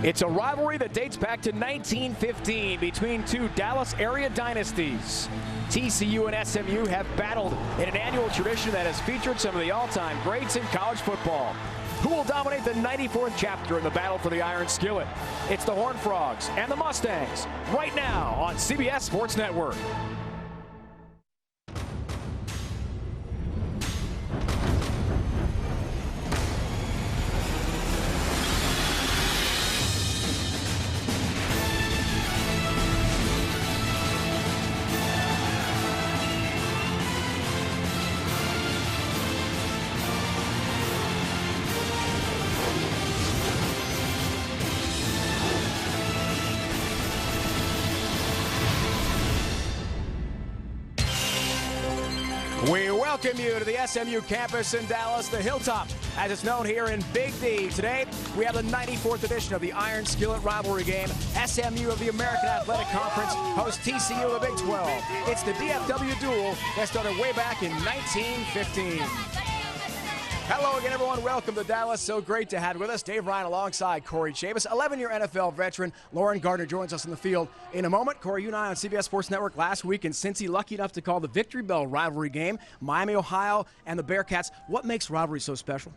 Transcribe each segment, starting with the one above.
It's a rivalry that dates back to 1915 between two Dallas area dynasties. TCU and SMU have battled in an annual tradition that has featured some of the all-time greats in college football. Who will dominate the 94th chapter in the battle for the Iron Skillet? It's the Horned Frogs and the Mustangs right now on CBS Sports Network. We welcome you to the SMU campus in Dallas, the Hilltop, as it's known here in Big D. Today, we have the 94th edition of the Iron Skillet rivalry game. SMU of the American Athletic Conference hosts TCU of the Big 12. It's the DFW duel that started way back in 1915. Hello again, everyone. Welcome to Dallas. So great to have you with us. Dave Ryan alongside Corey Chavis, 11-year NFL veteran. Lauren Gardner joins us in the field in a moment. Corey, you and I on CBS Sports Network last week in Cincy, lucky enough to call the Victory Bell rivalry game. Miami, Ohio, and the Bearcats. What makes rivalry so special?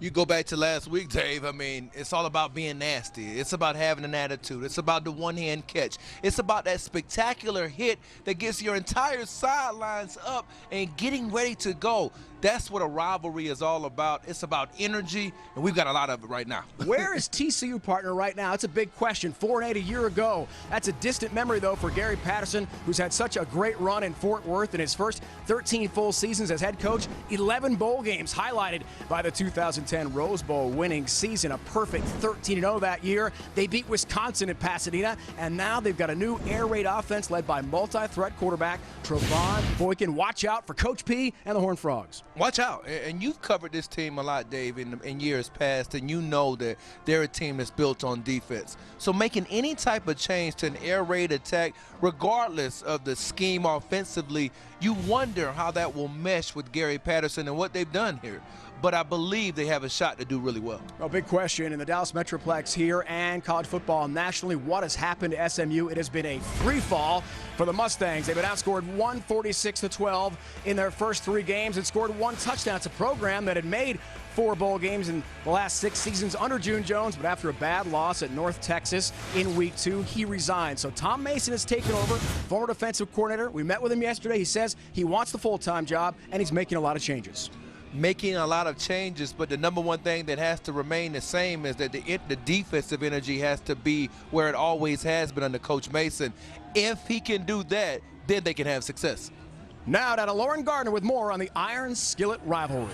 You go back to last week, Dave. I mean, it's all about being nasty. It's about having an attitude. It's about the one-hand catch. It's about that spectacular hit that gets your entire sidelines up and getting ready to go. That's what a rivalry is all about. It's about energy, and we've got a lot of it right now. Where is TCU partner right now? It's a big question. 4-8 a year ago. That's a distant memory, though, for Gary Patterson, who's had such a great run in Fort Worth in his first 13 full seasons as head coach. 11 bowl games highlighted by the 2010 Rose Bowl winning season. A perfect 13-0 that year. They beat Wisconsin in Pasadena, and now they've got a new air raid offense led by multi-threat quarterback Trevon Boykin. Watch out for Coach P and the Horned Frogs. Watch out. And you've covered this team a lot, Dave, in years past, and you know that they're a team that's built on defense. So making any type of change to an air raid attack, regardless of the scheme offensively, you wonder how that will mesh with Gary Patterson and what they've done here. But I believe they have a shot to do really well. A big question in the Dallas Metroplex here and college football nationally. What has happened to SMU? It has been a free fall for the Mustangs. They've been outscored 146-12 in their first 3 games and scored 1 touchdown. It's a program that had made 4 bowl games in the last 6 seasons under June Jones, but after a bad loss at North Texas in week 2, he resigned. So Tom Mason has taken over, former defensive coordinator. We met with him yesterday. He says he wants the full-time job, and he's making a lot of changes. Making a lot of changes, but the number one thing that has to remain the same is that the defensive energy has to be where it always has been under Coach Mason. If he can do that, then they can have success. Now down to Lauren Gardner with more on the Iron Skillet rivalry.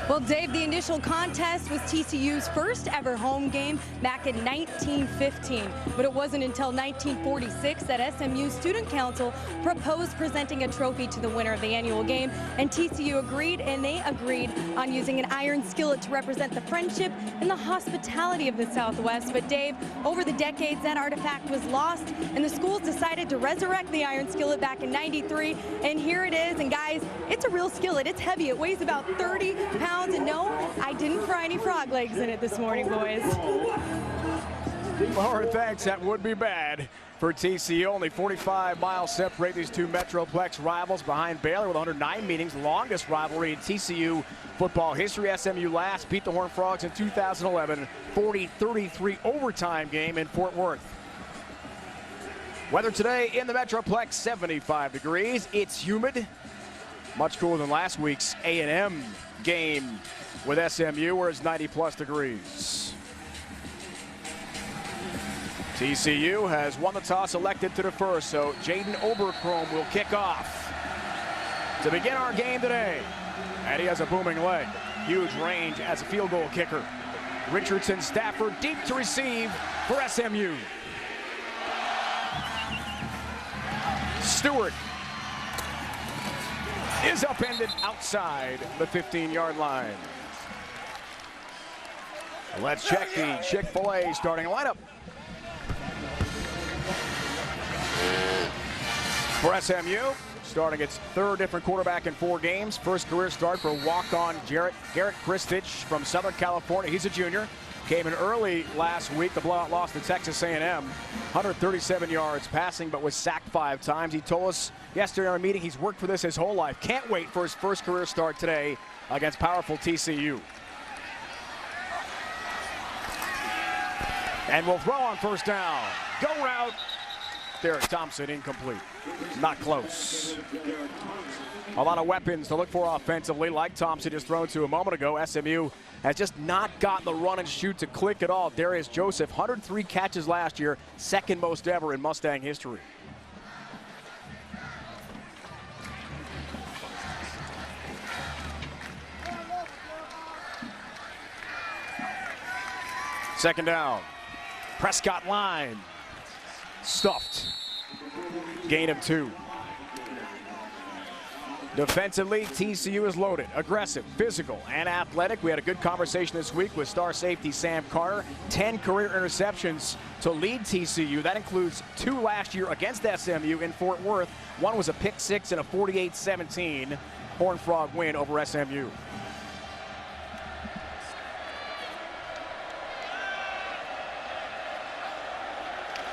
Well, Dave, the initial contest was TCU's first ever home game back in 1915. But it wasn't until 1946 that SMU Student Council proposed presenting a trophy to the winner of the annual game. And TCU agreed, and they agreed on using an iron skillet to represent the friendship and the hospitality of the Southwest. But Dave, over the decades, that artifact was lost, and the schools decided to resurrect the iron skillet back in '93. And here it is. And guys, it's a real skillet. It's heavy. It weighs about 30 pounds. And no, I didn't fry any frog legs in it this morning, boys. Lauren, thanks. That would be bad for TCU. Only 45 miles separate these two Metroplex rivals behind Baylor with 109 meetings. Longest rivalry in TCU football history. SMU last beat the Horned Frogs in 2011. 40-33 overtime game in Fort Worth. Weather today in the Metroplex, 75 degrees. It's humid. Much cooler than last week's A&M game with SMU, where it's 90-plus degrees. TCU has won the toss, elected to defer, so Jaden Oberchrome will kick off to begin our game today. And he has a booming leg. Huge range as a field goal kicker. Richardson Stafford deep to receive for SMU. Stewart is upended outside the 15-yard line. Let's check the Chick-fil-A starting lineup. For SMU, starting its 3rd different quarterback in 4 games. First career start for walk-on Garrett Christich from Southern California. He's a junior. came in early last week. The blowout loss to Texas A&M. 137 yards passing, but was sacked 5 times. He told us yesterday in our meeting he's worked for this his whole life. Can't wait for his first career start today against powerful TCU. And will throw on first down. Go route. Derek Thompson incomplete. Not close. A lot of weapons to look for offensively, like Thompson just thrown to a moment ago. SMU has just not gotten the run and shoot to click at all. Darius Joseph, 103 catches last year, second most ever in Mustang history. Second down. Prescott line. Stuffed. Gain of 2. Defensively, TCU is loaded, aggressive, physical, and athletic. We had a good conversation this week with star safety Sam Carter. 10 career interceptions to lead TCU. That includes 2 last year against SMU in Fort Worth. One was a pick 6 and a 48-17 Horned Frog win over SMU.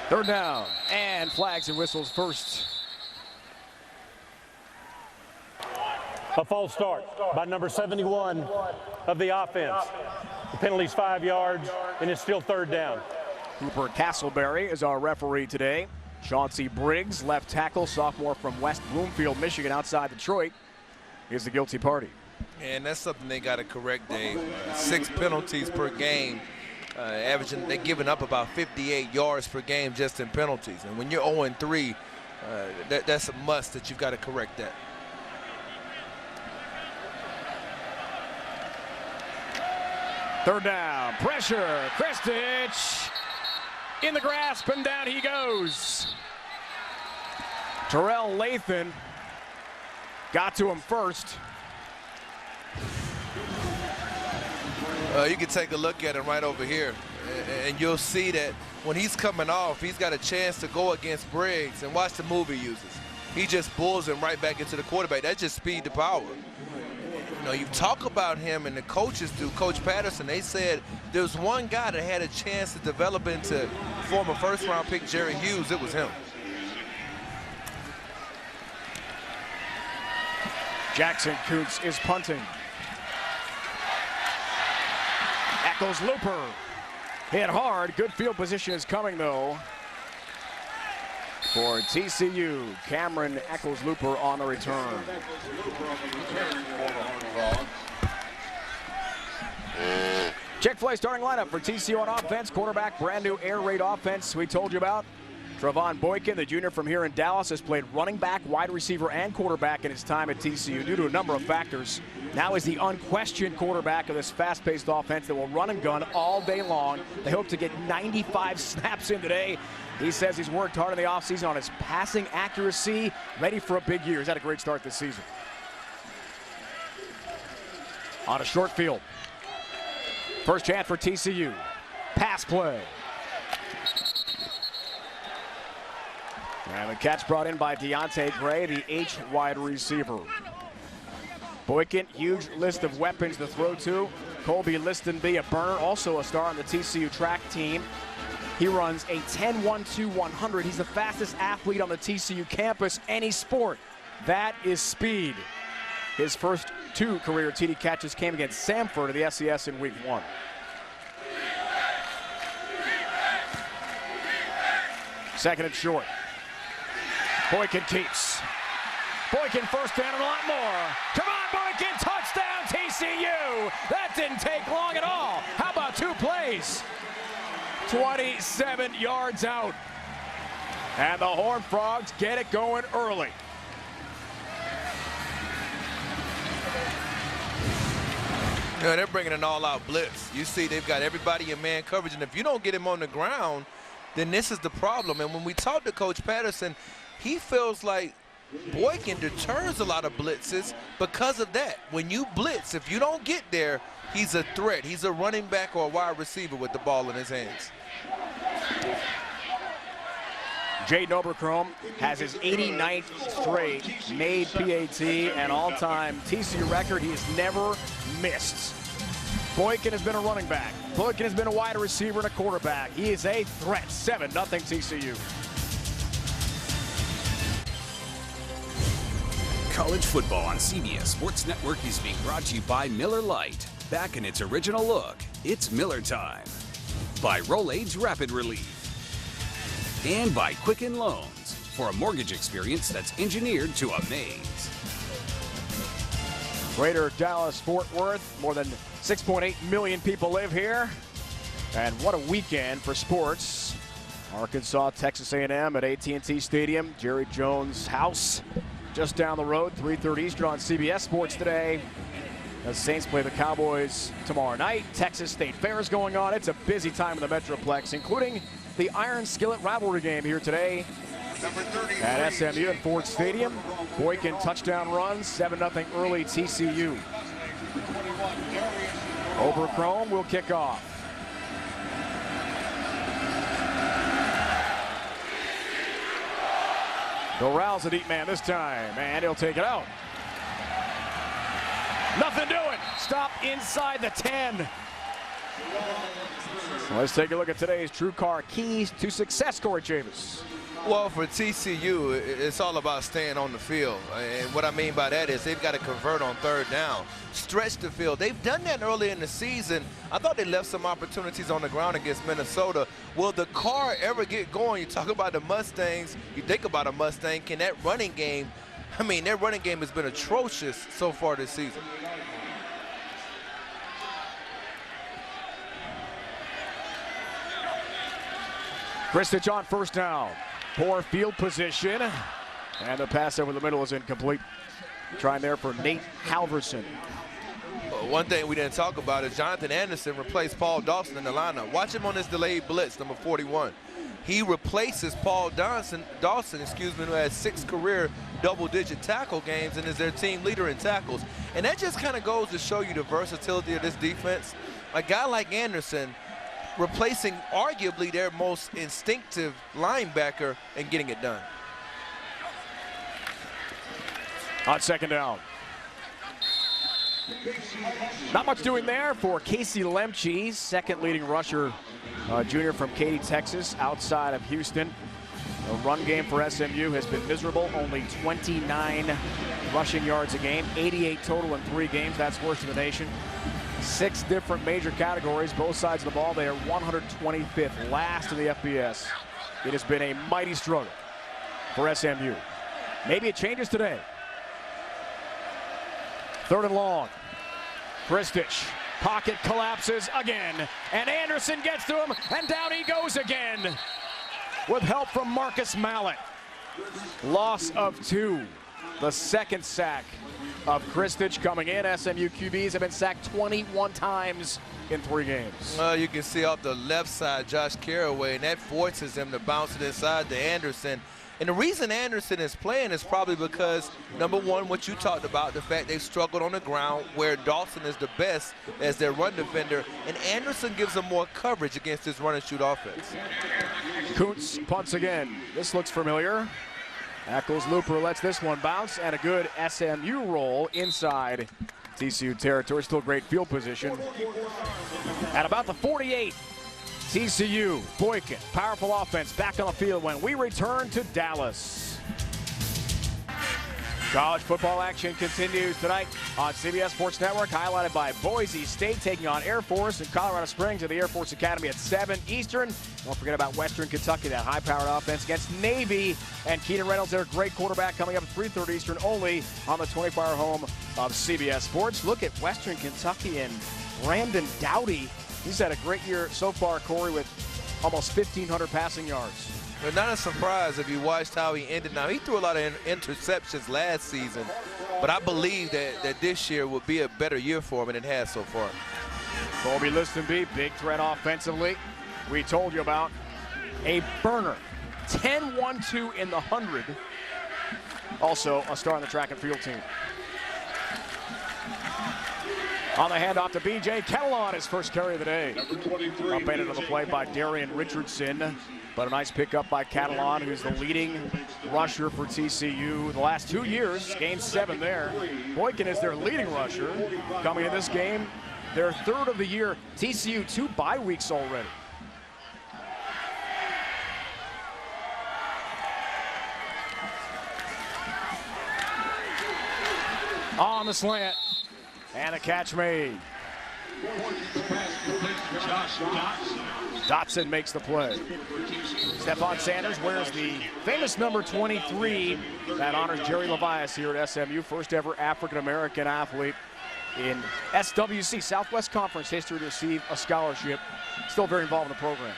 Third down, and flags and whistles first. A false start by number 71 of the offense. The penalty's 5 yards, and it's still third down. Cooper Castleberry is our referee today. Chauncey Briggs, left tackle, sophomore from West Bloomfield, Michigan, outside Detroit, is the guilty party. And that's something they got to correct, Dave. 6 penalties per game. Averaging, they're giving up about 58 yards per game just in penalties. And when you're 0-3, that's a must that you've got to correct that. Third down, pressure, Kristich in the grasp, and down he goes. Terrell Lathan got to him first. You can take a look at him right over here, and you'll see that when he's coming off, he's got a chance to go against Briggs, and watch the move he uses. He just bulls him right back into the quarterback. That's just speed to power. You know, you talk about him, and the coaches do. Coach Patterson, they said there's one guy that had a chance to develop into former first-round pick Jerry Hughes. It was him. Jackson Coots is punting. Eccles Looper hit hard. Good field position is coming, though, for TCU. Cameron Eccles Looper on the return. Chick-fil-A starting lineup for TCU on offense. Quarterback, brand new air raid offense we told you about. Trevon Boykin, the junior from here in Dallas, has played running back, wide receiver, and quarterback in his time at TCU due to a number of factors. Now is the unquestioned quarterback of this fast-paced offense that will run and gun all day long. They hope to get 95 snaps in today. He says he's worked hard in the offseason on his passing accuracy, ready for a big year. He's had a great start this season. On a short field. First chance for TCU. Pass play. And the catch brought in by Deontay Gray, the H wide receiver. Boykin, huge list of weapons to throw to. Colby Listenby, a burner, also a star on the TCU track team. He runs a 10.12.100. He's the fastest athlete on the TCU campus, any sport. That is speed. His first 2 career TD catches came against Samford of the SES in week 1. Second and short. Boykin keeps. Boykin first down and a lot more. Come on, Boykin, touchdown TCU. That didn't take long at all. How about 2 plays? 27 yards out. And the Horned Frogs get it going early. Yeah, they're bringing an all-out blitz. You see they've got everybody in man coverage, and if you don't get him on the ground, then this is the problem. And when we talk to Coach Patterson, he feels like Boykin deters a lot of blitzes because of that. When you blitz, if you don't get there, he's a threat. He's a running back or a wide receiver with the ball in his hands. Jaden Oberchrome has his 89th straight made PAT, and all-time TCU record. He has never missed. Boykin has been a running back. Boykin has been a wide receiver and a quarterback. He is a threat. 7-0 TCU. College football on CBS Sports Network is being brought to you by Miller Lite. Back in its original look, it's Miller time. By Rolaids Rapid Relief. And by Quicken Loans, for a mortgage experience that's engineered to amaze. Greater Dallas-Fort Worth, more than 6.8 million people live here. And what a weekend for sports. Arkansas, Texas A&M at AT&T Stadium. Jerry Jones' house just down the road, 3:30 Eastern on CBS Sports today. The Saints play the Cowboys tomorrow night. Texas State Fair is going on. It's a busy time in the Metroplex, including the Iron Skillet rivalry game here today at SMU at Ford Stadium. Boykin touchdown runs, 7-0 early TCU. Oberchrome will kick off. Corral's a deep man this time, and he'll take it out. Nothing doing. Stop inside the 10. Let's take a look at today's TrueCar keys to success, Corey Chavis. Well, for TCU, it's all about staying on the field. And what I mean by that is they've got to convert on third down, stretch the field. They've done that early in the season. I thought they left some opportunities on the ground against Minnesota. Will the car ever get going? You talk about the Mustangs. You think about a Mustang. Can that running game, I mean, their running game has been atrocious so far this season. Kristich on first down. Poor field position. And the pass over the middle is incomplete. Trying there for Nate Halverson. One thing we didn't talk about is Jonathan Anderson replaced Paul Dawson in the lineup. Watch him on this delayed blitz, number 41. He replaces Paul Dawson, who has 6 career double-digit tackle games and is their team leader in tackles. And that just kind of goes to show you the versatility of this defense. A guy like Anderson replacing arguably their most instinctive linebacker and getting it done. On second down. Not much doing there for Casey Lemche, second leading rusher, junior from Katy, Texas, outside of Houston. The run game for SMU has been miserable, only 29 rushing yards a game, 88 total in 3 games. That's worst in the nation. 6 different major categories, both sides of the ball. They are 125th, last in the FBS. It has been a mighty struggle for SMU. Maybe it changes today. Third and long. Kristich, pocket collapses again, and Anderson gets to him, and down he goes again with help from Marcus Mallett. Loss of 2, the second sack of Kristich coming in. SMU QBs have been sacked 21 times in 3 games. You can see off the left side Josh Carraway, and that forces him to bounce it inside to Anderson. And the reason Anderson is playing is probably because, number one, what you talked about, the fact they've struggled on the ground, where Dawson is the best as their run defender, and Anderson gives them more coverage against this run and shoot offense. Kuntz punts again. This looks familiar. Ackles Looper lets this one bounce, and a good SMU roll inside TCU territory. Still great field position. At about the 48, TCU, Boykin, powerful offense back on the field when we return to Dallas. College football action continues tonight on CBS Sports Network, highlighted by Boise State taking on Air Force in Colorado Springs at the Air Force Academy at 7 Eastern. Don't forget about Western Kentucky, that high-powered offense against Navy. And Keenan Reynolds, their great quarterback, coming up at 3:30 Eastern only on the 24-hour home of CBS Sports. Look at Western Kentucky and Brandon Dowdy. He's had a great year so far, Corey, with almost 1,500 passing yards. But not a surprise if you watched how he ended. Now, he threw a lot of interceptions last season, but I believe that this year will be a better year for him than it has so far. Colby Listenby, big threat offensively. We told you about a burner. 10-1-2 in the 100. Also a star on the track and field team. On the handoff to B.J. Catalon, his first carry of the day. Upended on the play by Darian Richardson. But a nice pickup by Catalon, who's the leading rusher for TCU the last 2 years. Game 7 there. Boykin is their leading rusher. Coming in this game, their third of the year. TCU 2 bye weeks already. On the slant, and a catch made. Dotson makes the play. Stephon Sanders wears the famous number 23 that honors Jerry Levias here at SMU, first ever African-American athlete in SWC, Southwest Conference history, to receive a scholarship. Still very involved in the program.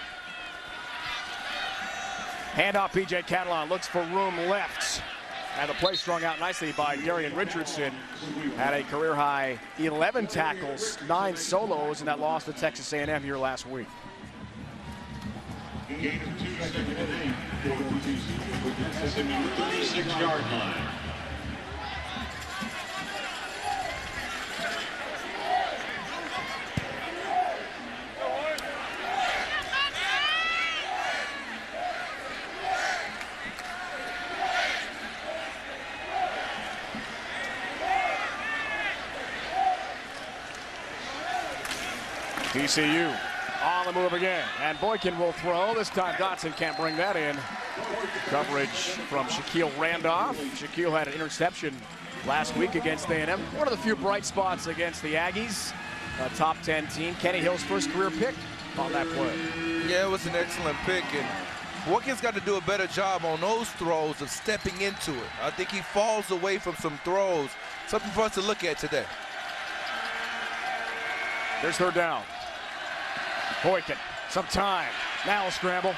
Handoff, P.J. Catalon looks for room left. And the play strung out nicely by Darian Richardson. Had a career-high 11 tackles, 9 solos in that loss to Texas A&M here last week. Gain of 2, second and 8. SMU 36-yard line. TCU on the move again, and Boykin will throw. This time Dotson can't bring that in. Coverage from Shaquille Randolph. Shaquille had an interception last week against A&M. One of the few bright spots against the Aggies. A top 10 team. Kenny Hill's first career pick on that play. Yeah, it was an excellent pick, and Boykin's got to do a better job on those throws of stepping into it. I think he falls away from some throws. Something for us to look at today. There's third down. Boykin, some time. Now a scramble.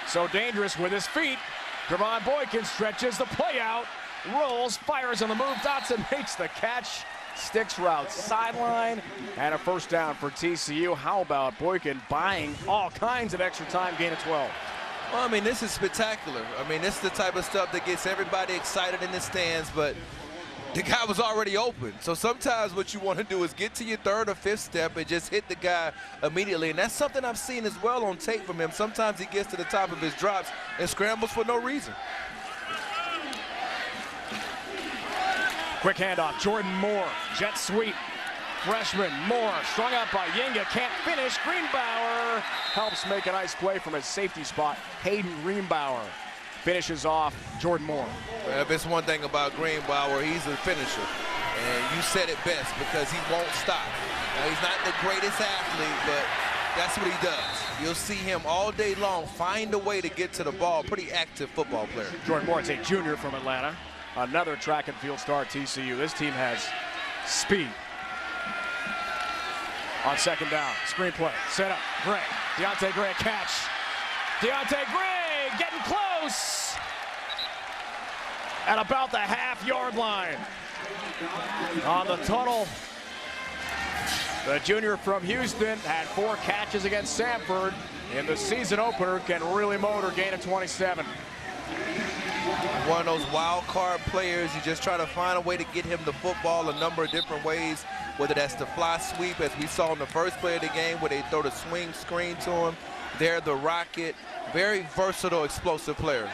So dangerous with his feet. Javon Boykin stretches the play out, rolls, fires on the move. Dotson makes the catch. Sticks route sideline, and a first down for TCU. How about Boykin buying all kinds of extra time, gain of 12? Well, I mean, this is spectacular. I mean, this is the type of stuff that gets everybody excited in the stands, but the guy was already open. So sometimes what you want to do is get to your third or fifth step and just hit the guy immediately. And that's something I've seen as well on tape from him. Sometimes he gets to the top of his drops and scrambles for no reason. Quick handoff, Jordan Moore, jet sweep. Freshman Moore, strung out by Yinga, can't finish. Greenbauer helps make a nice play from his safety spot. Hayden Greenbauer finishes off Jordan Moore. Well, if it's one thing about Greenbauer, he's a finisher. And you said it best, because he won't stop. Now, he's not the greatest athlete, but that's what he does. You'll see him all day long find a way to get to the ball. Pretty active football player. Jordan Moore is a junior from Atlanta. Another track and field star at TCU. This team has speed. On second down, screen play, set up, Gray. Deontay Gray, catch. Deontay Gray getting close. At about the half-yard line. On the tunnel, the junior from Houston had 4 catches against Samford in the season opener. Can really motor, gain of 27. One of those wild card players. You just try to find a way to get him the football a number of different ways, whether that's the fly sweep, as we saw in the first play of the game, where they throw the swing screen to him. They're the rocket. Very versatile, explosive player.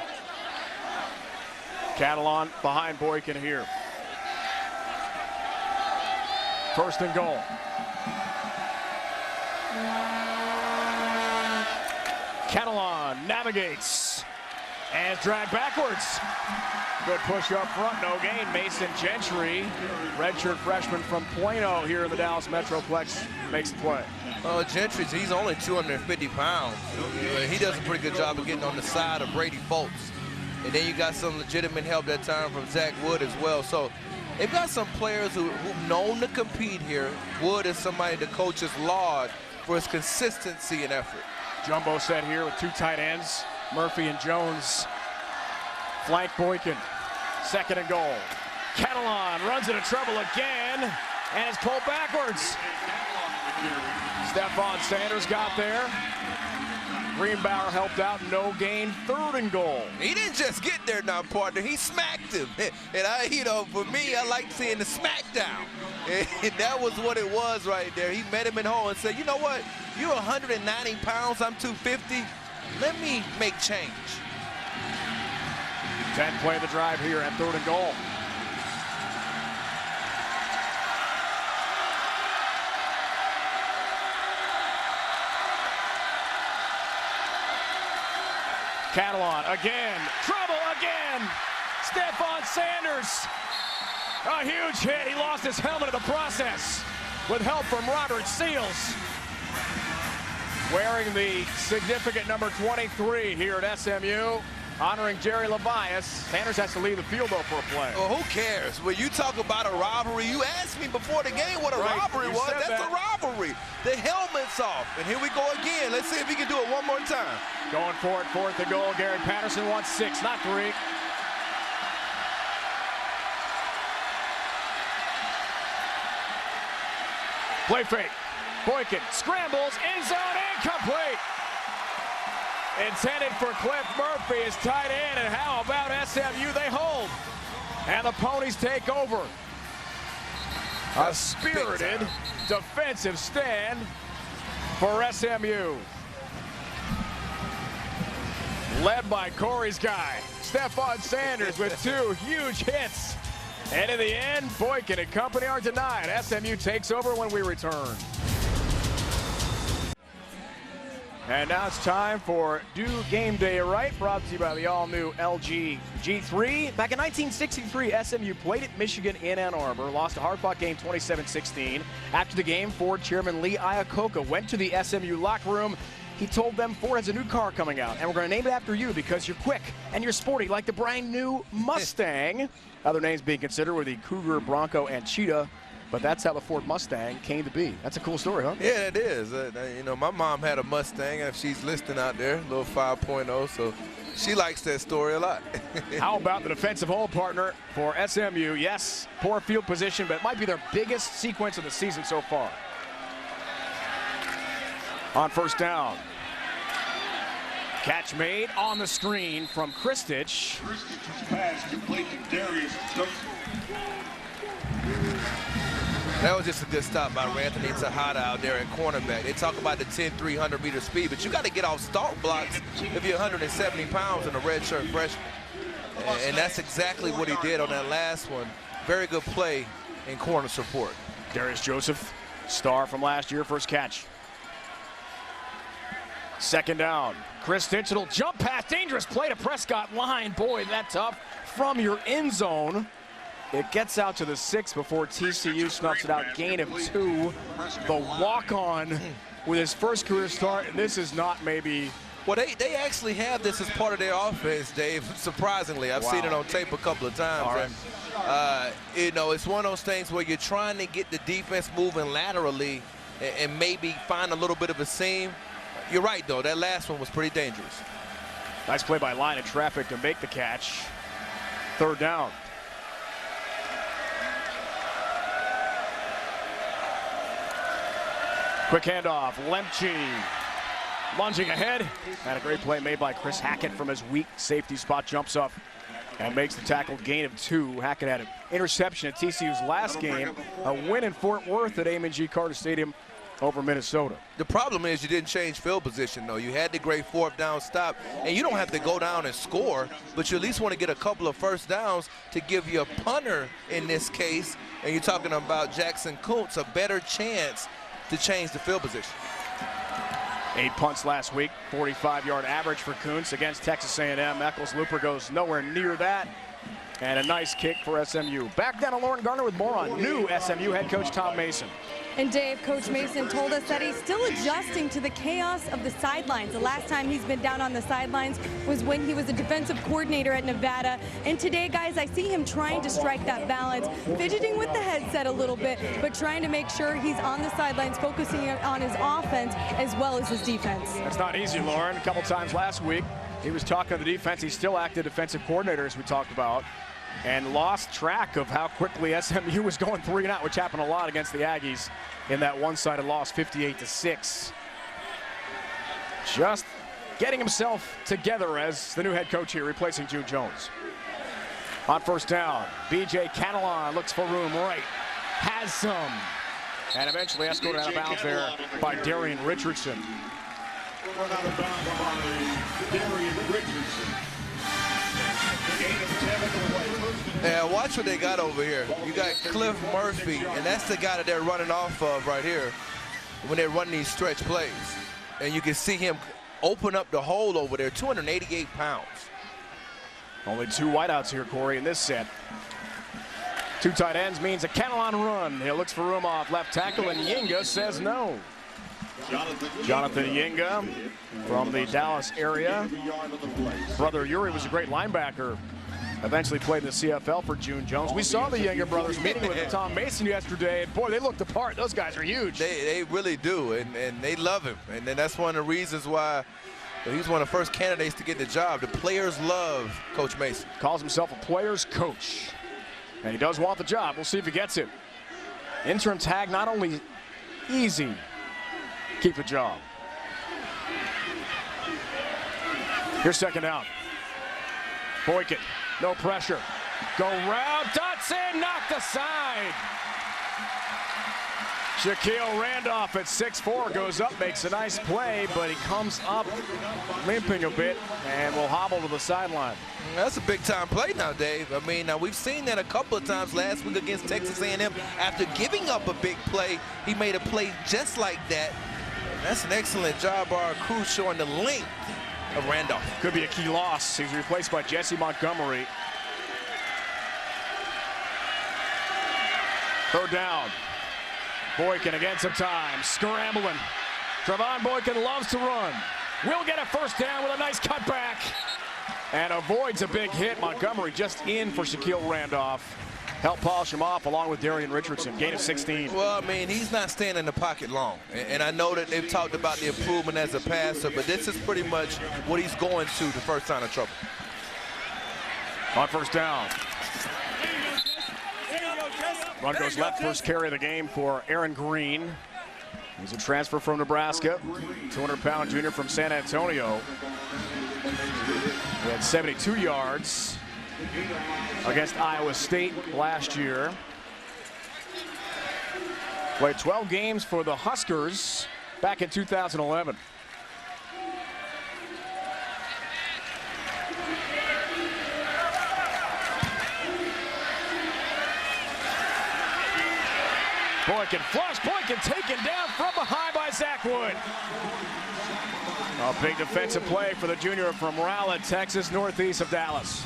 Catalon behind Boykin here. First and goal. Catalon navigates and dragged backwards. Good push up front, no gain. Mason Gentry, redshirt freshman from Plano here in the Dallas Metroplex, makes the play. Gentry, he's only 250 pounds. He does a pretty good job of getting on the side of Brady Foltz. And then you got some legitimate help that time from Zach Wood as well. So they've got some players who've known to compete here. Wood is somebody the coaches laud for his consistency and effort. Jumbo set here with 2 tight ends. Murphy and Jones flank Boykin. Second and goal. Catalon runs into trouble again and is pulled backwards. Stephon Sanders got there. Greenbauer helped out, no gain. Third and goal. He didn't just get there now, partner. He smacked him. And for me, I like seeing the smackdown. And that was what it was right there. He met him in hole and said, you know what? You're 190 pounds, I'm 250. Let me make change. 10th play of the drive here at third and goal. Catalan again. Trouble again. Stephon Sanders. A huge hit. He lost his helmet in the process with help from Robert Seals. Wearing the significant number 23 here at SMU. Honoring Jerry Levias. Sanders has to leave the field, though, for a play. Well, who cares? When you talk about a rivalry, you asked me before the game what a rivalry was. That's a rivalry. The helmet's off. And here we go again. Let's see if he can do it one more time. Going for it, 4th and goal. Gary Patterson wants 6, not 3. Play fake. Boykin scrambles, end zone, incomplete. Intended for Cliff Murphy is tight end, and how about SMU? They hold, and the Ponies take over. A spirited defensive stand for SMU. Led by Corey's guy, Stephon Sanders, with 2 huge hits. And in the end, Boykin and company are denied. SMU takes over when we return. And now it's time for Do Game Day Right, brought to you by the all-new LG G3. Back in 1963, SMU played at Michigan in Ann Arbor, lost a hard-fought game 27-16. After the game, Ford chairman Lee Iacocca went to the SMU locker room. He told them Ford has a new car coming out, and we're going to name it after you because you're quick and you're sporty like the brand new Mustang. Other names being considered were the Cougar, Bronco, and Cheetah. But that's how the Ford Mustang came to be. That's a cool story, huh? Yeah, it is. You know, my mom had a Mustang, and she's listening out there, little 5.0, so she likes that story a lot. How about the defensive hold partner for SMU? Yes, poor field position, but it might be their biggest sequence of the season so far. On 1st down. Catch made on the screen from Kristich. Kristich's pass complete to Darius Joseph. That was just a good stop by Anthony Tejada out there at cornerback. They talk about the 10, 300-meter speed, but you got to get off start blocks if you're 170 pounds in a redshirt freshman. And that's exactly what he did on that last one. Very good play in corner support. Darius Joseph, star from last year, first catch. 2nd down. Kristich, it'll jump pass, dangerous play to Prescott line. Boy, that's tough from your end zone. It gets out to the 6 before TCU snuffs it out. Gain of 2. The walk-on with his first career start, and this is not maybe. Well, they actually have this as part of their offense, Dave, surprisingly. I've seen it on tape a couple of times. All right. And, you know, it's one of those things where you're trying to get the defense moving laterally and maybe find a little bit of a seam. You're right, though. That last one was pretty dangerous. Nice play by line of traffic to make the catch. 3rd down. Quick handoff, Lemche lunging ahead, and a great play made by Chris Hackett from his weak safety spot, jumps up and makes the tackle, gain of 2. Hackett had an interception at TCU's last game, a win in Fort Worth at Amon G. Carter Stadium over Minnesota. The problem is you didn't change field position, though. You had the great 4th down stop, and you don't have to go down and score, but you at least want to get a couple of first downs to give you a punter in this case, and you're talking about Jackson Kuntz, a better chance to change the field position. 8 punts last week, 45-yard average for Kuntz against Texas A&M. Eccles Looper goes nowhere near that. And a nice kick for SMU. Back down to Lauren Garner with more on new SMU head coach Tom Mason. And Dave, Coach Mason told us that he's still adjusting to the chaos of the sidelines. The last time he's been down on the sidelines was when he was a defensive coordinator at Nevada. And today, guys, I see him trying to strike that balance, fidgeting with the headset a little bit, but trying to make sure he's on the sidelines, focusing on his offense as well as his defense. That's not easy, Lauren. A couple times last week, he was talking to the defense. He's still active defensive coordinator, as we talked about, and lost track of how quickly SMU was going 3 and out, which happened a lot against the Aggies in that one-sided loss, 58-6. Just getting himself together as the new head coach here, replacing Jude Jones. On 1st down, B.J. Catalan looks for room right, has some, and eventually escorted out of bounds there by Darian Richardson. Run out of bounds by Darian Richardson. Gain of 7 away. Yeah, watch what they got over here. You got Cliff Murphy, and that's the guy that they're running off of right here when they're running these stretch plays. And you can see him open up the hole over there. 288 pounds. Only 2 wideouts here, Corey, in this set. 2 tight ends means a Catalan run. He looks for room off left tackle, and Yinga says no. Jonathan Yinga from the Dallas area. Brother Yuri was a great linebacker. Eventually played in the CFL for June Jones. We saw the Yinga brothers meeting with Tom Mason yesterday, and boy, they looked apart. Those guys are huge. They really do, and they love him. And then that's one of the reasons why he's one of the first candidates to get the job. The players love Coach Mason. Calls himself a player's coach, and he does want the job. We'll see if he gets it. Interim tag, not only easy, keep the job. Here's second down. Boykin, no pressure. Go route, Dotson knocked aside. Shaquille Randolph at 6'4" goes up, makes a nice play, but he comes up limping a bit and will hobble to the sideline. That's a big-time play now, Dave. I mean, now we've seen that a couple of times last week against Texas A&M. After giving up a big play, he made a play just like that. And that's an excellent job by our crew showing the length of Randolph. Could be a key loss. He's replaced by Jesse Montgomery. Third down. Boykin against some time, scrambling. Trevon Boykin loves to run. Will get a first down with a nice cutback. And avoids a big hit. Montgomery just in for Shaquille Randolph. Help polish him off along with Darian Richardson. Gain of 16. Well, I mean, he's not staying in the pocket long. And I know that they've talked about the improvement as a passer, but this is pretty much what he's going to the first sign of trouble. On first down. Run goes left, first carry of the game for Aaron Green. He's a transfer from Nebraska, 200-pound junior from San Antonio. He had 72 yards against Iowa State last year. Played 12 games for the Huskers back in 2011. Boykin flush, Boykin taken down from behind by Zach Wood. A big defensive play for the junior from Rowlett, Texas, northeast of Dallas.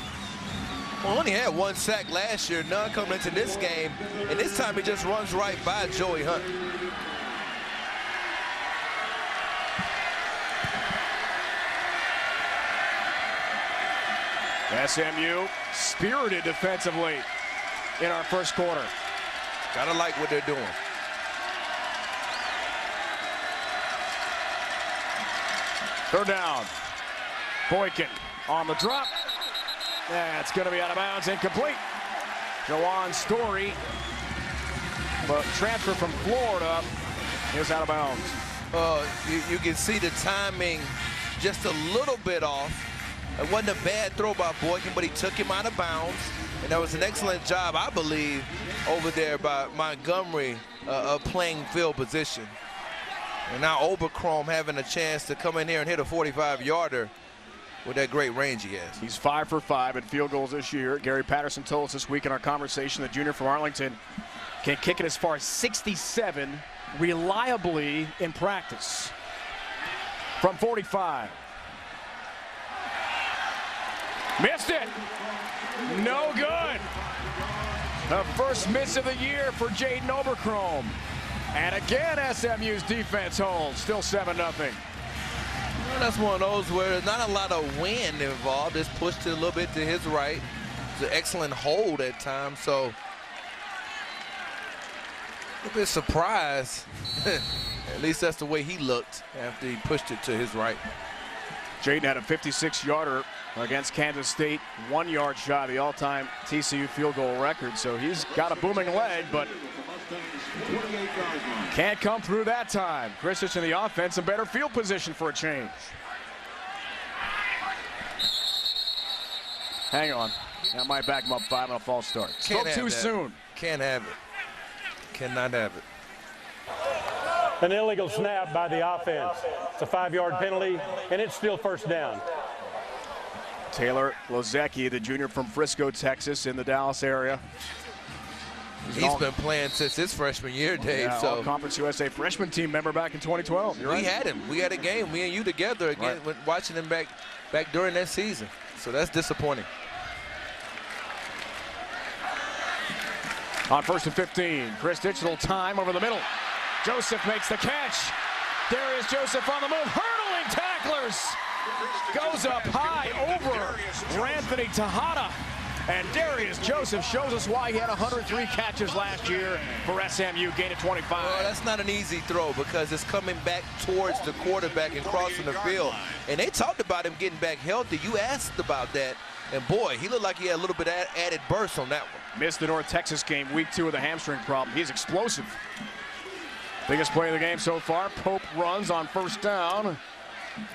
Well, only had 1 sack last year, none coming into this game, and this time he just runs right by Joey Hunt. SMU spirited defensively in our first quarter. Gotta like what they're doing. Third down. Boykin on the drop. That's going to be out of bounds, incomplete. Jawan Story, but transfer from Florida, is out of bounds. You can see the timing just a little bit off. It wasn't a bad throw by Boykin, but he took him out of bounds. And that was an excellent job, I believe, over there by Montgomery of playing field position. And now Oberchrome having a chance to come in here and hit a 45-yarder with that great range he has. He's 5 for 5 at field goals this year. Gary Patterson told us this week in our conversation the junior from Arlington can kick it as far as 67 reliably in practice. From 45. Missed it. No good. The first miss of the year for Jaden Oberchrome. And again, SMU's defense holds. Still 7-0. Well, that's one of those where there's not a lot of wind involved. It's pushed it a little bit to his right. It's an excellent hold at times. So a bit surprised. At least that's the way he looked after he pushed it to his right. Jaden had a 56-yarder against Kansas State, 1 yard shy of the all-time TCU field goal record. So he's got a booming leg, but can't come through that time. Christensen in the offense, in better field position for a change. Hang on. That might back him up 5 on a false start. Spoke too soon. Can't have it. Cannot have it. An illegal snap by the offense. It's a 5-yard penalty, and it's still first down. Taylor Lozecki, the junior from Frisco, Texas, in the Dallas area. He's been playing since his freshman year, Dave. Yeah, so Conference USA freshman team member back in 2012. You're right. We had him. We had a game, me and you together again, watching him back during that season. So that's disappointing. On 1st and 15, Chris Digital time over the middle. Joseph makes the catch. Darius Joseph on the move, hurdling tacklers. Goes up high over Anthony Tejada. And Darius Joseph shows us why he had 103 catches last year for SMU, gain of 25. Well, that's not an easy throw because it's coming back towards the quarterback and crossing the field. And they talked about him getting back healthy. You asked about that. And boy, he looked like he had a little bit of added burst on that one. Missed the North Texas game, week 2 with a hamstring problem. He's explosive. Biggest play of the game so far. Pope runs on 1st down.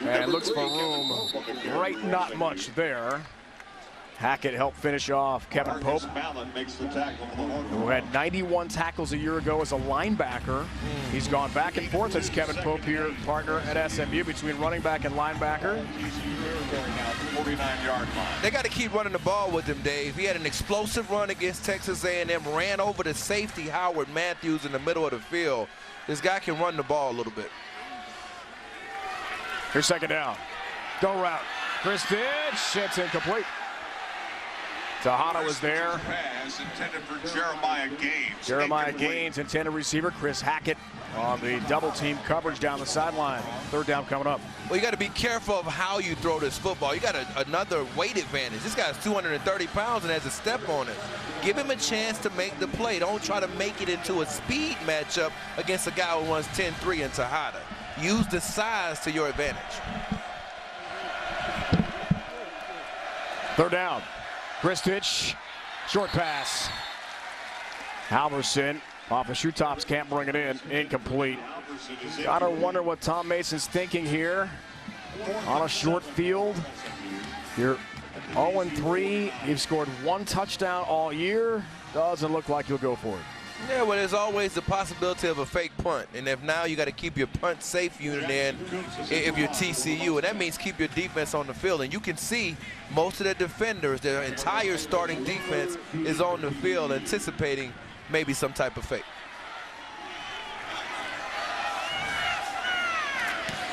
And looks for room. Right, not much there. Hackett helped finish off Kevin Pope, who had 91 tackles a year ago as a linebacker. He's gone back and forth as Kevin Pope here, partner at SMU, between running back and linebacker. 49-yard line. They got to keep running the ball with him, Dave. He had an explosive run against Texas A&M, ran over the safety Howard Matthews in the middle of the field. This guy can run the ball a little bit. Here's 2nd down. Go route. Chris Ditch. It's incomplete. Tejada was there. Pass intended for Jeremiah Gaines. Jeremiah Gaines, intended receiver. Chris Hackett on the double team coverage down the sideline. 3rd down coming up. Well, you got to be careful of how you throw this football. You got another weight advantage. This guy's 230 pounds and has a step on it. Give him a chance to make the play. Don't try to make it into a speed matchup against a guy who runs 10-3 in Tejada. Use the size to your advantage. 3rd down. Chris Ditch, short pass. Halverson off the shoe tops, can't bring it in. Incomplete. Gotta wonder what Tom Mason's thinking here. On a short field. You're 0-3. You've scored 1 touchdown all year. Doesn't look like you'll go for it. Yeah, well, there's always the possibility of a fake punt. And if now you got to keep your punt safe unit in if you're TCU, and that means keep your defense on the field. And you can see most of the defenders, their entire starting defense is on the field anticipating maybe some type of fake.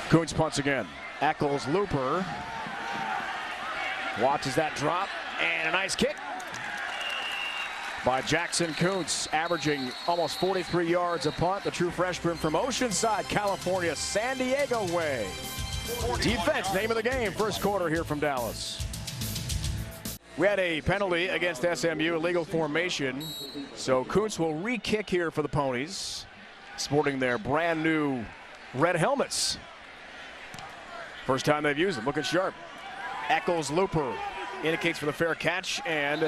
Kuntz punts again. Eccles Looper watches that drop, and a nice kick by Jackson Kuntz, averaging almost 43 yards a punt. The true freshman from Oceanside, California, San Diego way. Defense, name of the game, 1st quarter here from Dallas. We had a penalty against SMU, illegal formation. So Kuntz will re-kick here for the Ponies, sporting their brand new red helmets. First time they've used them, looking sharp. Eccles Looper indicates for the fair catch and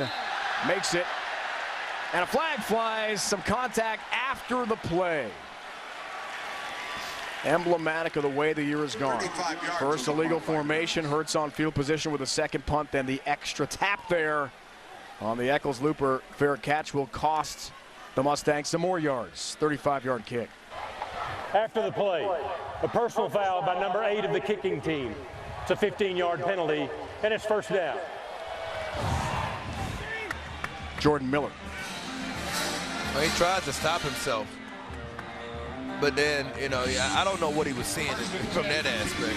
makes it. And a flag flies, some contact after the play. Emblematic of the way the year has gone. First illegal formation, Hurts on field position with a 2nd punt, then the extra tap there on the Eccles Looper. Fair catch will cost the Mustangs some more yards. 35-yard kick. After the play, a personal foul by number 8 of the kicking team. It's a 15-yard penalty, and it's 1st down. Jordan Miller. Well, he tried to stop himself. But then, you know, I don't know what he was seeing from that aspect.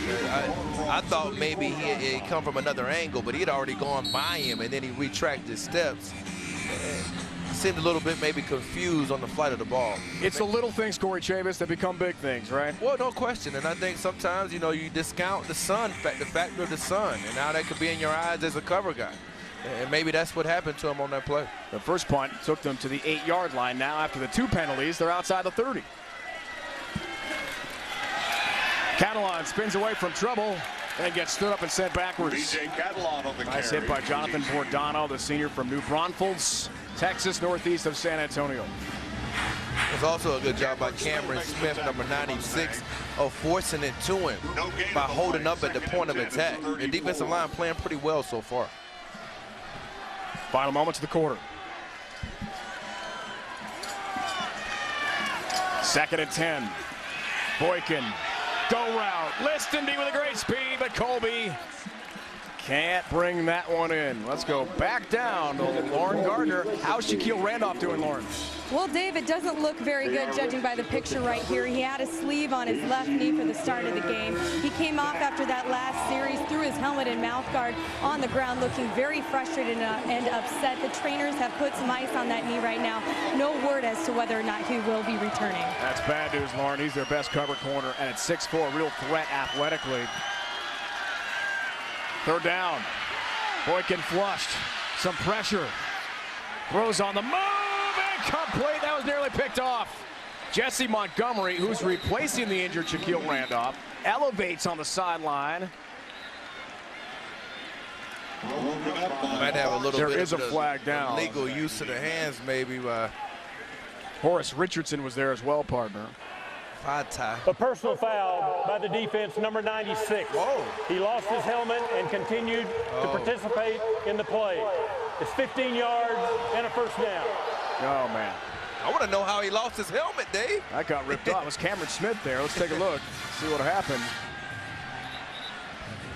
I thought maybe he had come from another angle, but he had already gone by him, and then he retracted his steps. He seemed a little bit maybe confused on the flight of the ball. It's the little things, Corey Chavis, that become big things, right? Well, no question. And I think sometimes, you know, you discount the sun, the factor of the sun, and now that could be in your eyes as a cover guy. And maybe that's what happened to him on that play. The first punt took them to the 8-yard line. Now, after the 2 penalties, they're outside the 30. Catalan spins away from trouble and gets stood up and sent backwards. B.J. Catalan on the carry. Nice hit by Jonathan Bordano, the senior from New Braunfels, Texas, northeast of San Antonio. There's also a good job by Cameron Smith, number 96, of forcing it to him by holding up at the point of attack. The defensive line playing pretty well so far. Final moments of the quarter. 2nd and 10. Boykin, go route. Listenby with a great speed, but Colby Can't bring that one in. Let's go back down to Lauren Gardner. How's Shaquille Randolph doing, Lauren? Well, Dave, it doesn't look very good judging by the picture right here. He had a sleeve on his left knee for the start of the game. He came off after that last series, threw his helmet and mouth guard on the ground, looking very frustrated and upset. The trainers have put some ice on that knee right now. No word as to whether or not he will be returning. That's bad news, Lauren. He's their best cover corner, and at 6'4", real threat athletically. Third down. Boykin flushed. Some pressure. Throws on the move. Incomplete. That was nearly picked off. Jesse Montgomery, who's replacing the injured Shaquille Randolph, elevates on the sideline. Might have a little There bit is of a flag down. Legal use of the hands, maybe. Horace Richardson was there as well, partner. A personal foul by the defense, number 96. Whoa. He lost his helmet and continued to participate in the play. It's 15 yards and a first down. Oh, man. I want to know how he lost his helmet, Dave. That got ripped off. It was Cameron Smith there. Let's take a look, see what happened.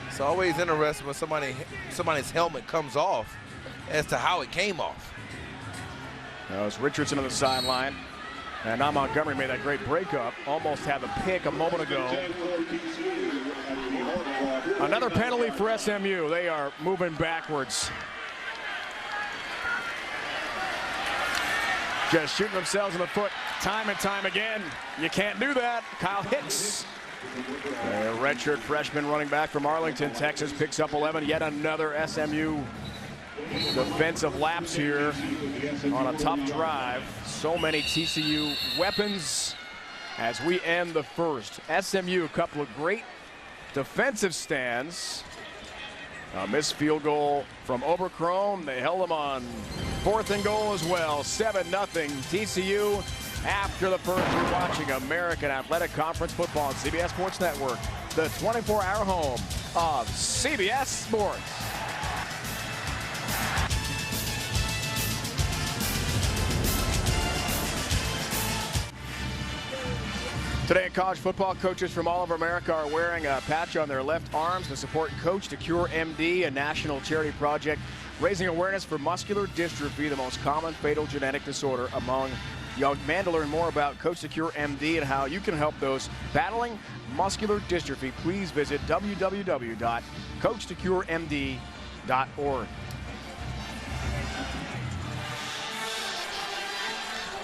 It's always interesting when somebody's helmet comes off as to how it came off. That was Richardson on the sideline. And now Montgomery made that great breakup. Almost had the pick a moment ago. Another penalty for SMU. They are moving backwards. Just shooting themselves in the foot time and time again. You can't do that. Kyle Hicks, a redshirt freshman running back from Arlington, Texas, picks up 11. Yet another SMU defensive lapse here on a tough drive. So many TCU weapons as we end the first. SMU, a couple of great defensive stands. A missed field goal from Oberchrome. They held them on 4th and goal as well. 7-0 TCU after the first. You're watching American Athletic Conference football on CBS Sports Network, the 24-hour home of CBS Sports. Today in college football, coaches from all over America are wearing a patch on their left arms to support Coach to Cure MD, a national charity project raising awareness for muscular dystrophy, the most common fatal genetic disorder among young men. To learn more about Coach to Cure MD and how you can help those battling muscular dystrophy, please visit www.coachtocuremd.org.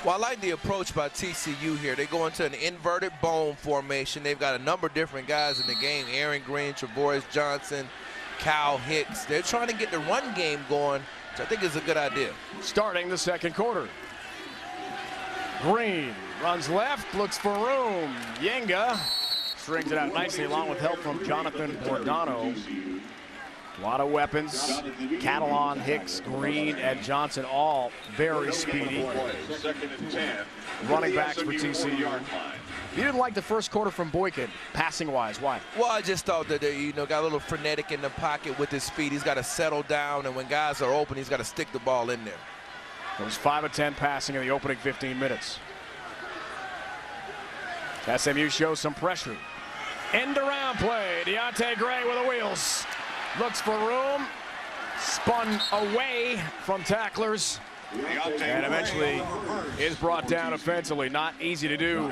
Well, I like the approach by TCU here. They go into an inverted bone formation. They've got a number of different guys in the game. Aaron Green, Travaris Johnson, Kyle Hicks. They're trying to get the run game going, which I think is a good idea. Starting the second quarter. Green runs left, looks for room. Yenga strings it out nicely along with help from Jonathan Bordano. A lot of weapons. Catalan, Hicks, Green, and Johnson, all very speedy. Running backs for TCU. You didn't like the first quarter from Boykin, passing-wise. Why? Well, I just thought that he got a little frenetic in the pocket with his speed. He's got to settle down, and when guys are open, he's got to stick the ball in there. It was 5 of 10 passing in the opening 15 minutes. SMU shows some pressure. End around play. Deontay Gray with the wheels. Looks for room, spun away from tacklers, and eventually is brought down offensively. Not easy to do.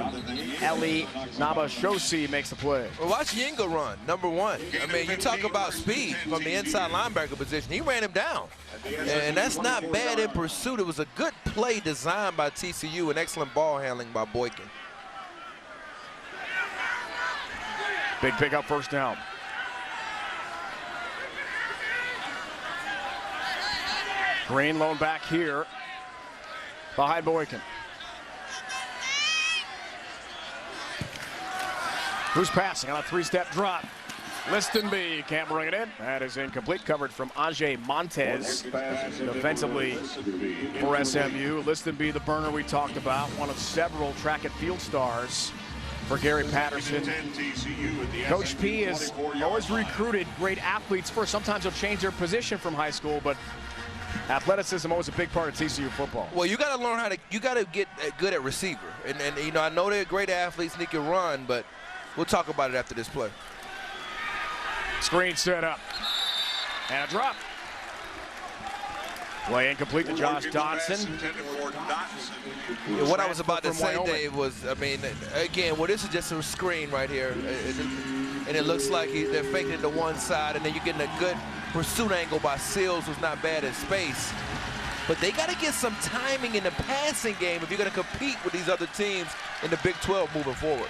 Eli Nabashosi makes the play. Well, watch Yenga run, number one. I mean, you talk about speed from the inside linebacker position. He ran him down, and that's not bad in pursuit. It was a good play designed by TCU and excellent ball handling by Boykin. Big pickup, first down. Green lone back here behind Boykin. Who's passing on a three-step drop? Listenby can't bring it in. That is incomplete. Covered from Ajay Montez defensively for SMU. Listenby, the burner we talked about, one of several track and field stars for Gary Patterson. Coach P has always recruited great athletes first. Sometimes they'll change their position from high school, but athleticism always a big part of TCU football. Well, you got to learn how to, you got to get good at receiver. And you know, I know they're great athletes and they can run, but we'll talk about it after this play. Screen set up. And a drop. Play incomplete to Josh Dodson. Yeah, what I was about to say, Dave, was, I mean, again, well, this is just a screen right here. And it looks like they're faking it to one side, and then you're getting a good pursuit angle by Seals, who's not bad in space. But they got to get some timing in the passing game if you're going to compete with these other teams in the Big 12 moving forward.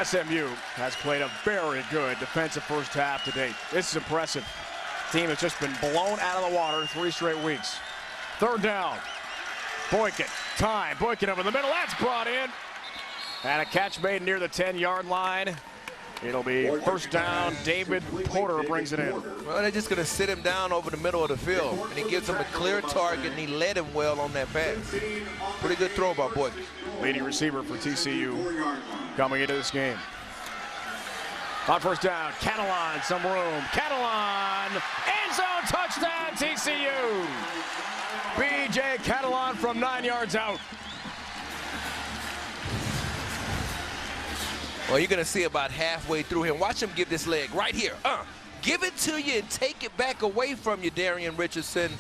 SMU has played a very good defensive first half to date. This is impressive. The team has just been blown out of the water 3 straight weeks. Third down. Boykin, time. Boykin over the middle. That's brought in. And a catch made near the 10-yard line. It'll be first down. David Porter brings it in. Well, they're just going to sit him down over the middle of the field, and he gives him a clear target, and he led him well on that pass. Pretty good throw by Boykin. Leading receiver for TCU coming into this game. On first down, Catalan, some room. Catalan, end zone, touchdown, TCU. B.J. Catalan from 9 yards out. Well, you're going to see about halfway through him. Watch him give this leg right here. Give it to you and take it back away from you, Darian Richardson.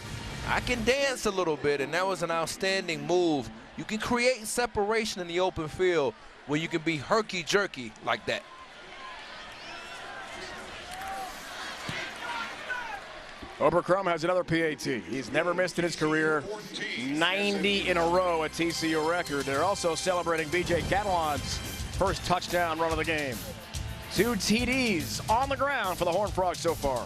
I can dance a little bit, and that was an outstanding move. You can create separation in the open field where you can be herky-jerky like that. Oberkrum has another PAT. He's never missed in his career. 90 in a row, a TCU record. They're also celebrating B.J. Catalan's first touchdown run of the game. 2 TDs on the ground for the Horned Frogs so far.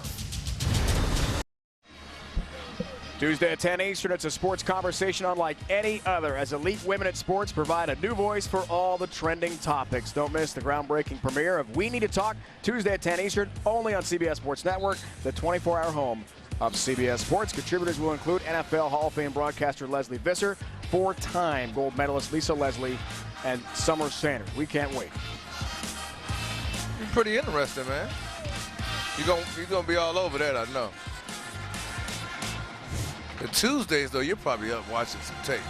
Tuesday at 10 Eastern, it's a sports conversation unlike any other as elite women at sports provide a new voice for all the trending topics. Don't miss the groundbreaking premiere of We Need to Talk, Tuesday at 10 Eastern, only on CBS Sports Network, the 24-hour home of CBS Sports. Contributors will include NFL Hall of Fame broadcaster Leslie Visser, 4-time gold medalist Lisa Leslie, and Summer Sanders. We can't wait. Pretty interesting, man. You're gonna be all over that, I know. The Tuesdays, though, you're probably up watching some tape.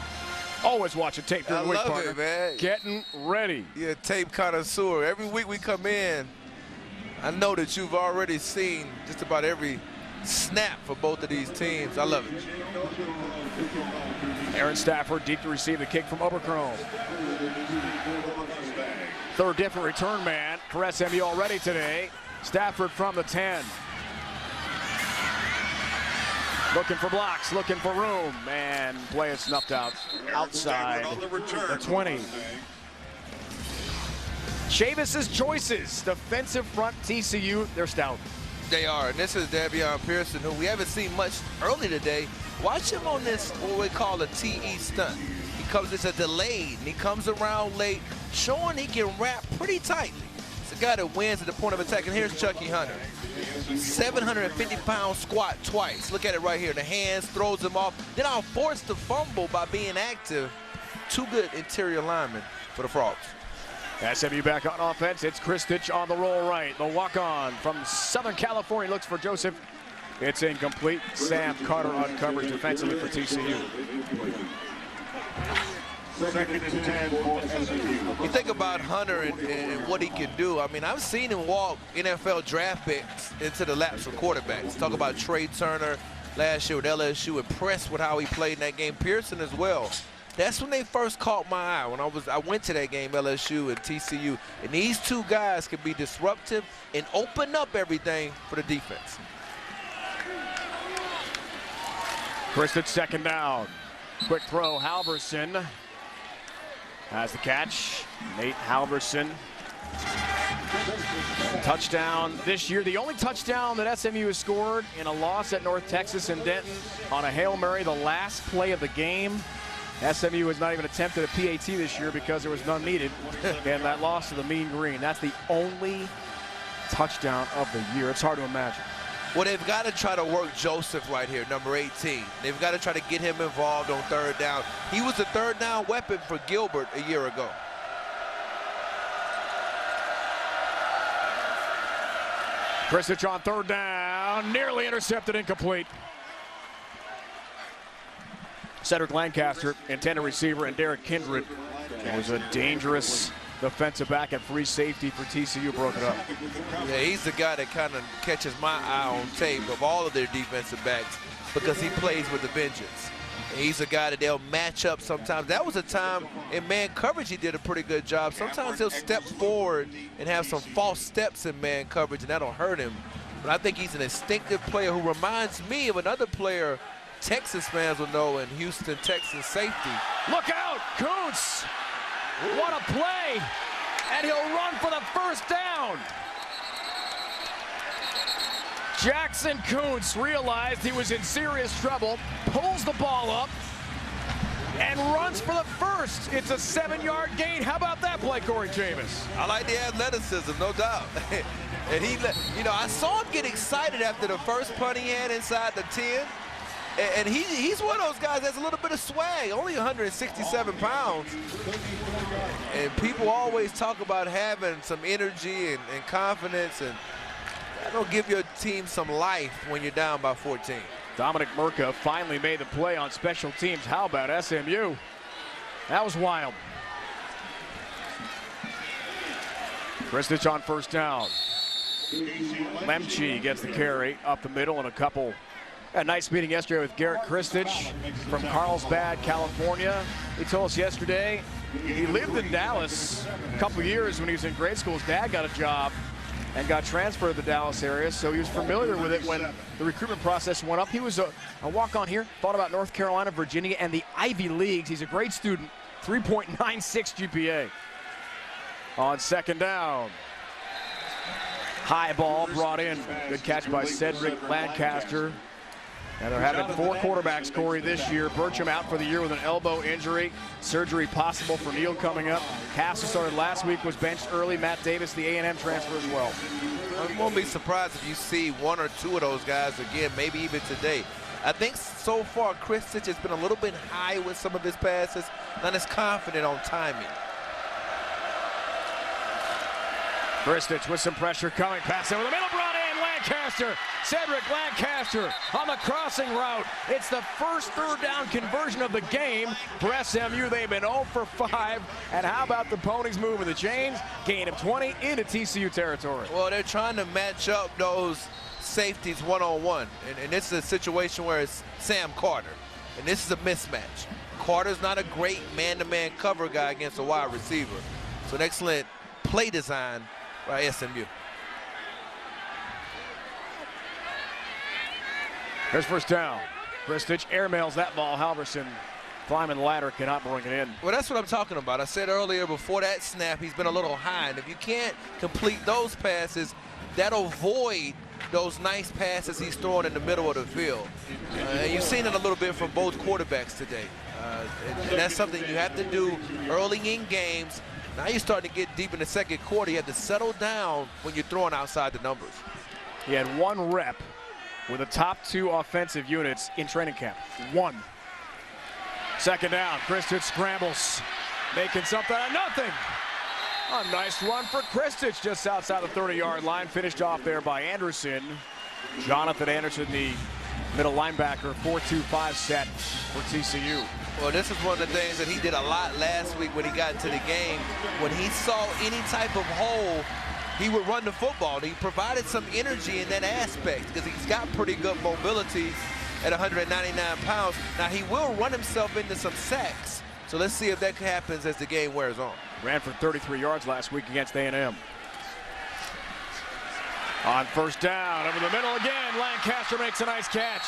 Always watching tape during the week, partner. I love it, man. Getting ready. You're a tape connoisseur. Every week we come in, I know that you've already seen just about every snap for both of these teams. I love it. Aaron Stafford deep to receive the kick from Oberkrum. Third different return man for SMU already today. Stafford from the 10. Looking for blocks, looking for room, and play is snuffed out outside the 20. Chavis's choices. Defensive front TCU, they're stout. They are, and this is Davion Pearson, who we haven't seen much early today. Watch him on this, what we call a TE stunt. It's a delayed, and he comes around late, showing he can wrap pretty tightly. It's a guy that wins at the point of attack, and here's Chucky Hunter. 750-pound squat twice. Look at it right here. The hands, throws him off. Then I'll force the fumble by being active. 2 good interior linemen for the Frogs. SMU back on offense. It's Kristich on the roll right. The walk-on from Southern California looks for Joseph. It's incomplete. Sam Carter on coverage defensively for TCU. Second and 10 for SMU. You think about Hunter and what he can do. I mean, I've seen him walk NFL draft picks into the laps for quarterbacks. Talk about Trey Turner last year with LSU. Impressed with how he played in that game. Pearson as well. That's when they first caught my eye. When I went to that game, LSU and TCU. And these 2 guys can be disruptive and open up everything for the defense. Kristich second down. Quick throw, Halverson has the catch. Nate Halverson. Touchdown this year. The only touchdown that SMU has scored in a loss at North Texas and Denton on a Hail Mary, the last play of the game. SMU has not even attempted a PAT this year because there was none needed. And that loss to the Mean Green. That's the only touchdown of the year. It's hard to imagine. Well, they've got to try to work Joseph right here, number 18. They've got to try to get him involved on third down. He was a third down weapon for Gilbert a year ago. Kristich on third down, nearly intercepted, incomplete. Cedric Lancaster, intended receiver, and Derek Kindred. It was a dangerous defensive back and free safety for TCU broke it up. Yeah, he's the guy that kind of catches my eye on tape of all of their defensive backs because he plays with a vengeance. And he's a guy that they'll match up sometimes. That was a time in man coverage he did a pretty good job. Sometimes he'll step forward and have some false steps in man coverage, and that'll hurt him. But I think he's an instinctive player who reminds me of another player Texas fans will know in Houston, Texas safety. Look out, Kuntz! What a play! And he'll run for the first down. Jackson Kuntz realized he was in serious trouble, pulls the ball up, and runs for the first. It's a 7-yard gain. How about that play, Corey Jameis? I like the athleticism, no doubt. And he, you know, I saw him get excited after the first punt he had inside the 10. And he's one of those guys that's a little bit of swag, only 167 pounds. And people always talk about having some energy and confidence, and that'll give your team some life when you're down by 14. Dominic Murka finally made the play on special teams. How about SMU? That was wild. Kristich on first down. Lemche gets the carry up the middle and a couple. A nice meeting yesterday with Garrett Kristich from Carlsbad, California. He told us yesterday he lived in Dallas a couple years when he was in grade school. His dad got a job and got transferred to the Dallas area, so he was familiar with it when the recruitment process went up. He was a walk-on here, thought about North Carolina, Virginia, and the Ivy Leagues. He's a great student, 3.96 GPA. On second down. High ball brought in. Good catch by Cedric Lancaster. And they're having 4 quarterbacks, Corey, this year. Burcham out for the year with an elbow injury. Surgery possible for Neal coming up. Castle started last week, was benched early. Matt Davis, the A&M transfer as well. I won't be surprised if you see 1 or 2 of those guys again, maybe even today. I think so far Kristich has been a little bit high with some of his passes, not as confident on timing. Kristich with some pressure coming. Pass over the middle, brought in. Lancaster, Cedric Lancaster on the crossing route. It's the first third down conversion of the game for SMU. They've been 0 for 5. And how about the Ponies moving the chains? Gain of 20 into TCU territory. Well, they're trying to match up those safeties one-on-one. And this is a situation where it's Sam Carter. And this is a mismatch. Carter's not a great man-to-man cover guy against a wide receiver. So an excellent play design by SMU. Here's first down. Kristich airmails that ball. Halverson climbing the ladder, cannot bring it in. Well, that's what I'm talking about. I said earlier before that snap, he's been a little high. And if you can't complete those passes, that'll void those nice passes he's throwing in the middle of the field. And you've seen it a little bit from both quarterbacks today. And that's something you have to do early in games. Now you're starting to get deep in the second quarter. You have to settle down when you're throwing outside the numbers. He had 1 rep with the top 2 offensive units in training camp. 1. Second down, Kristich scrambles, making something out of nothing. A nice run for Kristich just outside the 30-yard line, finished off there by Anderson. Jonathan Anderson, the middle linebacker, 4-2-5 set for TCU. Well, this is one of the things that he did a lot last week when he got into the game. When he saw any type of hole, he would run the football. He provided some energy in that aspect because he's got pretty good mobility at 199 pounds. Now, he will run himself into some sacks. So let's see if that happens as the game wears on. Ran for 33 yards last week against A&M. On first down, over the middle again, Lancaster makes a nice catch.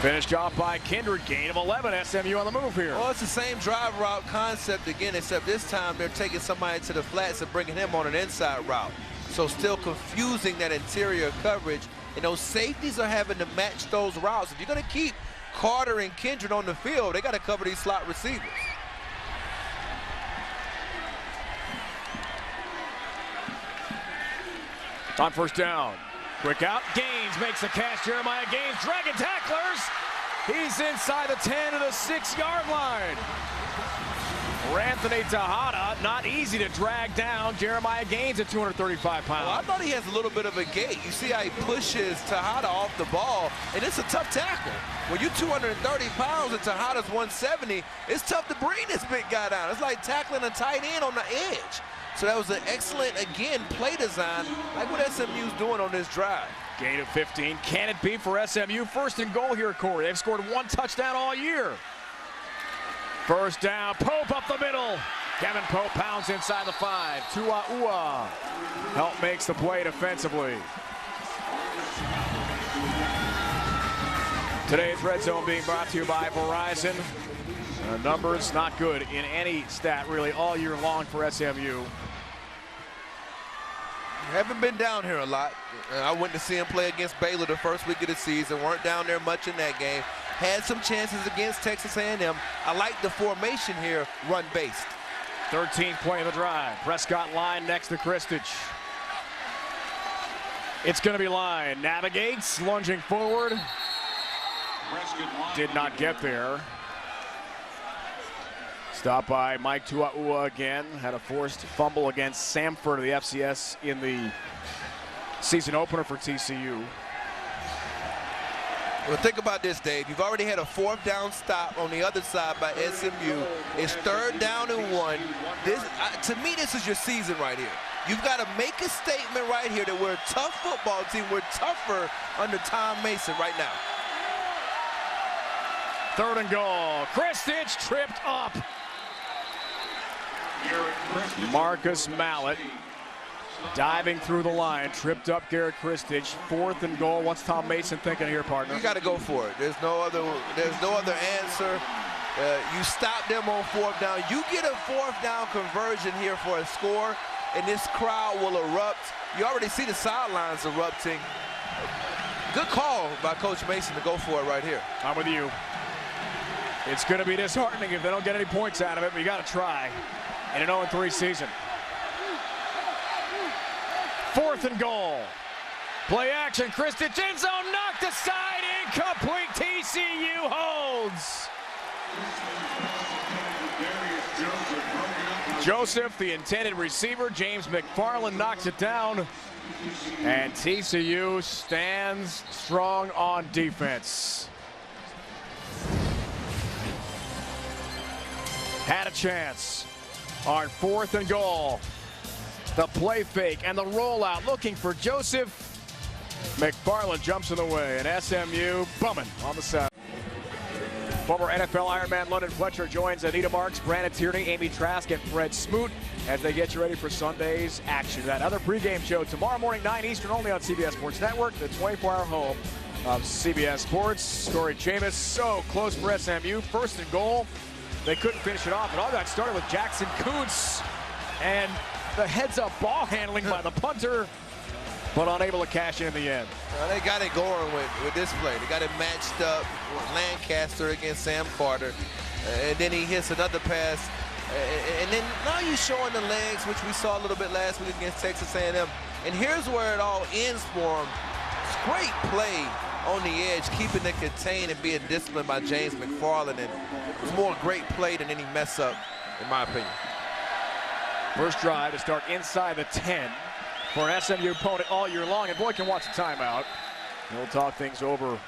Finished off by Kindred, gain of 11, SMU on the move here. Well, it's the same drive route concept again, except this time they're taking somebody to the flats and bringing him on an inside route. So still confusing that interior coverage. And those safeties are having to match those routes. If you're going to keep Carter and Kindred on the field, they got to cover these slot receivers. On first down, quick out, Gaines makes the catch. Jeremiah Gaines, dragging tacklers. He's inside the 10 to the 6-yard line. Anthony Tejada, not easy to drag down. Jeremiah Gaines at 235 pounds. Well, I thought he has a little bit of a gait. You see how he pushes Tejada off the ball, and it's a tough tackle. When you're 230 pounds and Tejada's 170, it's tough to bring this big guy down. It's like tackling a tight end on the edge. So that was an excellent, again, play design, like what SMU's doing on this drive. Gain of 15. Can it be for SMU? First and goal here, Corey. They've scored 1 touchdown all year. First down, Pope up the middle. Kevin Pope pounds inside the 5. Tua'ua help makes the play defensively. Today's Red Zone being brought to you by Verizon. Numbers not good in any stat really all year long for SMU. Haven't been down here a lot. I went to see him play against Baylor the first week of the season. Weren't down there much in that game. Had some chances against Texas A&M. I like the formation here, run-based. 13th play of the drive. Prescott line next to Kristich. It's going to be line. Navigates, lunging forward. Did not get there. Stopped by Mike Tua'ua again. Had a forced fumble against Samford of the FCS in the season opener for TCU. Well, think about this, Dave. You've already had a 4th down stop on the other side by SMU. It's 3rd down and 1. This, to me, this is your season right here. You've got to make a statement right here that we're a tough football team. We're tougher under Tom Mason right now. 3rd and goal. Kristich tripped up. Marcus Mallett diving through the line, tripped up Garrett Kristich. 4th and goal. What's Tom Mason thinking here, partner? You got to go for it. There's no other answer. You stop them on 4th down. You get a 4th down conversion here for a score, and this crowd will erupt. You already see the sidelines erupting. Good call by Coach Mason to go for it right here. I'm with you. It's going to be disheartening if they don't get any points out of it, but you got to try in an 0-3 season. 4th and goal. Play action. Kristich end zone knocked aside. Incomplete. TCU holds. Joseph, the intended receiver. James McFarland knocks it down. And TCU stands strong on defense. Had a chance on 4th and goal. The play fake and the rollout looking for Joseph. McFarland jumps in the way, and SMU bumming on the side. Former NFL Ironman London Fletcher joins Anita Marks, Brandon Tierney, Amy Trask, and Fred Smoot as they get you ready for Sunday's action. That other pregame show tomorrow morning, 9 Eastern, only on CBS Sports Network, the 24-hour home of CBS Sports. Corey Chavis, so close for SMU. 1st and goal. They couldn't finish it off. It all got started with Jackson Kuntz and the heads-up ball handling by the punter, but unable to cash in the end. Well, they got it going with this play. They got it matched up with Lancaster against Sam Carter. And then he hits another pass. And then now you're showing the legs, which we saw a little bit last week against Texas A&M. And here's where it all ends for him. It's great play on the edge, keeping it contained and being disciplined by James McFarland. And it's more great play than any mess up, in my opinion. First drive to start inside the 10 for an SMU opponent all year long, and Boykin wants a timeout. We'll talk things over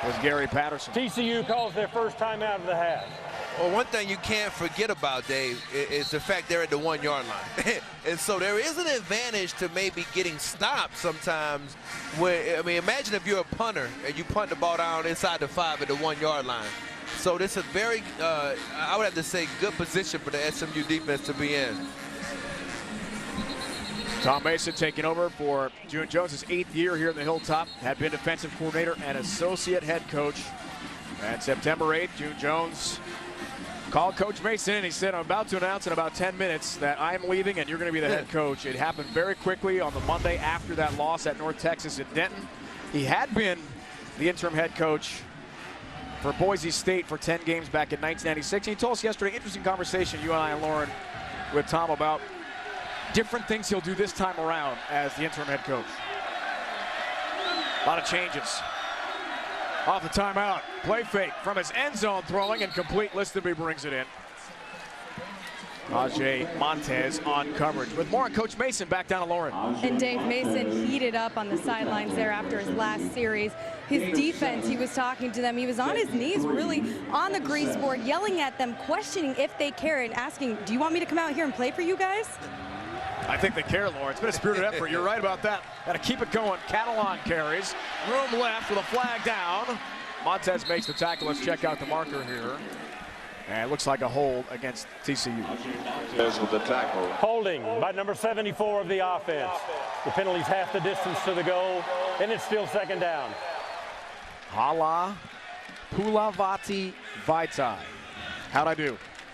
with Gary Patterson. TCU calls their first timeout of the half. Well, one thing you can't forget about, Dave, is the fact they're at the 1-yard line. And so there is an advantage to maybe getting stopped sometimes. I mean, imagine if you're a punter and you punt the ball down inside the 5 at the 1-yard line. So this is a very, I would have to say, good position for the SMU defense to be in. Tom Mason taking over for June Jones' 8th year here in the Hilltop. Had been defensive coordinator and associate head coach. And September 8th, June Jones called Coach Mason and he said, I'm about to announce in about 10 minutes that I'm leaving and you're going to be the head coach. It happened very quickly on the Monday after that loss at North Texas at Denton. He had been the interim head coach for Boise State for 10 games back in 1996. He told us yesterday, interesting conversation, you and I and Lauren, with Tom about different things he'll do this time around as the interim head coach. A lot of changes. Off the timeout, play fake from his end zone throwing and complete. Listenby brings it in. Ajay Montez on coverage. With more on Coach Mason, back down to Lauren. And Dave Mason heated up on the sidelines there after his last series. His defense, he was talking to them. He was on his knees, really on the grease board, yelling at them, questioning if they care and asking, do you want me to come out here and play for you guys? I think they care, Lauren. It's been a spirited effort. You're right about that. Got to keep it going. Catalan carries. Room left with a flag down. Montez makes the tackle. Let's check out the marker here. And it looks like a hold against TCU. With the tackle. Holding by number 74 of the offense. The penalty's half the distance to the goal, and it's still second down. Hala Pulavati Vaitai. How'd I do?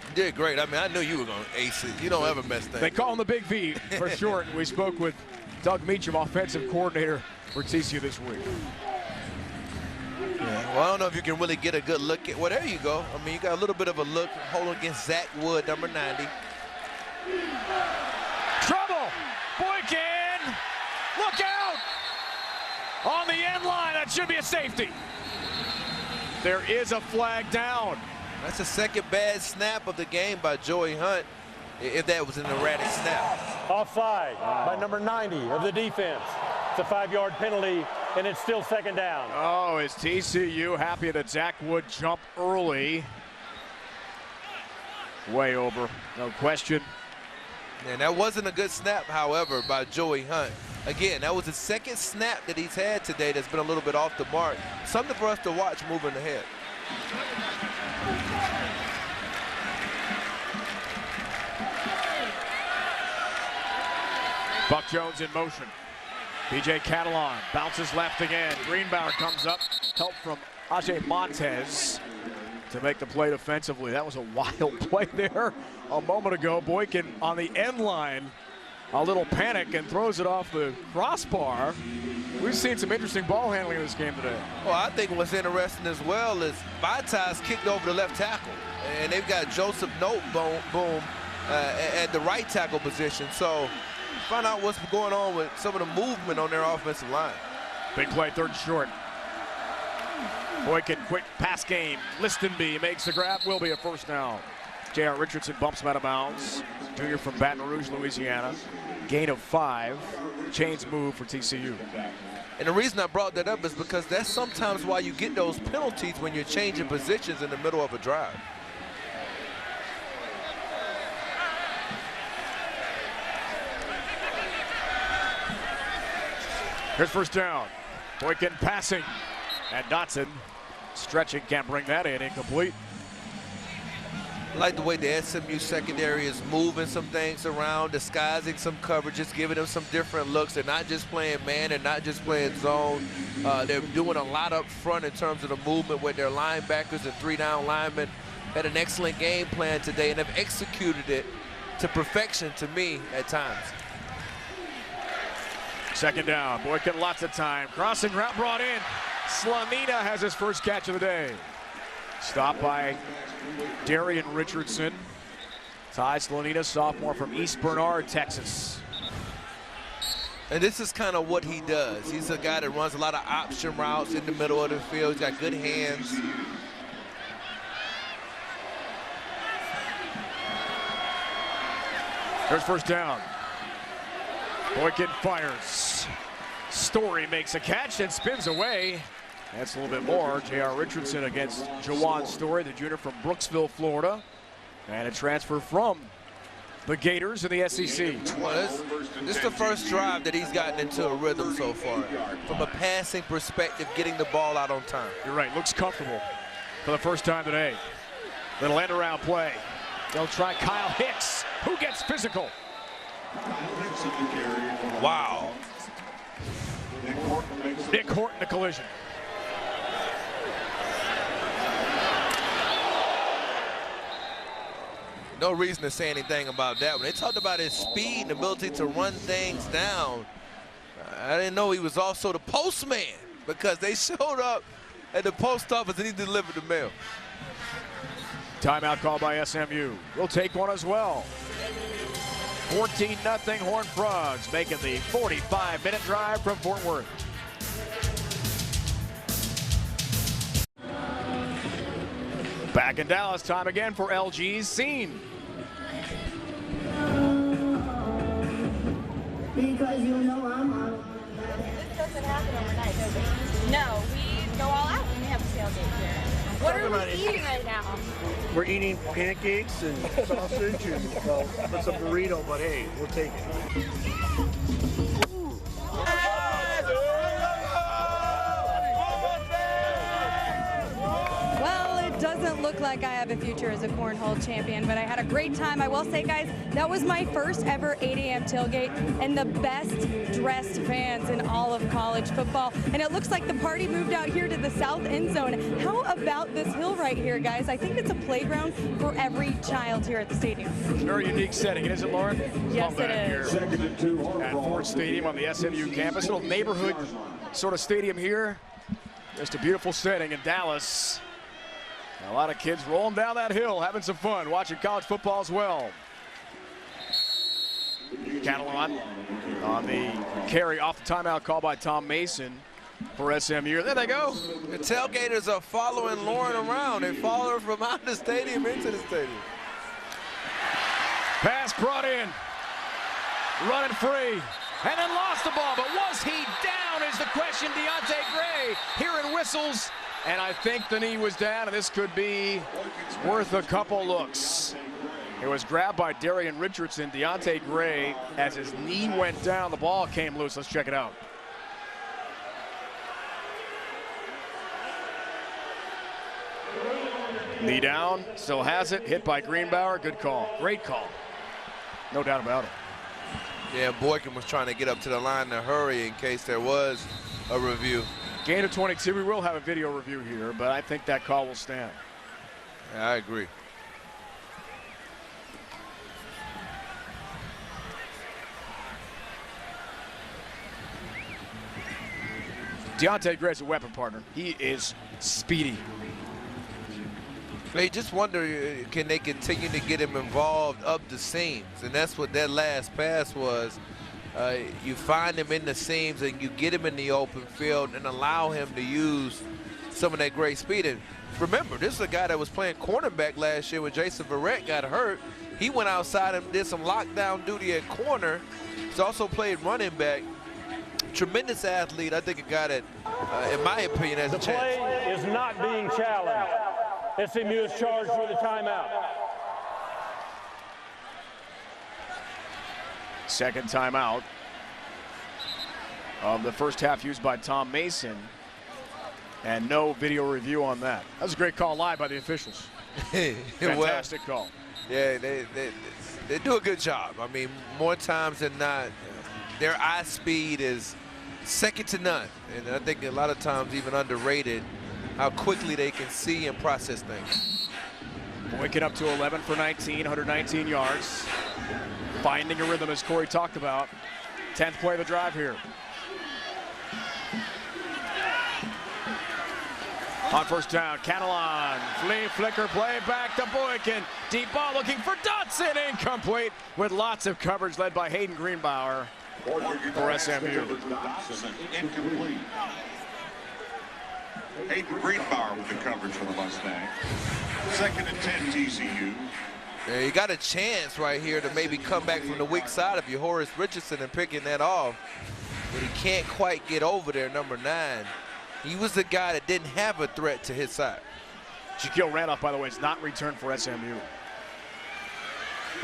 You did great. I mean, I knew you were going to ace it. You don't ever mess things. They call him the Big V for short. We spoke with Doug Meacham, offensive coordinator for TCU this week. Yeah, well, I don't know if you can really get a good look at. Well, there you go. I mean, you got a little bit of a look holding against Zach Wood, number 90. Trouble! Boykin! Look out! On the end line, that should be a safety. There is a flag down. That's the second bad snap of the game by Joey Hunt, if that was an erratic snap. Offside by number 90 of the defense. It's a 5-yard penalty, and it's still second down. Oh, is TCU happy that Zach Wood jumped early? Way over, no question. And that wasn't a good snap, however, by Joey Hunt. Again, that was the second snap that he's had today that's been a little bit off the mark. Something for us to watch moving ahead. Buck Jones in motion. B.J. Catalan bounces left again. Greenbauer comes up. Help from Ajay Montez to make the play defensively. That was a wild play there a moment ago. Boykin on the end line. A little panic and throws it off the crossbar. We've seen some interesting ball handling in this game today. Well, I think what's interesting as well is Vitai's kicked over the left tackle. And they've got Joseph Noteboom at the right tackle position. So find out what's going on with some of the movement on their offensive line. Big play, third and short. Boykin, quick pass game. Listenby makes the grab, will be a first down. J.R. Richardson bumps him out of bounds. Junior from Baton Rouge, Louisiana. Gain of 5. Chains move for TCU. And the reason I brought that up is because that's sometimes why you get those penalties when you're changing positions in the middle of a drive. Here's first down. Boykin passing. And Dotson stretching, can't bring that in, incomplete. I like the way the SMU secondary is moving some things around, disguising some coverages, giving them some different looks. They're not just playing man, they're not just playing zone. They're doing a lot up front in terms of the movement with their linebackers and 3-down linemen. Had an excellent game plan today and have executed it to perfection to me at times. Second down, Boykin lots of time. Crossing route brought in. Slanina has his first catch of the day. Stopped by Darian Richardson. Ty Slanina, sophomore from East Bernard, Texas. And this is kind of what he does. He's a guy that runs a lot of option routes in the middle of the field. He's got good hands. There's first down. Boykin fires. Story makes a catch and spins away. That's a little bit more. J.R. Richardson against Jawan Story, the junior from Brooksville, Florida. And a transfer from the Gators in the SEC. Well, this is the first drive that he's gotten into a rhythm so far. From a passing perspective, getting the ball out on time. You're right, looks comfortable for the first time today. Little end around play. They'll try Kyle Hicks, who gets physical. Wow. Nick Horton, the collision. No reason to say anything about that. When they talked about his speed and ability to run things down, I didn't know he was also the postman, because they showed up at the post office and he delivered the mail. Timeout called by SMU. We'll take one as well. 14-0 Horned Frogs making the 45-minute drive from Fort Worth. Back in Dallas, time again for LG's Scene. because you know I'm on it. This doesn't happen overnight, does it? No, we go all out when we have a tailgate here. What are we eating right now? We're eating pancakes and sausage and, well, it's a burrito, but hey, we'll take it. Well, it doesn't look like I have a future as a cornhole champion, but I had a great time. I will say, guys, that was my first ever 8 a.m. tailgate and the best dressed fans in all of college football. And it looks like the party moved out here to the south end zone. How about this hill right here, guys? I think it's a playground for every child here at the stadium. Very unique setting, isn't it, Lauren? Yes, it is. Here at Ford Stadium on the SMU campus. Little neighborhood sort of stadium here. Just a beautiful setting in Dallas. A lot of kids rolling down that hill, having some fun, watching college football as well. Catalan on the carry off the timeout call by Tom Mason for SMU. There they go. The tailgaters are following Lauren around. They follow her from out of the stadium into the stadium. Pass brought in. Running free. And then lost the ball. But was he down is the question. Deontay Gray hearing whistles. And I think the knee was down, and this could be worth a couple looks. It was grabbed by Darian Richardson. Deontay Gray, as his knee went down, the ball came loose. Let's check it out. Knee down, still has it. Hit by Greenbauer. Good call. Great call. No doubt about it. Yeah, Boykin was trying to get up to the line to hurry in case there was a review. Gain of 22. We will have a video review here, but I think that call will stand. Yeah, I agree. Deontay Gray's a weapon, partner. He is speedy. They just wonder, can they continue to get him involved up the seams? And that's what that last pass was. You find him in the seams and you get him in the open field and allow him to use some of that great speed. And remember, this is a guy that was playing cornerback last year when Jason Verrett got hurt. He went outside and did some lockdown duty at corner. He's also played running back. Tremendous athlete. I think a guy that, in my opinion, has a chance. The play is not being challenged. SMU is charged with a timeout. Second timeout of the first half used by Tom Mason. And no video review on that. That was a great call live by the officials. Fantastic call. Yeah, they do a good job. I mean, more times than not, their eye speed is second to none. And I think a lot of times even underrated how quickly they can see and process things. Boykin up to 11 for 19, 119 yards. Finding a rhythm, as Corey talked about. 10th play of the drive here. On first down, Catalan, flea flicker play back to Boykin. Deep ball looking for Dotson, incomplete with lots of coverage led by Hayden Greenbauer for SMU. Incomplete. Hayden Greenbauer with the coverage for the Mustang. Second and 10 TCU. Yeah, you got a chance right here to maybe come back from the weak side if you're Horace Richardson and picking that off. But he can't quite get over there, number 9. He was the guy that didn't have a threat to his side. Shaquille Randolph, by the way, is not returned for SMU.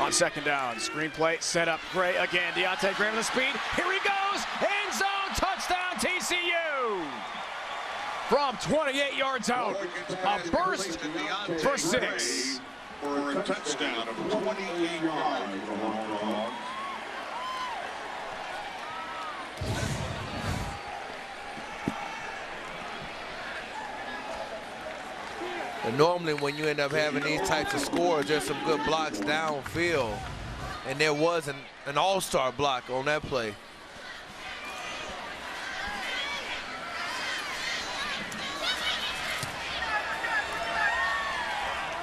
On second down, screenplay, set up Gray again. Deontay Gray with the speed. Here he goes. End zone, touchdown TCU. From 28 yards out, a burst for 6. For a touchdown of 28 yards. And normally when you end up having these types of scores, there's some good blocks downfield. And there was an all-star block on that play.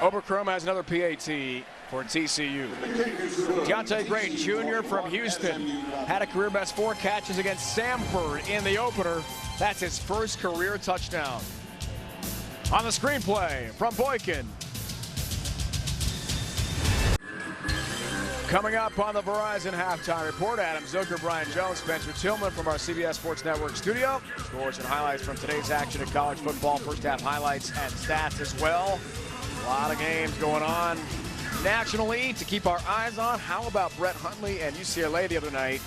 Oberkrom has another PAT for TCU. Deontay Gray Jr. from Houston had a career best 4 catches against Samford in the opener. That's his first career touchdown. On the screenplay from Boykin. Coming up on the Verizon Halftime Report, Adam Zucker, Brian Jones, Spencer Tillman from our CBS Sports Network studio. Scores and highlights from today's action in college football. First half highlights and stats as well. A lot of games going on nationally to keep our eyes on. How about Brett Hundley and UCLA the other night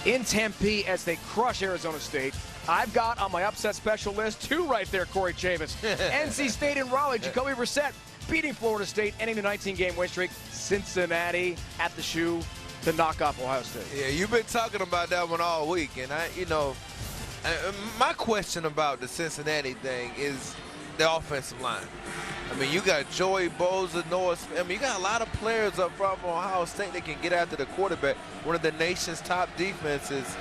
in Tempe as they crush Arizona State? I've got on my upset special list 2 right there, Corey Chavis. NC State and Raleigh, Jacoby Brissett beating Florida State, ending the 19-game win streak. Cincinnati at the shoe to knock off Ohio State. Yeah, you've been talking about that one all week, and my question about the Cincinnati thing is the offensive line. I mean, you got Joey Bosa, Noah. I mean, you got a lot of players up front from Ohio State that can get after the quarterback. One of the nation's top defenses.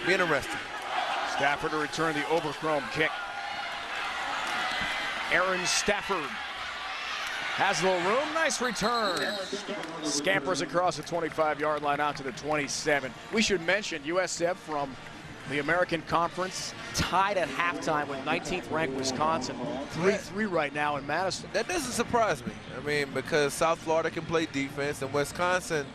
Be interesting. Stafford to return the overthrown kick. Aaron Stafford has a little room. Nice return. Scampers across the 25-yard line out to the 27. We should mention USF from the American Conference tied at halftime with 19th ranked Wisconsin. 3-3 right now in Madison. That doesn't surprise me. I mean, because South Florida can play defense, and Wisconsin,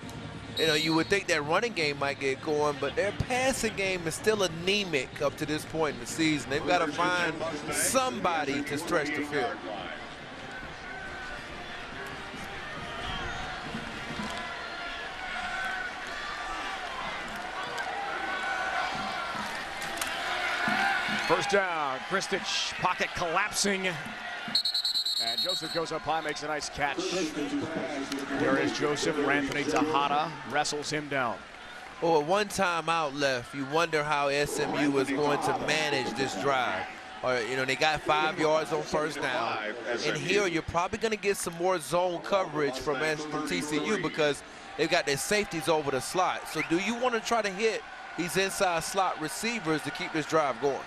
you would think that running game might get going, but their passing game is still anemic up to this point in the season. They've got to find somebody to stretch the field. First down, Kristich, pocket collapsing. And Joseph goes up high, makes a nice catch. There is Joseph. Anthony Tejada wrestles him down. Well, with one timeout left, you wonder how SMU was going to manage this drive. They got 5 yards on first down. And here you're probably going to get some more zone coverage from TCU because they've got their safeties over the slot. So do you want to try to hit these inside slot receivers to keep this drive going?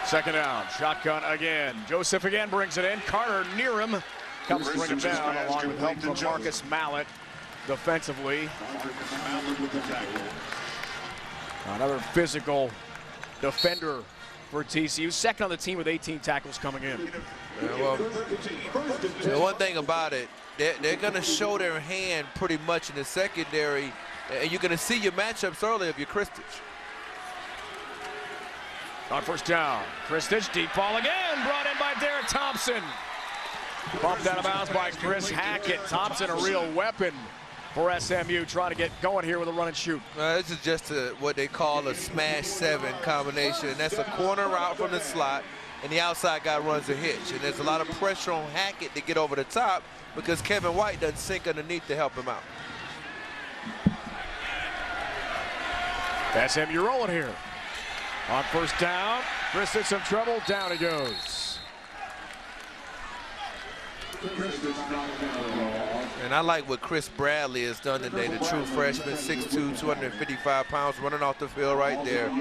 Second down, shotgun again. Joseph again brings it in. Carter near him. Comes to bring him down along with help from Marcus Mallett defensively. Another physical defender for TCU. Second on the team with 18 tackles coming in. Yeah, well, the one thing about it, they're going to show their hand pretty much in the secondary. And you're going to see your matchups early of your Kristich. On first down, Kristich, deep ball again, brought in by Derek Thompson. Bumped out of bounds by Chris Hackett. Thompson, a real weapon for SMU, trying to get going here with a run and shoot. This is just what they call a smash 7 combination. And that's a corner route from the slot, and the outside guy runs a hitch. And there's a lot of pressure on Hackett to get over the top because Kevin White doesn't sink underneath to help him out. SMU rolling here. On first down, Chris in some trouble, down he goes. And I like what Chris Bradley has done today, the true freshman, 6'2", 255 pounds, running off the field right there.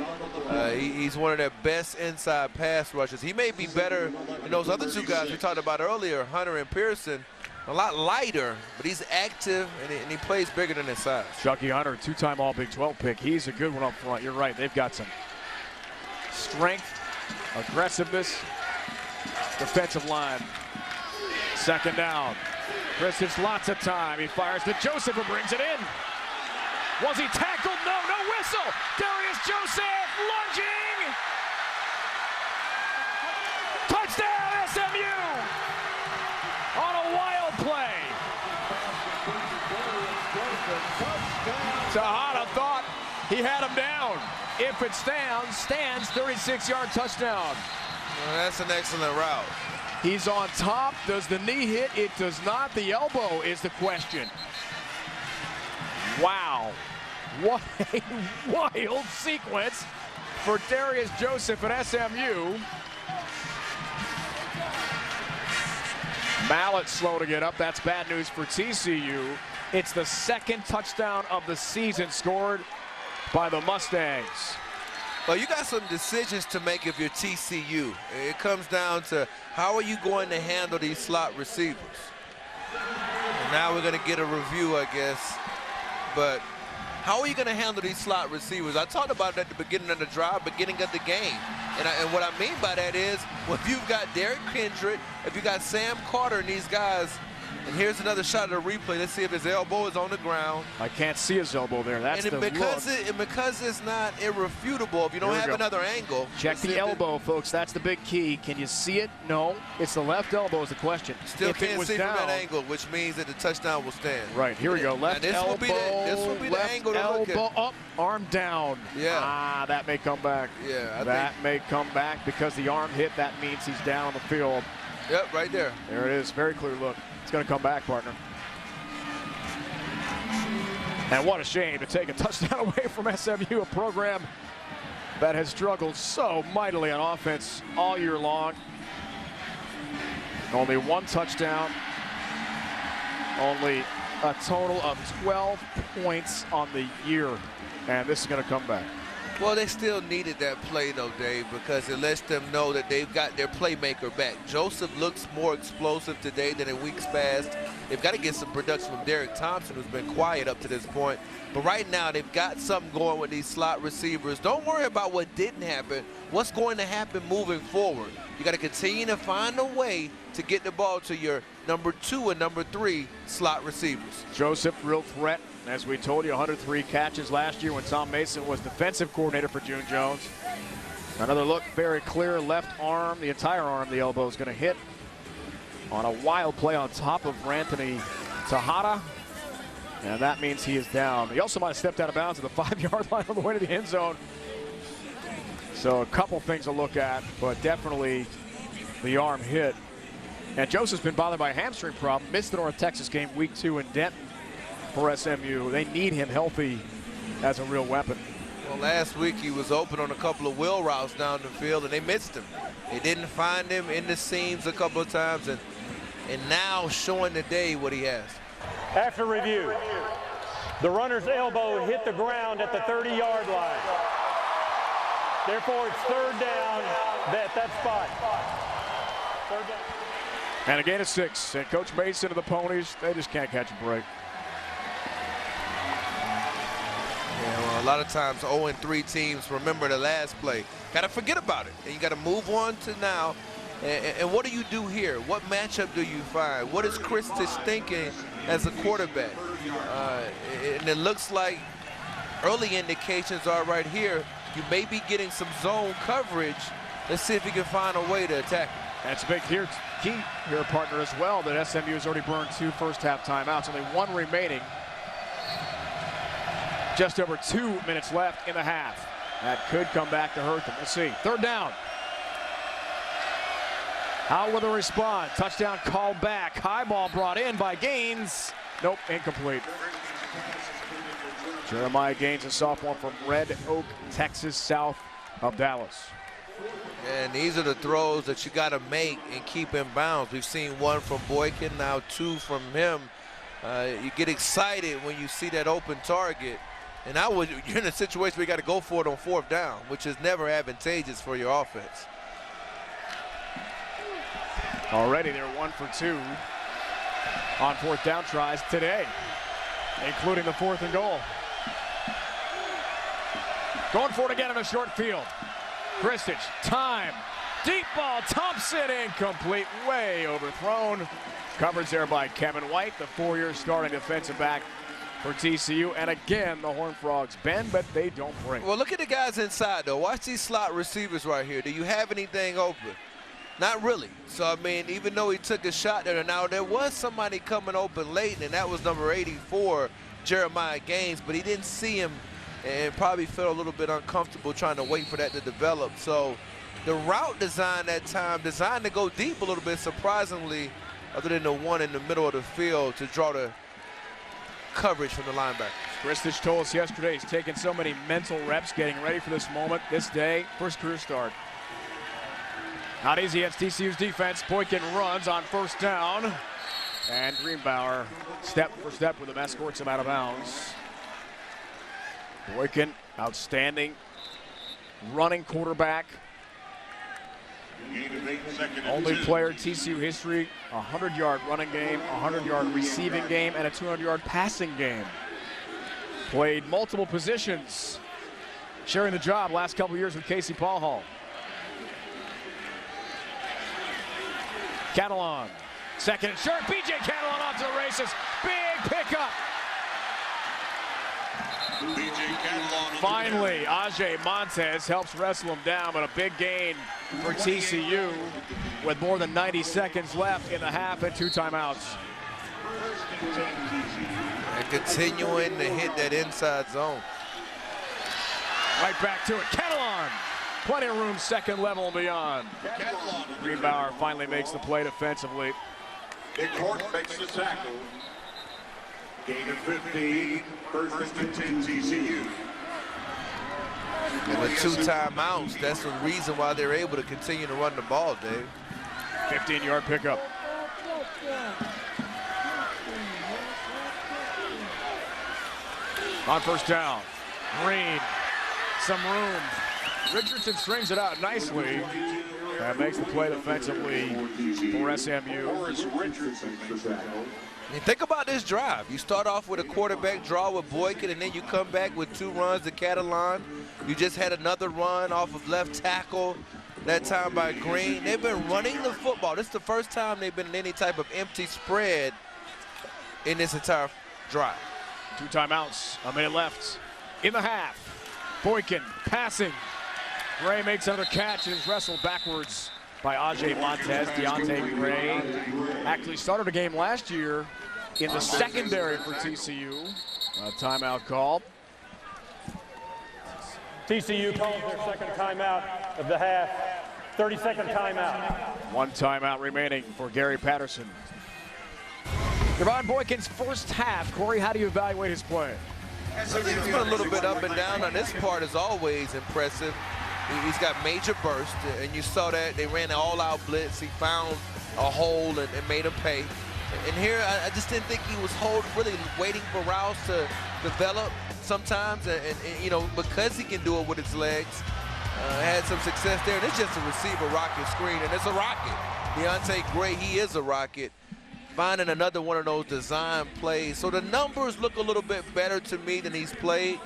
He's one of their best inside pass rushers. He may be better than those other 2 guys we talked about earlier, Hunter and Pearson. A lot lighter, but he's active, and he plays bigger than his size. Chucky Hunter, 2-time All-Big 12 pick. He's a good one up front. You're right. They've got some strength, aggressiveness, defensive line. Second down. Kristich, lots of time. He fires to Joseph and brings it in. Was he tackled? No, no whistle. Darius Joseph lunging. Touchdown, SMU. On a wild play. Tejada thought he had him down. If it stands 36-yard touchdown. Well, that's an excellent route. He's on top. Does the knee hit? It does not. The elbow is the question. Wow. What a wild sequence for Darius Joseph at SMU. Mallett slow to get up. That's bad news for TCU. It's the second touchdown of the season scored by the Mustangs. Well, you got some decisions to make if you're TCU. It comes down to how are you going to handle these slot receivers? And now we're going to get a review, I guess. But how are you going to handle these slot receivers? I talked about it at the beginning of the drive, beginning of the game. And what I mean by that is, well, if you've got Derek Kendrick, if you got Sam Carter and these guys, And here's another shot of the replay. Let's see if his elbow is on the ground. I can't see his elbow there. That's and the because look. because it's not irrefutable, if you don't have another angle. Check the elbow, folks. That's the big key. Can you see it? No. It's the left elbow is the question. Still if can't see down, from that angle, which means that the touchdown will stand. Right, here we go. Left elbow. This will be the angle to look at. Up, arm down. Yeah. That may come back. Yeah, that may come back because the arm hit. That means he's down on the field. Yep, right there. There it is. Very clear look. It's going to come back, partner. And what a shame to take a touchdown away from SMU, a program that has struggled so mightily on offense all year long. Only one touchdown. Only a total of 12 points on the year. And this is going to come back. Well, they still needed that play, though, Dave, because it lets them know that they've got their playmaker back. Joseph looks more explosive today than in weeks past. They've got to get some production from Derek Thompson, who's been quiet up to this point. But right now, they've got something going with these slot receivers. Don't worry about what didn't happen. What's going to happen moving forward? You got to continue to find a way to get the ball to your number 2 and number 3 slot receivers. Joseph, real threat. As we told you, 103 catches last year when Tom Mason was defensive coordinator for June Jones. Another look, very clear, left arm, the entire arm, the elbow is going to hit on a wild play on top of Ranthony Tejada. And that means he is down. He also might have stepped out of bounds at the 5-yard line on the way to the end zone. So a couple things to look at, but definitely the arm hit. And Joseph's been bothered by a hamstring problem. Missed the North Texas game week 2 in Denton. For SMU, they need him healthy as a real weapon. Well, last week he was open on a couple of wheel routes down the field, and they missed him. They didn't find him in the seams a couple of times, and now showing today what he has. After review, the runner's elbow hit the ground at the 30-yard line. Therefore, it's third down at that spot. Third down. And a gain of 6. And Coach Mason of the Ponies, they just can't catch a break. Yeah, well, a lot of times 0-3 teams remember the last play. Got to forget about it, and you got to move on to now. And what do you do here? What matchup do you find? What is Christich thinking as a quarterback? And it looks like early indications are right here. You may be getting some zone coverage. Let's see if he can find a way to attack it. That's a big key here, partner, as well, that SMU has already burned 2 first-half timeouts. Only 1 remaining. Just over 2 minutes left in the half. That could come back to hurt them. Let's see. Third down. How will they respond? Touchdown call back. High ball brought in by Gaines. Nope, incomplete. Jeremiah Gaines, a sophomore from Red Oak, Texas, south of Dallas. And these are the throws that you got to make and keep in bounds. We've seen 1 from Boykin, now 2 from him. You get excited when you see that open target. And now you're in a situation where you got to go for it on 4th down, which is never advantageous for your offense. Already they're 1 for 2 on 4th down tries today, including the 4th and goal. Going for it again in a short field. Christich, time, deep ball, Thompson, incomplete, way overthrown. Coverage there by Kevin White, the 4-year starting defensive back for TCU. And again, the Horned Frogs bend, but they don't break. Well, look at the guys inside, though. Watch these slot receivers right here. Do you have anything open? Not really. So, I mean, even though he took a shot there, now there was somebody coming open late, and that was number 84, Jeremiah Gaines, but he didn't see him and probably felt a little bit uncomfortable trying to wait for that to develop. So the route design that time, designed to go deep a little bit, surprisingly, other than the one in the middle of the field to draw the coverage from the linebackers. Christich told us yesterday he's taken so many mental reps getting ready for this moment, this day, first career start. Not easy against TCU's defense. Boykin runs on 1st down. And Greenbauer, step for step with him, escorts him out of bounds. Boykin, outstanding running quarterback. Only player in TCU history, 100-yard running game, 100-yard receiving game, and a 200-yard passing game. Played multiple positions, sharing the job last couple years with Casey Paul Hall. Catalan Second and short, B.J. Catalon off to the races. Big pickup. Finally, Ajay Montez helps wrestle him down, but a big gain for TCU with more than 90 seconds left in the half and 2 timeouts. And continuing to hit that inside zone. Right back to it. Catalon. Plenty of room, second level and beyond. Greenbauer finally makes the play defensively. Big Court makes the tackle. Gain of 15, first and 10 TCU. And with 2 timeouts, that's the reason why they're able to continue to run the ball, Dave. 15-yard pickup. On first down, Green, some room. Richardson strings it out nicely and makes the play defensively for SMU. And think about this drive. You start off with a quarterback draw with Boykin, and then you come back with 2 runs to Catalon. You just had another run off of left tackle, that time by Green. They've been running the football. This is the first time they've been in any type of empty spread in this entire drive. 2 timeouts, a minute left in the half. Boykin passing. Gray makes another catch and is wrestled backwards by Ajay Montez. Deontay Gray actually started a game last year in the secondary for TCU. A timeout called. TCU calls their second timeout of the half. 30-second timeout. 1 timeout remaining for Gary Patterson. Devon Boykin's first half. Corey, how do you evaluate his play? I think it's been a little bit up and down. On this part is always impressive. He's got major bursts, and you saw that they ran an all-out blitz. He found a hole and made him pay. And here, I just didn't think he was really waiting for routes to develop sometimes. And you know, because he can do it with his legs, had some success there. And it's just a receiver rocket screen, and it's a rocket. Deontay Gray, he is a rocket. Finding another one of those design plays. So the numbers look a little bit better to me than he's played.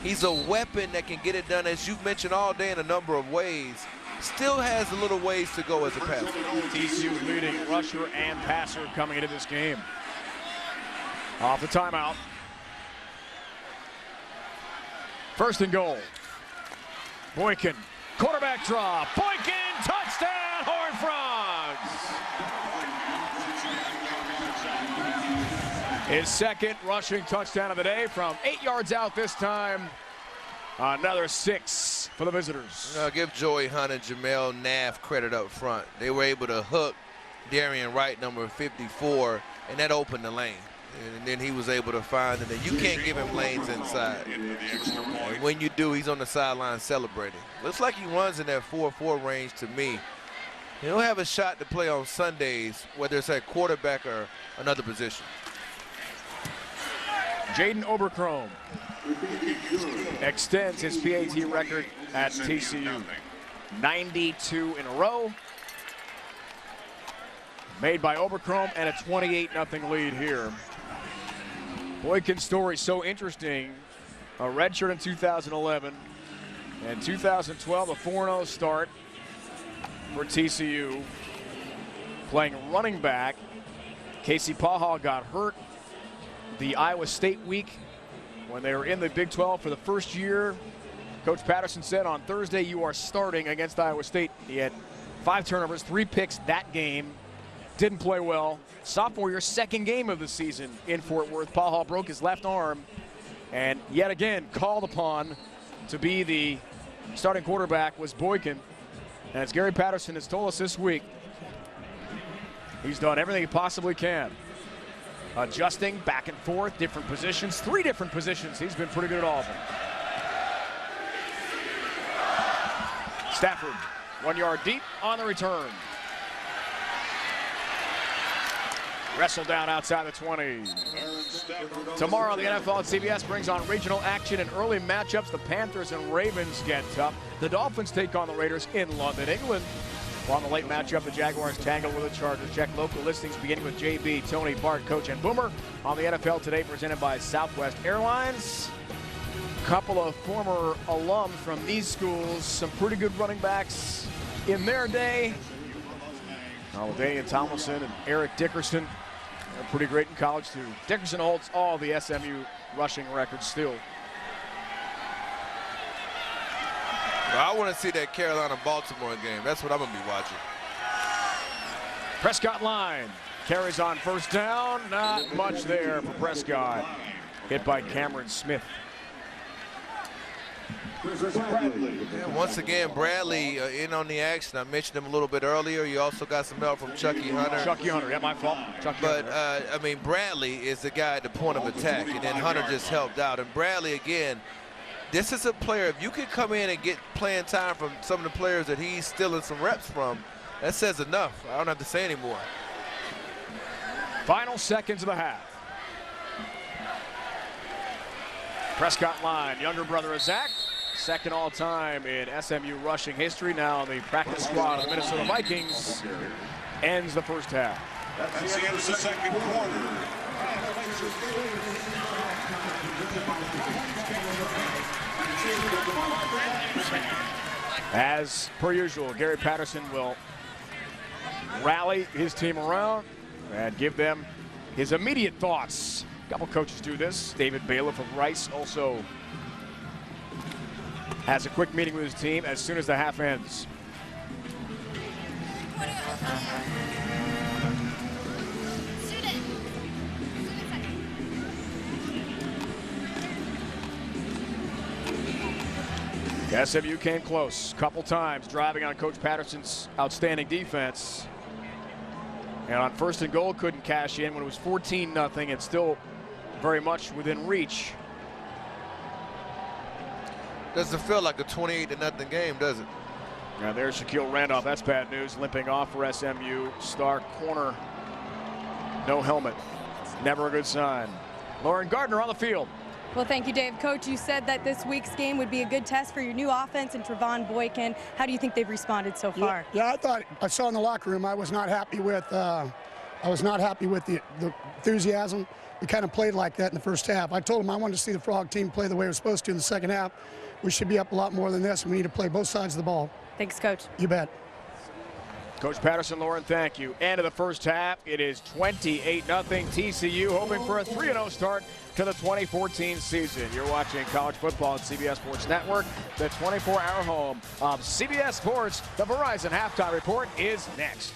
He's a weapon that can get it done, as you've mentioned all day, in a number of ways. Still has a little ways to go as a passer. TCU's leading rusher and passer coming into this game. Off the timeout. First and goal. Boykin, quarterback draw. Boykin, touchdown, Horned Frogs! His second rushing touchdown of the day from 8 yards out this time. Another 6 for the visitors. Give Joey Hunt and Jamel Naff credit up front. They were able to hook Darian Wright, number 54, and that opened the lane. And then he was able to find it. And you can't give him lanes inside. And when you do, he's on the sideline celebrating. Looks like he runs in that 4-4 range to me. He'll have a shot to play on Sundays, whether it's at quarterback or another position. Jaden Oberchrome extends his PAT record at TCU. 92 in a row. Made by Oberchrome, and a 28-0 lead here. Boykin's story so interesting. A redshirt in 2011. And 2012, a 4-0 start for TCU. Playing running back. Casey Paha got hurt the Iowa State week when they were in the Big 12 for the first year. Coach Patterson said on Thursday, you are starting against Iowa State. He had 5 turnovers, 3 picks that game. Didn't play well. Sophomore year, second game of the season in Fort Worth. Paha broke his left arm and yet again called upon to be the starting quarterback was Boykin. And as Gary Patterson has told us this week, he's done everything he possibly can. Adjusting back and forth, different positions, 3 different positions. He's been pretty good at all of them. Stafford, 1 yard deep on the return. Wrestled down outside the 20. Tomorrow, the NFL and CBS brings on regional action and early matchups. The Panthers and Ravens get tough. The Dolphins take on the Raiders in London, England. While in the late matchup, the Jaguars tangle with the Chargers. Check local listings beginning with JB, Tony, Bart, Coach, and Boomer on the NFL Today, presented by Southwest Airlines. Couple of former alums from these schools, some pretty good running backs in their day. Daniel Tomlinson and Eric Dickerson are pretty great in college too. Dickerson holds all the SMU rushing records still. I want to see that Carolina-Baltimore game. That's what I'm going to be watching. Prescott line. Carries on first down. Not much there for Prescott. Hit by Cameron Smith. Yeah, once again, Bradley in on the action. I mentioned him a little bit earlier. You also got some help from Chucky Hunter. Chucky Hunter, yeah, my fault. I mean, Bradley is the guy at the point of attack, and then Hunter just helped out. And Bradley, again, this is a player, if you can come in and get playing time from some of the players that he's stealing some reps from, that says enough. I don't have to say anymore. Final seconds of the half. Prescott line, younger brother of Zach. Second all-time in SMU rushing history. Now the practice squad of the Minnesota Vikings ends the first half. That's the end of the second quarter. As per usual, Gary Patterson will rally his team around and give them his immediate thoughts. A couple coaches do this. David Bailiff of Rice also has a quick meeting with his team as soon as the half ends. SMU came close a couple times, driving on Coach Patterson's outstanding defense. And on first and goal, couldn't cash in when it was 14-0 and still very much within reach. Doesn't feel like a 28-0 game, does it? Now there's Shaquille Randolph. That's bad news. Limping off for SMU. Star corner. No helmet. Never a good sign. Lauren Gardner on the field. Well, thank you, Dave. Coach, you said that this week's game would be a good test for your new offense and Trevon Boykin. How do you think they've responded so far? Yeah, I saw in the locker room I was not happy with the enthusiasm. We kind of played like that in the first half. I told them I wanted to see the Frog team play the way it was supposed to in the second half. We should be up a lot more than this, and we need to play both sides of the ball. Thanks, Coach. You bet. Coach Patterson, Lauren, thank you. End of the first half. It is 28-0 TCU, hoping for a 3-0 start to the 2014 season. You're watching college football on CBS Sports Network, the 24-hour home of CBS Sports. The Verizon Halftime Report is next.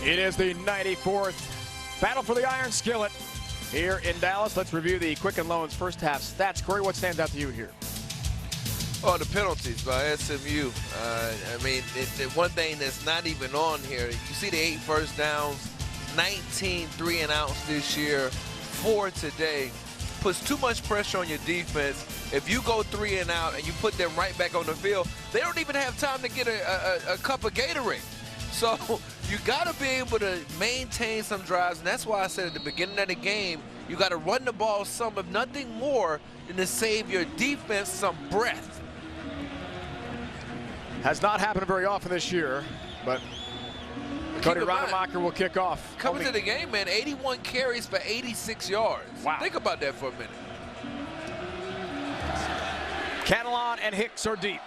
It is the 94th Battle for the Iron Skillet here in Dallas. Let's review the Quicken Loans first half stats. Corey, what stands out to you here? Oh, the penalties by SMU. I mean, the one thing that's not even on here, you see the 8 first downs, 19 3-and-outs this year, 4 today. Puts too much pressure on your defense. If you go 3 and out and you put them right back on the field, they don't even have time to get a cup of Gatorade. So you got to be able to maintain some drives, and that's why I said at the beginning of the game, you got to run the ball some, if nothing more, than to save your defense some breath. Has not happened very often this year, but Cody Rademacher will kick off. Coming to the game, man, 81 carries for 86 yards. Wow. Think about that for a minute. Catalan and Hicks are deep.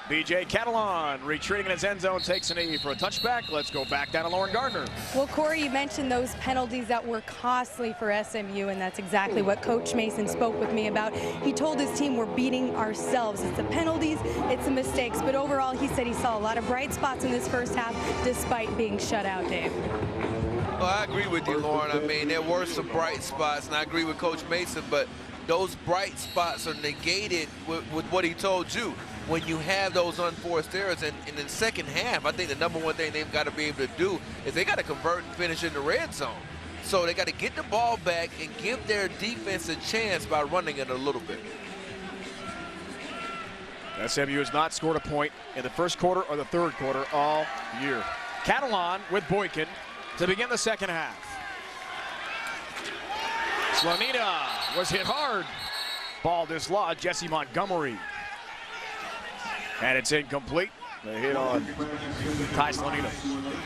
B.J. Catalan retreating in his end zone, takes a knee for a touchback. Let's go back down to Lauren Gardner. Well, Corey, you mentioned those penalties that were costly for SMU, and that's exactly what Coach Mason spoke with me about. He told his team we're beating ourselves. It's the penalties, it's the mistakes, but overall he said he saw a lot of bright spots in this first half despite being shut out, Dave. Well, I agree with you, Lauren. I mean, there were some bright spots, and I agree with Coach Mason, but those bright spots are negated with what he told you. When you have those unforced errors, and in the second half, I think the number one thing they've got to be able to do is they got to convert and finish in the red zone. So they got to get the ball back and give their defense a chance by running it a little bit. SMU has not scored a point in the first quarter or the third quarter all year. Catalan with Boykin to begin the second half. Slonina was hit hard. Ball dislodged, Jesse Montgomery. And it's incomplete. The hit on Ty Slonina.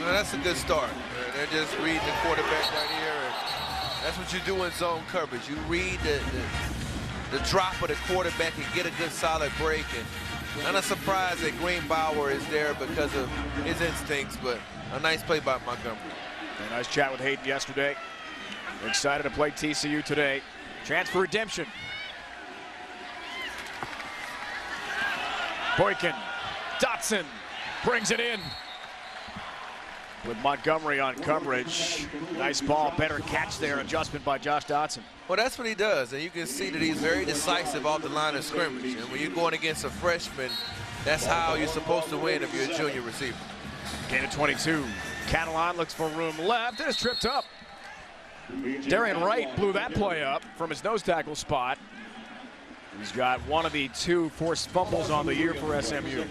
Well, that's a good start. They're just reading the quarterback right here. And that's what you do in zone coverage. You read the drop of the quarterback and get a good solid break. And not a surprise that Greenbauer is there because of his instincts, but a nice play by Montgomery. A nice chat with Hayden yesterday. Excited to play TCU today. Chance for redemption. Boykin, Dotson brings it in. With Montgomery on coverage. Nice ball, better catch there, adjustment by Josh Dotson. Well, that's what he does, and you can see that he's very decisive off the line of scrimmage. And when you're going against a freshman, that's how you're supposed to win if you're a junior receiver. Gain of 22. Catalan looks for room left and is tripped up. Darian Wright blew that play up from his nose tackle spot. He's got one of the 2 forced fumbles on the year for SMU.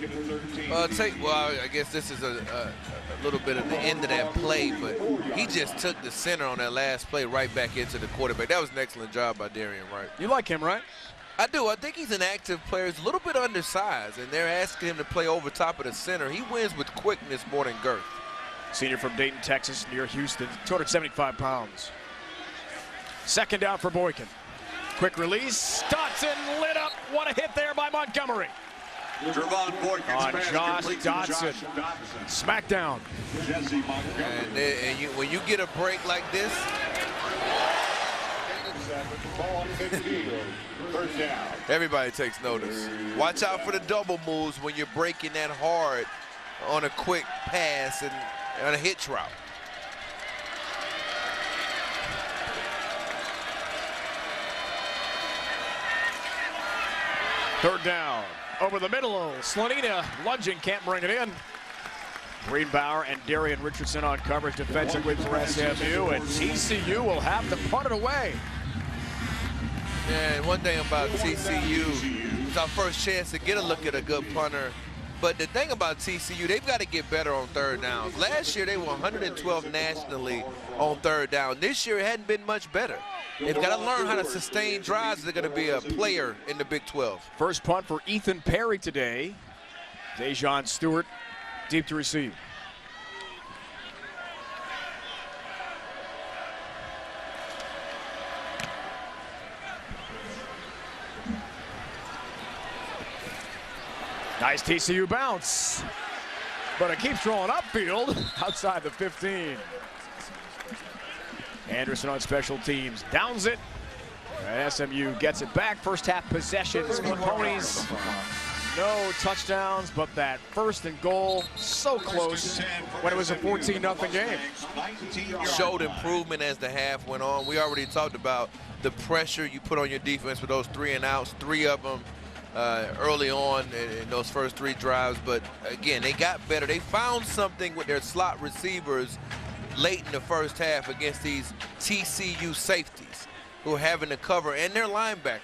Well, I guess this is a little bit of the end of that play, but he just took the center on that last play right back into the quarterback. That was an excellent job by Darian Wright. You like him, right? I do. I think he's an active player. He's a little bit undersized, and they're asking him to play over top of the center. He wins with quickness more than girth. Senior from Dayton, Texas, near Houston, 275 pounds. Second down for Boykin. Quick release. Dotson lit up. What a hit there by Montgomery. On Josh Dotson. Smackdown. And when you get a break like this, everybody takes notice. Watch out for the double moves when you're breaking that hard on a quick pass and on a hitch route. Third down. Over the middle. Slonina lunging, can't bring it in. Greenbauer and Darian Richardson on coverage defensively for SMU, and TCU will have to punt it away. Yeah, and one thing about TCU, it's our first chance to get a look at a good punter. But the thing about TCU, they've got to get better on third downs. Last year, they were 112 nationally on third down. This year, it hadn't been much better. They've got to learn how to sustain drives. They're going to be a player in the Big 12. First punt for Ethan Perry today. Dejon Stewart deep to receive. Nice TCU bounce, but it keeps rolling upfield outside the 15. Anderson on special teams downs it. SMU gets it back. First half possessions for the Ponies. No touchdowns, but that first and goal so close when it was a 14-0 game. Showed improvement as the half went on. We already talked about the pressure you put on your defense with those 3 and outs, 3 of them early on in those first 3 drives. But again, they got better. They found something with their slot receivers late in the first half against these TCU safeties who are having to cover, and their linebackers.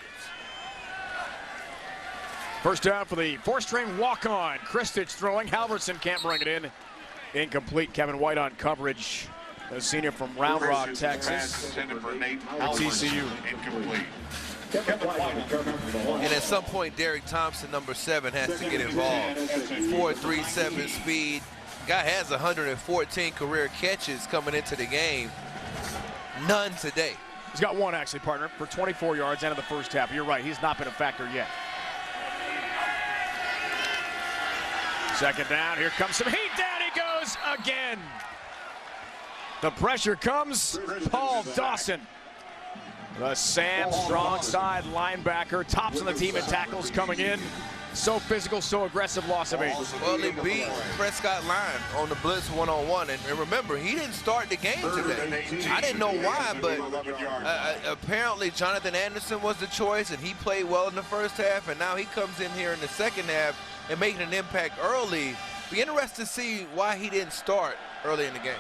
First down for the 4th-string walk-on. Kristich throwing. Halverson can't bring it in. Incomplete. Kevin White on coverage. A senior from Round Rock, Texas. TCU. Incomplete. And at some point, Derek Thompson, number 7, has to get involved. 4.37 speed. Guy has 114 career catches coming into the game. None today. He's got 1 actually, partner, for 24 yards end of the first half. You're right, he's not been a factor yet. Second down, here comes some heat. Down he goes again. The pressure comes. Paul Dawson, the Sam strong side linebacker, tops on the team in tackles coming in. So physical, so aggressive, loss of 8. Well, they beat Prescott Line on the blitz one-on-one. And remember, he didn't start the game today. I didn't know why, but apparently Jonathan Anderson was the choice, and he played well in the first half, and now he comes in here in the second half and making an impact early. Be interested to see why he didn't start early in the game.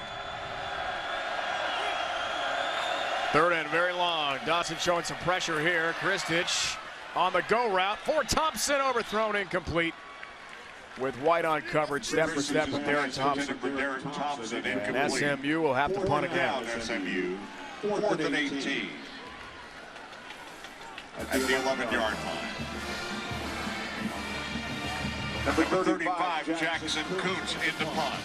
Third and very long. Dawson showing some pressure here. Kristich on the go route for Thompson, overthrown, incomplete. with White on coverage, step for step with Darren Thompson. And SMU will have to punt again. SMU, 4th and 18. At the 11-yard line. Number 35, Jackson Kuntz in the punt.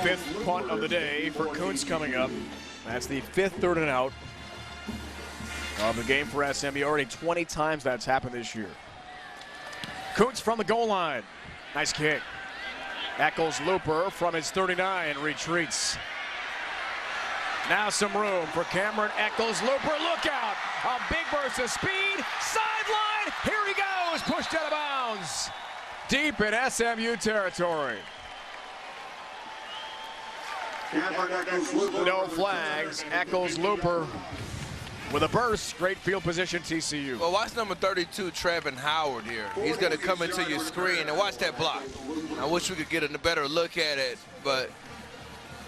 Fifth punt of the day for Kuntz coming up. That's the 5th third and out of the game for SMU. Already 20 times that's happened this year. Kuntz from the goal line. Nice kick. Eccles Looper from his 39 retreats. Now some room for Cameron Eccles Looper. Look out! A big burst of speed. Sideline. Here he goes. Pushed out of bounds. Deep in SMU territory. No flags. Eccles Looper with a burst. Great field position, TCU. Well, watch number 32, Trevin Howard here. He's going to come into your screen and watch that block. I wish we could get a better look at it, but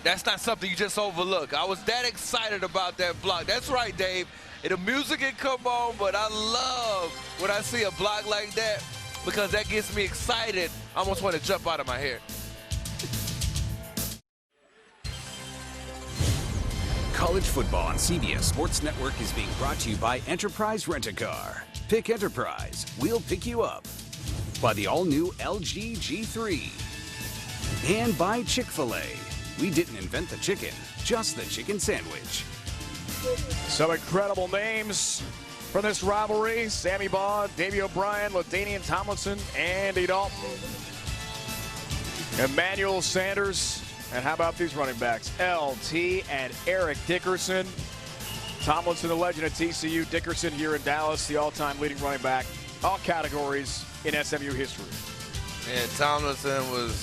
that's not something you just overlook. I was that excited about that block. That's right, Dave. The music can come on, but I love when I see a block like that because that gets me excited. I almost want to jump out of my hair. College football on CBS Sports Network is being brought to you by Enterprise Rent-A-Car. Pick Enterprise. We'll pick you up. By the all-new LG G3. And by Chick-fil-A. We didn't invent the chicken, just the chicken sandwich. Some incredible names from this rivalry. Sammy Baugh, Davey O'Brien, LaDainian Tomlinson, Andy Dalton, Emmanuel Sanders. And how about these running backs? LT and Eric Dickerson. Tomlinson, the legend at TCU. Dickerson here in Dallas, the all-time leading running back. All categories in SMU history. And Tomlinson was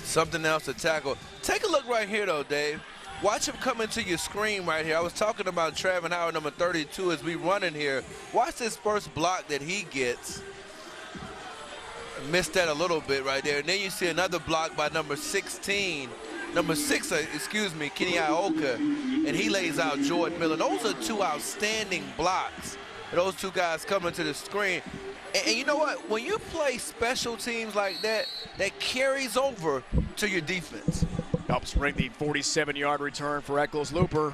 something else to tackle. Take a look right here, though, Dave. Watch him come into your screen right here. I was talking about Trevin Howard, number 32, as we run in here. Watch this first block that he gets. Missed that a little bit right there. And then you see another block by number 16. Number 6, excuse me, Kenny Ioka, and he lays out Jordan Miller. Those are two outstanding blocks. Those two guys coming to the screen. And you know what? When you play special teams like that, that carries over to your defense. Helps bring the 47-yard return for Eccles Looper.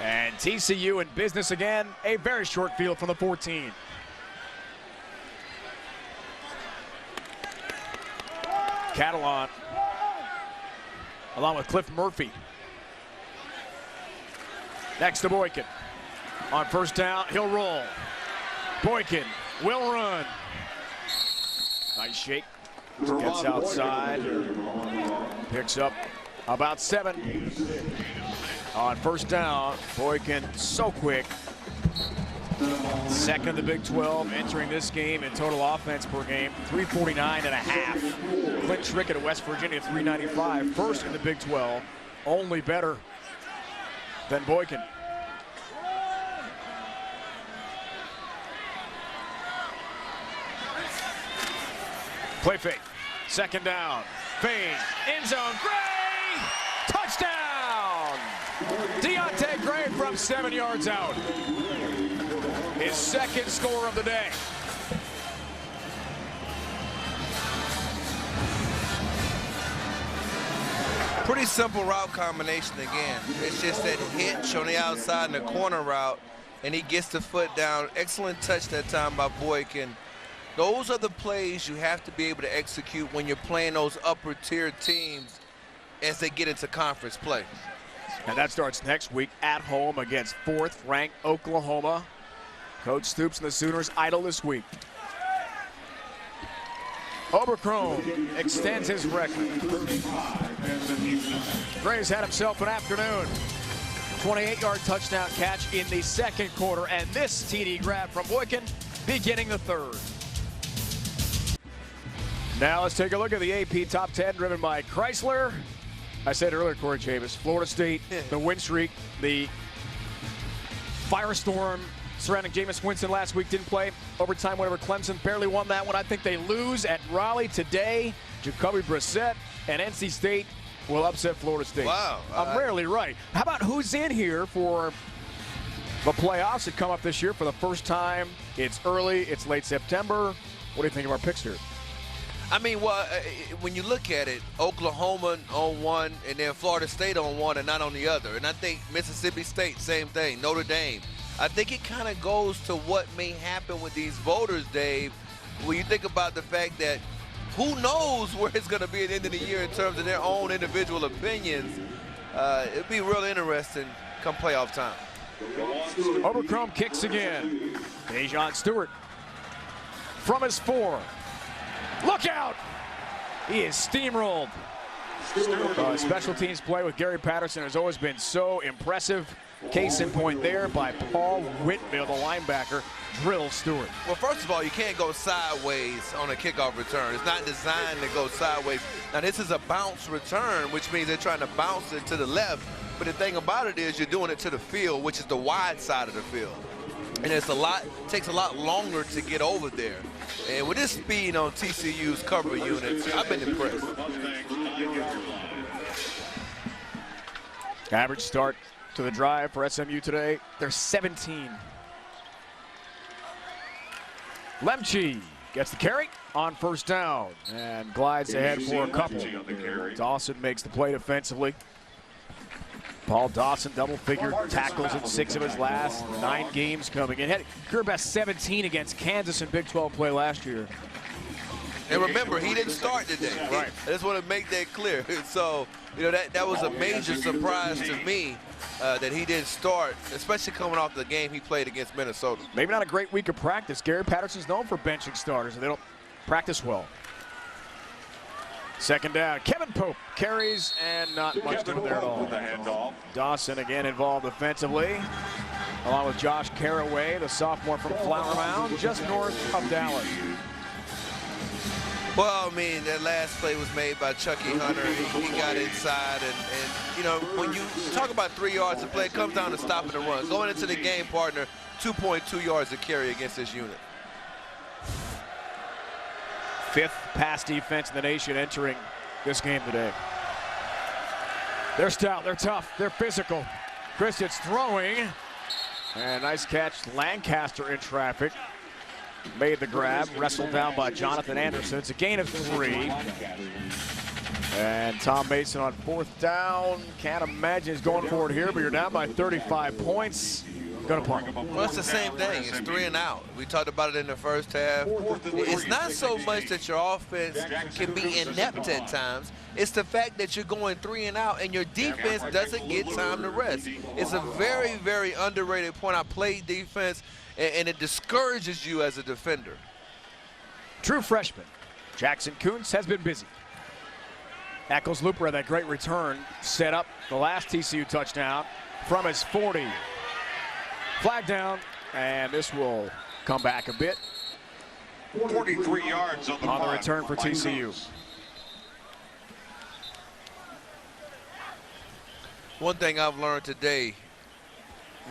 And TCU in business again. A very short field from the 14. Catalan, along with Cliff Murphy. Next to Boykin. On first down, he'll roll. Boykin will run. Nice shake. Gets outside. Picks up about 7. On first down, Boykin so quick. Second of the Big 12, entering this game in total offense per game, 349.5. Clint Trickett at West Virginia, 395. First in the Big 12, only better than Boykin. Play fake. Second down. Fade. End zone. Gray! Touchdown! Deontay Gray from 7 yards out. His second score of the day. Pretty simple route combination again. It's just that hitch on the outside and the corner route, and he gets the foot down. Excellent touch that time by Boykin. Those are the plays you have to be able to execute when you're playing those upper-tier teams as they get into conference play. And that starts next week at home against 4th-ranked Oklahoma. Coach Stoops and the Sooners idle this week. Oberchrome extends his record. Gray's had himself an afternoon. 28-yard touchdown catch in the second quarter, and this TD grab from Boykin beginning the third. Now let's take a look at the AP Top 10 driven by Chrysler. I said earlier, Corey Chavis, Florida State, the win streak, the firestorm surrounding Jameis Winston last week, didn't play overtime whenever Clemson barely won that one. I think they lose at Raleigh today. Jacoby Brissett and NC State will upset Florida State. Wow. I'm rarely right. How about who's in here for The playoffs that come up this year for the first time. It's early. It's late September. What do you think of our picks here? I mean, well, when you look at it, Oklahoma on one, and then Florida State on one and not on the other. And I think Mississippi State, same thing, Notre Dame. I think it kind of goes to what may happen with these voters, Dave, when you think about the fact that who knows where it's going to be at the end of the year in terms of their own individual opinions. It'd be real interesting come playoff time. Overcrome kicks again. Dejon Stewart from his 4. Look out! He is steamrolled. Special teams play with Gary Patterson has always been so impressive. Case in point there by Paul Whitfield, the linebacker, drills Stewart. Well, first of all, you can't go sideways on a kickoff return. It's not designed to go sideways. Now, this is a bounce return, which means they're trying to bounce it to the left. But the thing about it is you're doing it to the field, which is the wide side of the field. And it's takes a lot longer to get over there. And with this speed on TCU's cover units, I've been impressed. Average start to the drive for SMU today. They're 17. Lemche gets the carry on first down and glides ahead for a couple. Dawson makes the play defensively. Paul Dawson, double-figure tackles in 6 of his last 9 games coming in. Had career best 17 against Kansas in Big 12 play last year. And remember, he didn't start today. Right. I just want to make that clear. So, you know, that was a major surprise to me that he didn't start, especially coming off the game he played against Minnesota. Maybe not a great week of practice. Gary Patterson's known for benching starters, and they don't practice well. Second down, Kevin Pope carries and not much doing there at all. Dawson again involved offensively, along with Josh Caraway, the sophomore from Flower Mound, just north of Dallas. Well, I mean, that last play was made by Chucky Hunter. He got inside, and you know, when you talk about 3 yards to play, it comes down to stopping the run. Going into the game, partner, 2.2 yards to carry against this unit. 5th pass defense in the nation entering this game today. They're stout, they're tough, they're physical. Christian's throwing, and nice catch. Lancaster in traffic. Made the grab, wrestled down by Jonathan Anderson. It's a gain of 3. And Tom Mason on 4th down. Can't imagine he's going for it here, but you're down by 35 points. Gonna punt. Well, it's the same thing. It's 3 and out. We talked about it in the first half. It's not so much that your offense can be inept at times. It's the fact that you're going 3 and out and your defense doesn't get time to rest. It's a very, very underrated point. I played defense, and it discourages you as a defender. True freshman. Jackson Kuntz has been busy. Eccles Looper had that great return, set up the last TCU touchdown from his 40. Flag down, and this will come back a bit. 43 yards on the return for TCU. One thing I've learned today,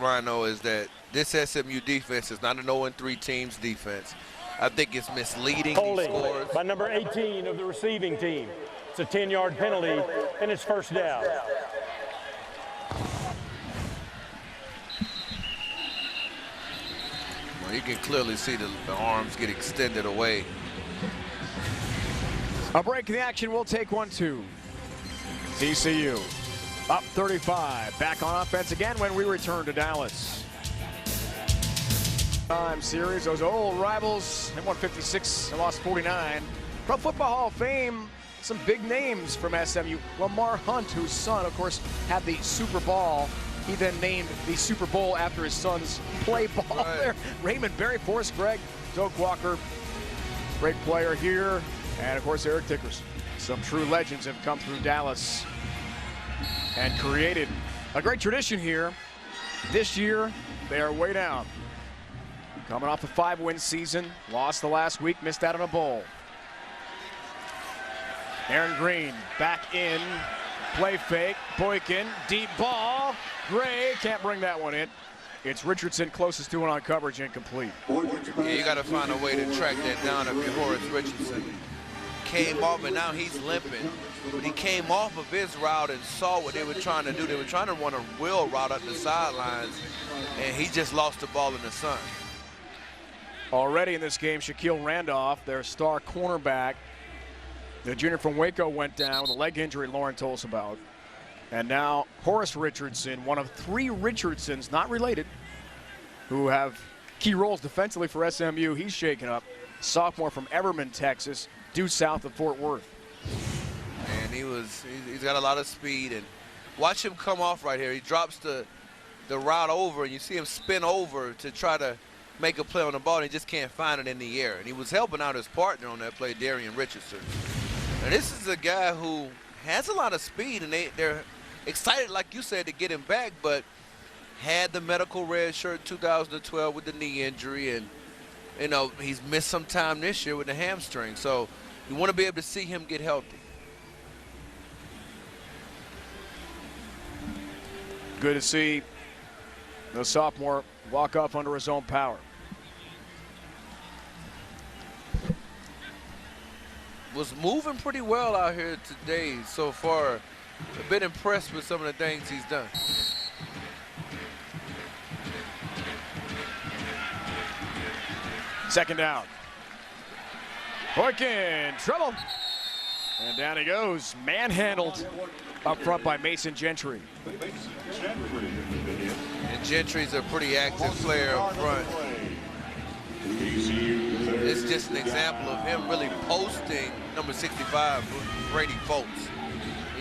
Rhino, is that this SMU defense is not an 0-3 team's defense. I think it's misleading. Holding by number 18 of the receiving team. It's a 10-yard penalty, and it's first down. Well, you can clearly see the arms get extended away. A break in the action. We'll take 1-2. TCU up 35. Back on offense again when we return to Dallas. Time series, those old rivals. They won 56 and lost 49. Pro Football Hall of Fame, some big names from SMU. Lamar Hunt, whose son, of course, had the Super Bowl. He then named the Super Bowl after his son's play ball there. Raymond Berry, Forrest Gregg, Doak Walker, great player here. And, of course, Eric Dickerson. Some true legends have come through Dallas and created a great tradition here. This year, they are way down. Coming off a 5-win season, lost the last week, missed out on a bowl. Aaron Green back in, play fake, Boykin, deep ball. Gray can't bring that one in. It's Richardson closest to it on coverage, incomplete. Yeah, you got to find a way to track that down if you're Horace Richardson. came off, and now he's limping. But he came off of his route and saw what they were trying to do. They were trying to run a wheel route up the sidelines, and he just lost the ball in the sun. Already in this game, Shaquille Randolph, their star cornerback, the junior from Waco, went down with a leg injury Lauren told us about. And now Horace Richardson, one of 3 Richardsons, not related, who have key roles defensively for SMU. He's shaken up. Sophomore from Everman, Texas, due south of Fort Worth. And he's got a lot of speed, and watch him come off right here. He drops the route over, and you see him spin over to try to make a play on the ball, and he just can't find it in the air. And he was helping out his partner on that play, Darian Richardson. And this is a guy who has a lot of speed, and they're excited, like you said, to get him back, but had the medical red shirt 2012 with the knee injury, and you know, he's missed some time this year with the hamstring. So you want to be able to see him get healthy. Good to see the sophomore walk off under his own power. Was moving pretty well out here today so far. I've been impressed with some of the things he's done. Second down. Boykin, trouble. And down he goes, manhandled up front by Mason Gentry. And Gentry's a pretty active player up front. It's just an example of him really posting number 65, Brady Foltz.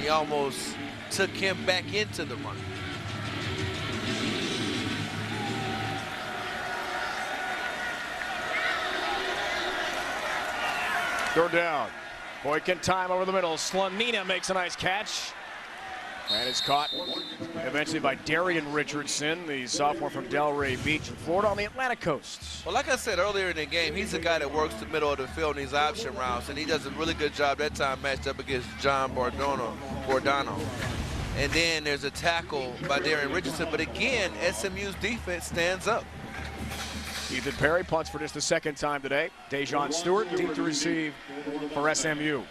He almost took him back into the run. Third down. Boykin time over the middle. Slonina makes a nice catch. And is caught eventually by Darian Richardson, the sophomore from Delray Beach in Florida on the Atlantic coast. Well, like I said earlier in the game, he's a guy that works the middle of the field in these option routes, and he does a really good job that time matched up against John Bordano. And then there's a tackle by Darian Richardson, but again, SMU's defense stands up. Ethan Perry punts for just the second time today. Dejon Stewart deep to receive for SMU.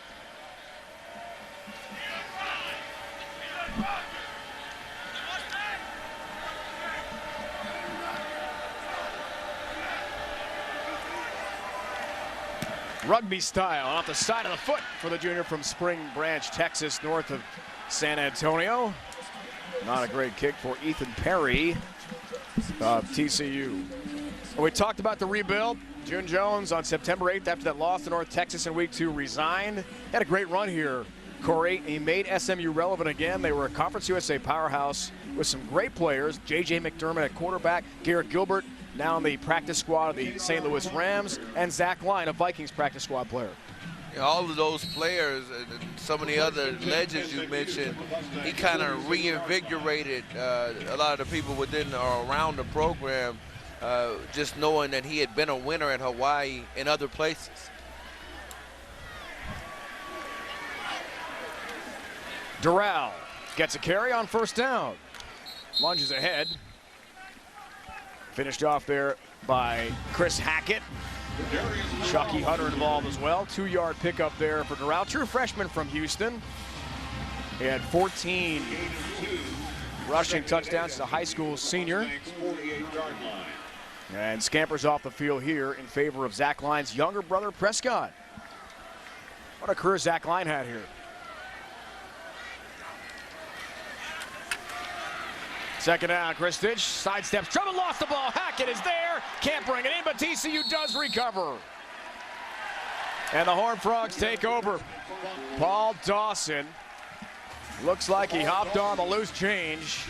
Rugby style off the side of the foot for the junior from Spring Branch, Texas, north of San Antonio. Not a great kick for Ethan Perry of TCU. We talked about the rebuild. June Jones on September 8th, after that loss to North Texas in week 2, resigned. Had a great run here, Corey. He made SMU relevant again. They were a Conference USA powerhouse with some great players. J.J. McDermott at quarterback, Garrett Gilbert now in the practice squad of the St. Louis Rams, and Zach Line, a Vikings practice squad player. Yeah, all of those players and some of the other legends you mentioned, he kind of reinvigorated a lot of the people within or around the program, just knowing that he had been a winner at Hawaii and other places. Doral gets a carry on first down. Lunges ahead. Finished off there by Chris Hackett. Chucky Hunter involved as well. 2-yard pickup there for Doral. True freshman from Houston. He had 14 rushing touchdowns as a high school senior. And scampers off the field here in favor of Zach Line's younger brother, Prescott. What a career Zach Line had here. Second down, Chris Stitch sidesteps, trouble, lost the ball. Hackett is there, can't bring it in, but TCU does recover. And the Horned Frogs take over. Paul Dawson looks like he hopped on the loose change.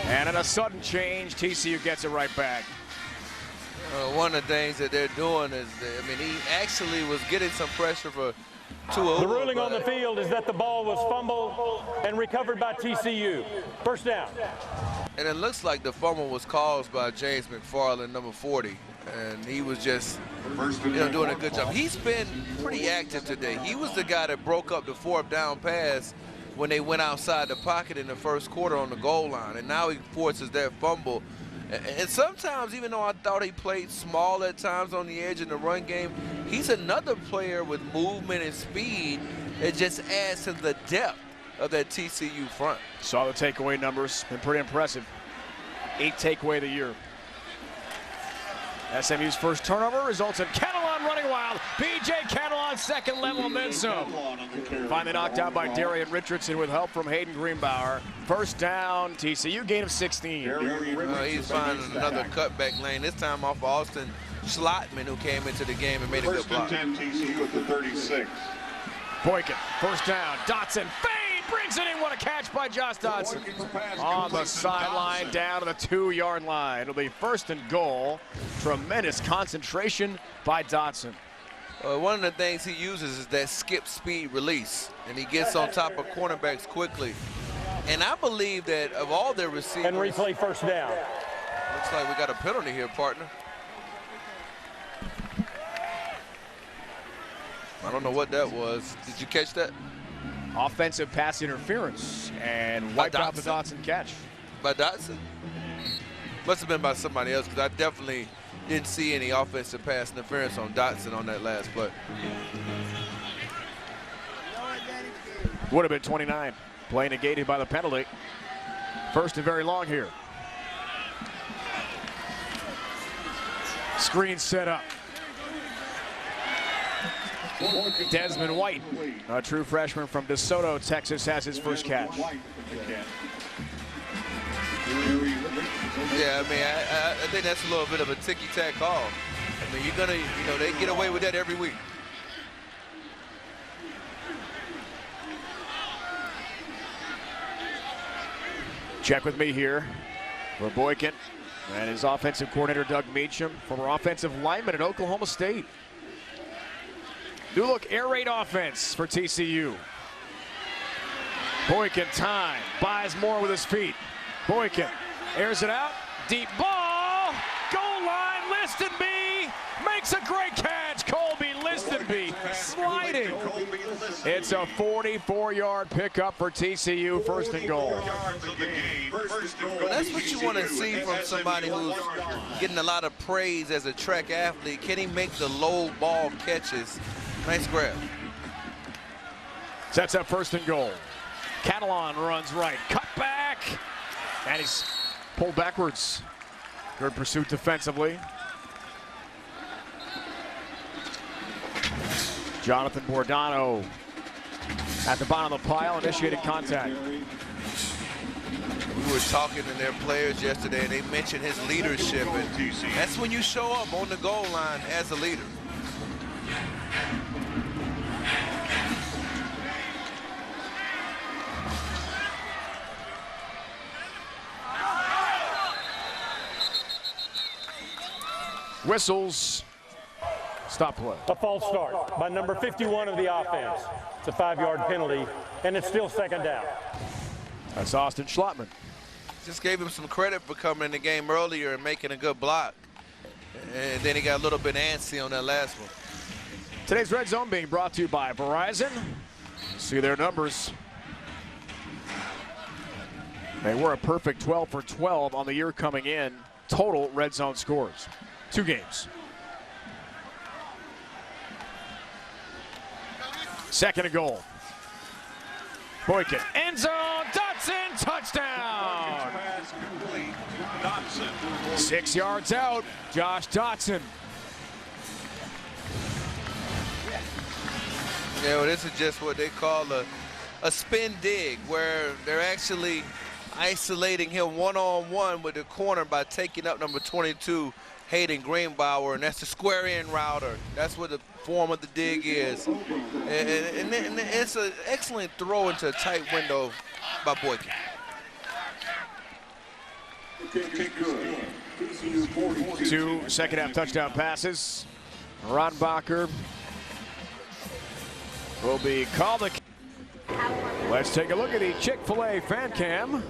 And in a sudden change, TCU gets it right back. One of the things that they're doing is, he actually was getting some pressure for Tua. The ruling on the field is that the ball was fumbled and recovered by TCU. First down. And it looks like the fumble was caused by James McFarland, number 40. And he was just doing a good job. He's been pretty active today. He was the guy that broke up the 4th down pass when they went outside the pocket in the first quarter on the goal line. And now he forces that fumble. And sometimes, even though I thought he played small at times on the edge in the run game, he's another player with movement and speed that just adds to the depth of that TCU front. Saw the takeaway numbers, been pretty impressive. 8th takeaway of the year. SMU's first turnover results in Catalon running wild. B.J. Catalon, second level, and then some. Finally knocked out by Darian Richardson with help from Hayden Greenbauer. First down, TCU, gain of 16. He's finding another cutback lane, this time off Austin Schlottman, who came into the game and made a good block. First and 10 TCU at the 36. Boykin, first down, Dotson, fade, brings it in, what a catch by Josh Dotson. On the sideline, down to the 2-yard line. It'll be first and goal. Tremendous concentration by Dotson. One of the things he uses is that skip speed release, and he gets on top of cornerbacks quickly. And I believe that of all their receivers... And replay first down. Looks like we got a penalty here, partner. I don't know what that was. Did you catch that? Offensive pass interference and wiped out the Dotson catch. By Dotson? Must have been by somebody else, because I definitely didn't see any offensive pass interference on Dotson on that last play. Would have been 29. Play negated by the penalty. First and very long here. Screen set up. Desmond White, a true freshman from DeSoto, Texas, has his first catch. Yeah, I mean, I think that's a little bit of a ticky-tack call. I mean, you're gonna, they get away with that every week. Check with me here for Boykin and his offensive coordinator, Doug Meacham, former offensive lineman at Oklahoma State. New look air raid offense for TCU. Boykin time, buys more with his feet. Boykin airs it out, deep ball, goal line, Listenby makes a great catch. Colby Listenby sliding. It's a 44-yard pickup for TCU, first and goal. Well, that's what you want to see from somebody who's getting a lot of praise as a track athlete. Can he make the low ball catches? Nice grab. Sets up first and goal. Catalon runs right, cut back, and he's pulled backwards. Good pursuit defensively. Jonathan Bordano at the bottom of the pile, initiated contact. We were talking to their players yesterday, and they mentioned his leadership, and that's when you show up on the goal line as a leader. Whistles. Stop play. A false start by number 51 of the offense. It's a 5-yard penalty, and it's still second down. That's Austin Schlottman. Just gave him some credit for coming in the game earlier and making a good block. And then he got a little bit antsy on that last one. Today's Red Zone being brought to you by Verizon. See their numbers. They were a perfect 12 for 12 on the year coming in. Total Red Zone scores. 2 games. Second and goal. Boykin, end zone, Dotson, touchdown! 6 yards out, Josh Dotson. Yeah, well, this is just what they call a spin dig, where they're actually isolating him one-on-one with the corner by taking up number 22, Hayden Greenbauer, and that's the square end router. That's what the form of the dig is. And it's an excellent throw into a tight window by Boykin. 2 second-half touchdown passes. Ronbacher will be called. Let's take a look at the Chick-fil-A fan cam.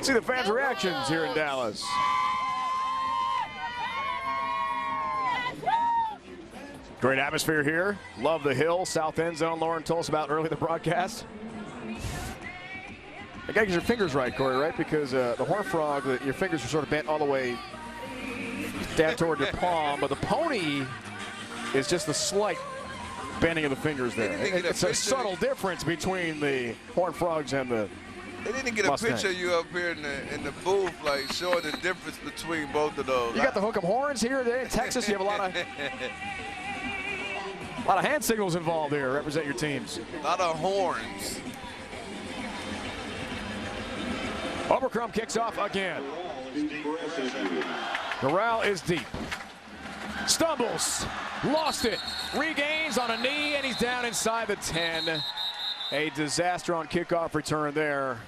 See the fans' reactions here in Dallas. Great atmosphere here. Love the hill, south end zone. Lauren told us about early in the broadcast. You got to get your fingers right, Corey, right? Because the Horned Frog, your fingers are sort of bent all the way down toward your palm, but the pony is just a slight bending of the fingers there. It's a subtle difference between the Horned Frogs and the They didn't get Mustang. a picture of you up here in the booth, like showing the difference between both of those. You got the hook 'em horns here. There in Texas, you have a lot of hand signals involved here. Represent your teams. A lot of horns. Oberkrum kicks off again. Corral is deep. Stumbles. Lost it. Regains on a knee, and he's down inside the 10. A disaster on kickoff return there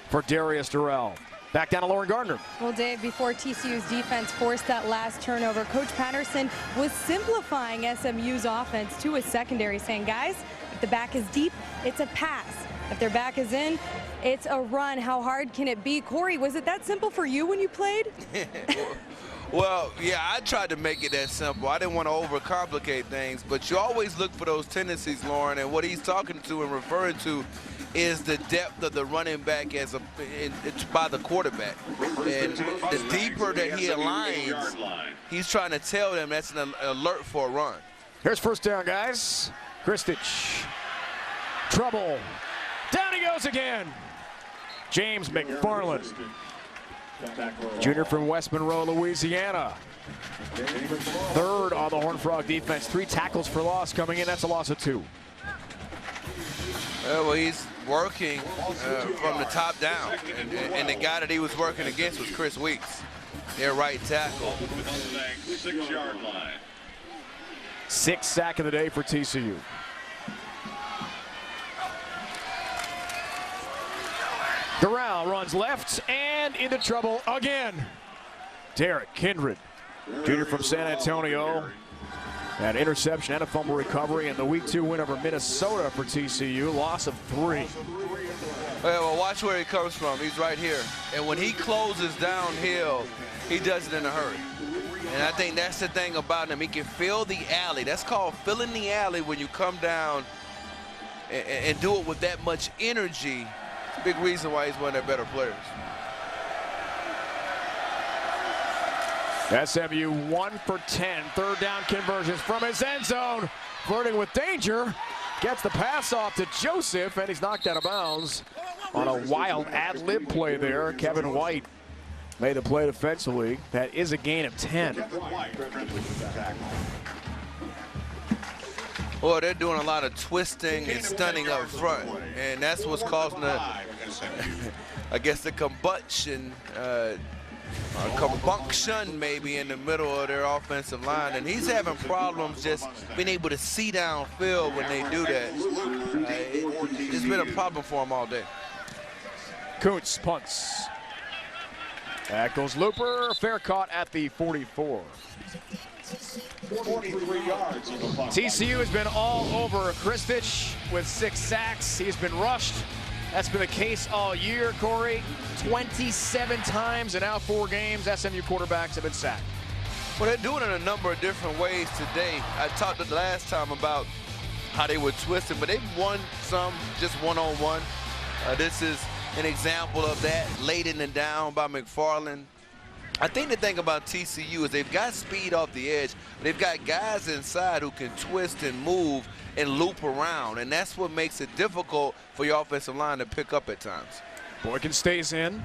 for Darius Durrell. Back down to Lauren Gardner. Well, Dave, before TCU's defense forced that last turnover, Coach Patterson was simplifying SMU's offense to his secondary, saying, guys, if the back is deep, it's a pass. If their back is in, it's a run. How hard can it be? Corey, was it that simple for you when you played? Well, yeah, I tried to make it that simple. I didn't want to overcomplicate things, but you always look for those tendencies, Lauren, and what he's talking to and referring to is the depth of the running back it's by the quarterback. And the deeper that he aligns, he's trying to tell them that's an alert for a run. Here's first down, guys. Kristich. Trouble. Down he goes again. James McFarland. Junior from West Monroe, Louisiana. Third on the Horned Frog defense. 3 tackles for loss coming in. That's a loss of 2. Well, he's working from the top down. And the guy that he was working against was Chris Weeks, their right tackle. 6-yard line. 6th sack of the day for TCU. Durrell runs left and into trouble again. Derek Kindred, junior from San Antonio. An interception and a fumble recovery in the Week 2 win over Minnesota for TCU. Loss of 3. Well, watch where he comes from. He's right here. And when he closes downhill, he does it in a hurry. And I think that's the thing about him. He can fill the alley. That's called filling the alley when you come down and do it with that much energy. Big reason why he's one of their better players. SMU 1 for 10. Third down conversions from his end zone. Flirting with danger. Gets the pass off to Joseph, and he's knocked out of bounds on a wild ad-lib play there. Kevin White made the play defensively. That is a gain of 10. Well, they're doing a lot of twisting and stunning up front, and that's what's causing the, I guess, the combustion, compunction maybe in the middle of their offensive line, and he's having problems just being able to see downfield when they do that. It's been a problem for him all day. Kuntz punts. That goes Looper. Fair caught at the 44. 43 yards on the puck. TCU has been all over Kristich with 6 sacks. He's been rushed. That's been the case all year, Corey. 27 times in now 4 games, SMU quarterbacks have been sacked. Well, they're doing it in a number of different ways today. I talked the last time about how they were twisting, but they've won some just one-on-one. This is an example of that, late in the down by McFarland. I think the thing about TCU is they've got speed off the edge, but they've got guys inside who can twist and move and loop around, and that's what makes it difficult for your offensive line to pick up at times. Boykin stays in.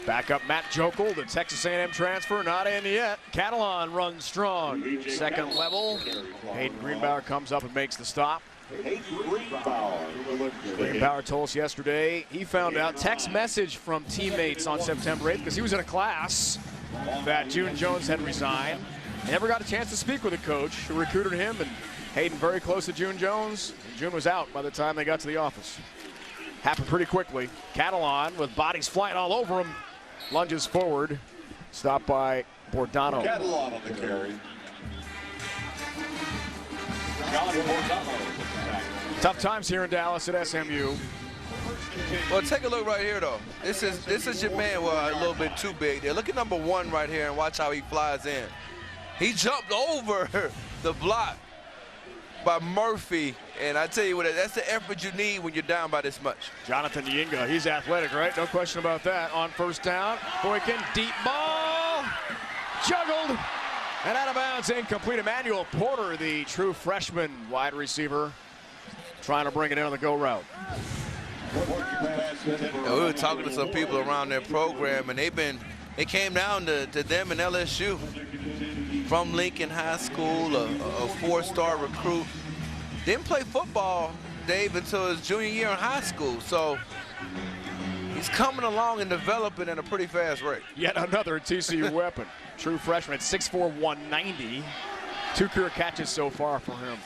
Back up Matt Jokel, the Texas A&M transfer, not in yet. Catalan runs strong. Second level. Hayden Greenbauer comes up and makes the stop. Greenbauer told us yesterday he found out text message from teammates on September 8th because he was in a class that June Jones had resigned. He never got a chance to speak with a coach who recruited him, and Hayden very close to June Jones. June was out by the time they got to the office. Happened pretty quickly. Catalan with bodies flying all over him. Lunges forward. Stopped by Bordano. Catalan on the carry. Tough times here in Dallas at SMU. Well, take a look right here, though. This is your man. Well, a little bit too big there. Look at number 1 right here and watch how he flies in. He jumped over the block. by Murphy, and I tell you what, that's the effort you need when you're down by this much. Jonathan Yinga, he's athletic, right? No question about that. On first down, Boykin, deep ball, juggled, and out of bounds, incomplete. Emmanuel Porter, the true freshman wide receiver, trying to bring it in on the go route. We were talking to some people around their program, and it came down to them and LSU. From Lincoln High School, a 4-star recruit. Didn't play football, Dave, until his junior year in high school. So he's coming along and developing at a pretty fast rate. Yet another TCU weapon. True freshman at 6'4", 190. 2 career catches so far for him.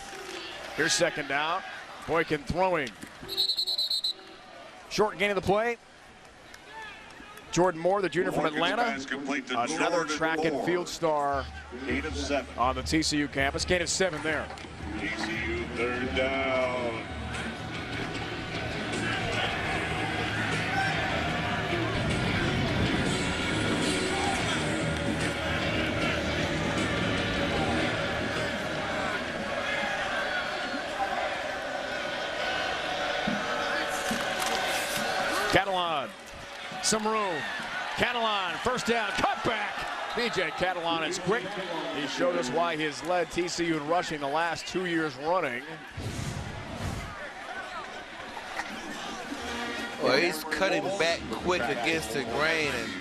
Here's second down. Boykin throwing. Short gain of the play. Jordan Moore, the junior from Atlanta, another track and field star on the TCU campus. Gain of 7 there. TCU third down. Catalan, some room. Catalan, first down, cut back. BJ Catalan is quick. He showed us why he's led TCU in rushing the last 2 years running. Well, he's cutting back quick against the grain, and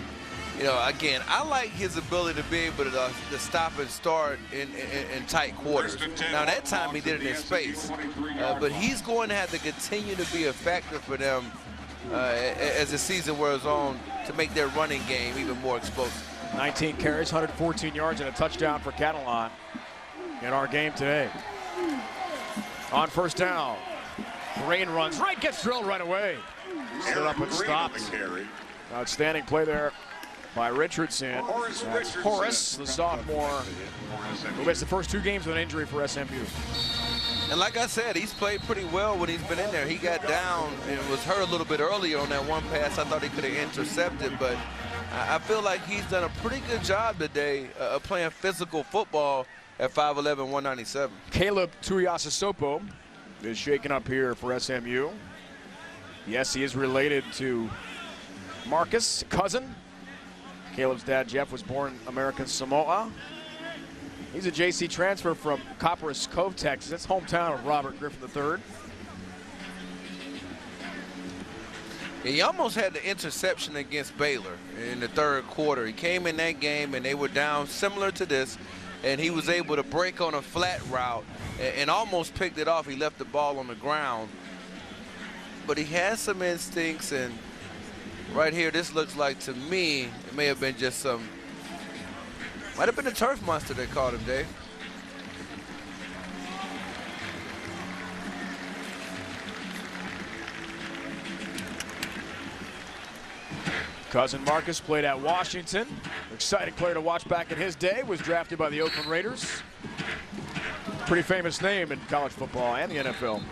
you know, again, I like his ability to be able to stop and start in tight quarters. Now that time he did it in space, but he's going to have to continue to be a factor for them as the season wears on to make their running game even more explosive. 19 carries, 114 yards, and a touchdown for Catalan in our game today. On first down, Green runs right, gets drilled right away. Stood up and stopped. Outstanding play there by Richardson. That's Horace, the sophomore, who missed the first 2 games with an injury for SMU. And like I said, he's played pretty well when he's been in there. He got down and was hurt a little bit earlier on that one pass. I thought he could have intercepted, but I feel like he's done a pretty good job today of playing physical football at 5'11", 197. Caleb Tuiasosopo is shaken up here for SMU. Yes, he is related to Marcus, cousin. Caleb's dad, Jeff, was born American Samoa. He's a JC transfer from Copperas Cove, Texas. That's hometown of Robert Griffin III. He almost had the interception against Baylor in the third quarter. He came in that game and they were down similar to this, and he was able to break on a flat route and almost picked it off. He left the ball on the ground. But he has some instincts, and right here, this looks like, to me, it may have been just some, might have been a turf monster that caught him, Dave. Cousin Marcus played at Washington. Exciting player to watch back in his day. Was drafted by the Oakland Raiders. Pretty famous name in college football and the NFL.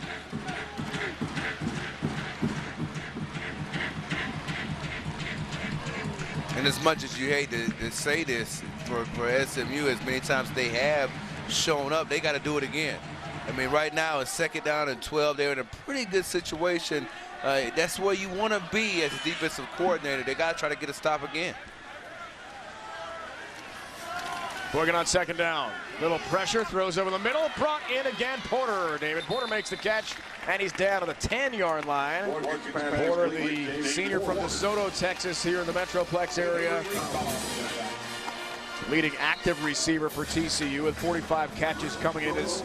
And as much as you hate to say this for SMU, as many times they have shown up, they got to do it again. I mean, right now it's 2nd down and 12. They're in a pretty good situation. That's where you want to be as a defensive coordinator. They got to try to get a stop again. Boykin on 2nd down. Little pressure, throws over the middle, brought in again. Porter. David Porter makes the catch, and he's down to the 10-yard line. Porter, the senior from DeSoto, Texas, here in the Metroplex area. Leading active receiver for TCU with 45 catches coming in this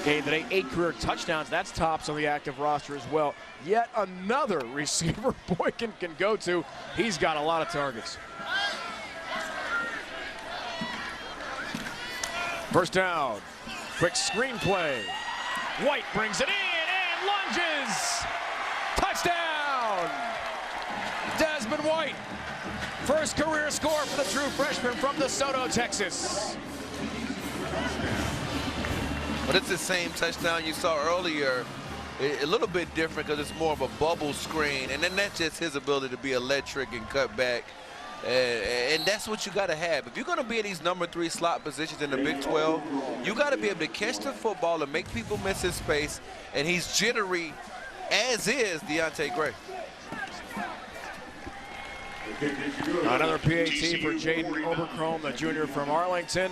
game today. 8 career touchdowns. That's tops on the active roster as well. Yet another receiver Boykin can go to. He's got a lot of targets. First down. Quick screen play. White brings it in and lunges. Touchdown! Desmond White. First career score for the true freshman from DeSoto, Texas. But it's the same touchdown you saw earlier. A little bit different because it's more of a bubble screen. And then that's just his ability to be electric and cut back. And that's what you got to have. If you're going to be in these number 3 slot positions in the Big 12, you got to be able to catch the football and make people miss his space. And he's jittery, as is Deontay Gray. Another PAT for Jaden Oberchrome, the junior from Arlington.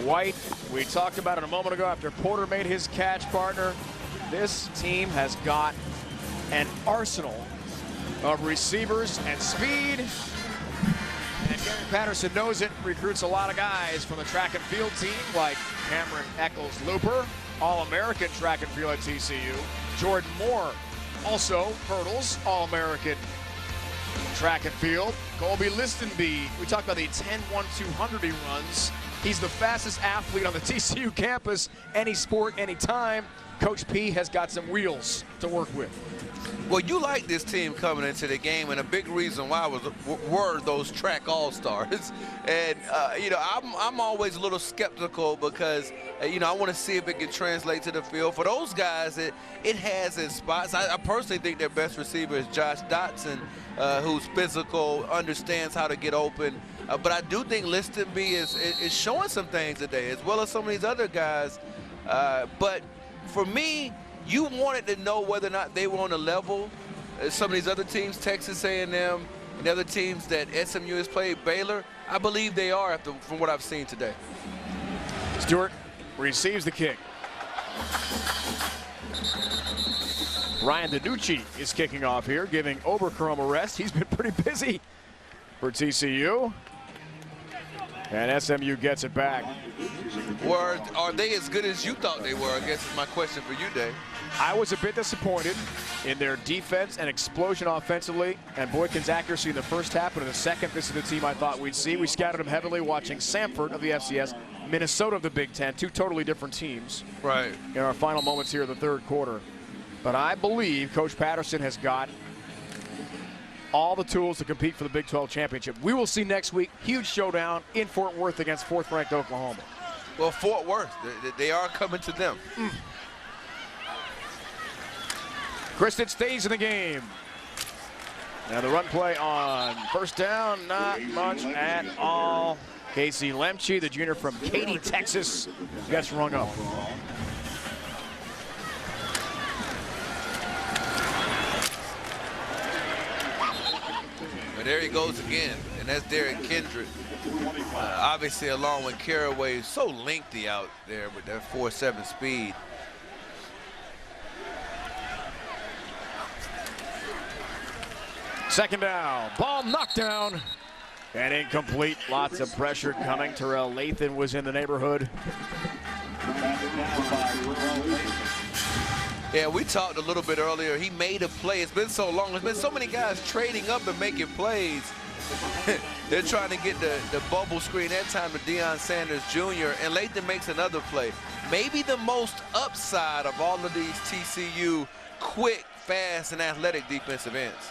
White, we talked about it a moment ago after Porter made his catch, partner. This team has got an arsenal of receivers and speed. And Gary Patterson knows it, recruits a lot of guys from the track and field team like Cameron Eccles-Looper, All-American track and field at TCU. Jordan Moore, also hurdles, All-American track and field. Colby Listenby, we talked about the 10-1-200 he runs. He's the fastest athlete on the TCU campus, any sport, anytime. Coach P has got some wheels to work with. Well, you like this team coming into the game, and a big reason why were those track all-stars. And, you know, I'm always a little skeptical because, you know, I want to see if it can translate to the field. For those guys, it has its spots. I personally think their best receiver is Josh Dotson, who's physical, understands how to get open. But I do think Listenby is showing some things today, as well as some of these other guys. But for me, you wanted to know whether or not they were on the level. Some of these other teams, Texas A&M, and the other teams that SMU has played, Baylor, I believe they are from what I've seen today. Stewart receives the kick. Ryan DiNucci is kicking off here, giving Oberchrome a rest. He's been pretty busy for TCU. And SMU gets it back. Are they as good as you thought they were? I guess is my question for you, Dave. I was a bit disappointed in their defense and explosion offensively, and Boykin's accuracy in the first half, but in the second, this is the team I thought we'd see. We scouted them heavily watching Samford of the FCS, Minnesota of the Big Ten, 2 totally different teams. Right. In our final moments here of the third quarter. But I believe Coach Patterson has got all the tools to compete for the Big 12 championship. We will see next week, huge showdown in Fort Worth against 4th-ranked Oklahoma. Well, Fort Worth, they are coming to them. Kristen stays in the game. Now the run play on first down, not much at all. Casey Lemche, the junior from Katy, Texas, gets rung up. But there he goes again, and that's Derek Kendrick. Obviously, along with Caraway, so lengthy out there with that 4.7 speed. Second down, ball knocked down and incomplete. Lots of pressure coming. Terrell Lathan was in the neighborhood. Yeah, we talked a little bit earlier. He made a play. It's been so long. There's been so many guys trading up and making plays. They're trying to get the bubble screen that time to Deion Sanders Jr. And Lathan makes another play. Maybe the most upside of all of these TCU quick, fast, and athletic defensive ends.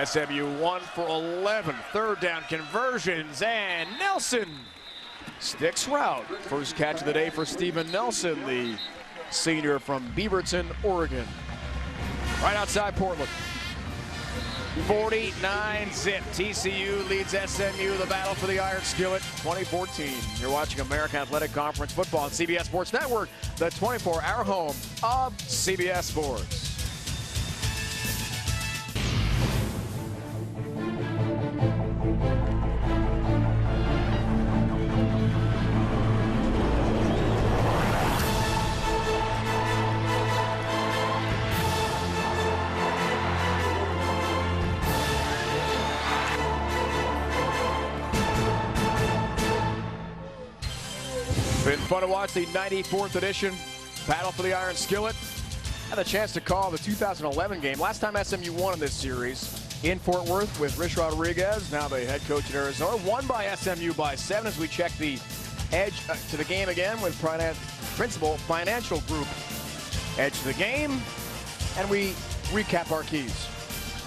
SMU 1 for 11. Third down conversions, and Nelson sticks route. First catch of the day for Steven Nelson, the senior from Beaverton, Oregon. Right outside Portland. 49-zip. TCU leads SMU, the battle for the Iron Skillet, 2014. You're watching American Athletic Conference football on CBS Sports Network, the 24-hour home of CBS Sports. Been fun to watch the 94th edition Battle for the Iron Skillet. Had a chance to call the 2011 game. Last time SMU won in this series in Fort Worth with Rich Rodriguez, now the head coach at Arizona. Won by SMU by 7 as we check the edge to the game again with Principal Financial Group edge to the game. And we recap our keys.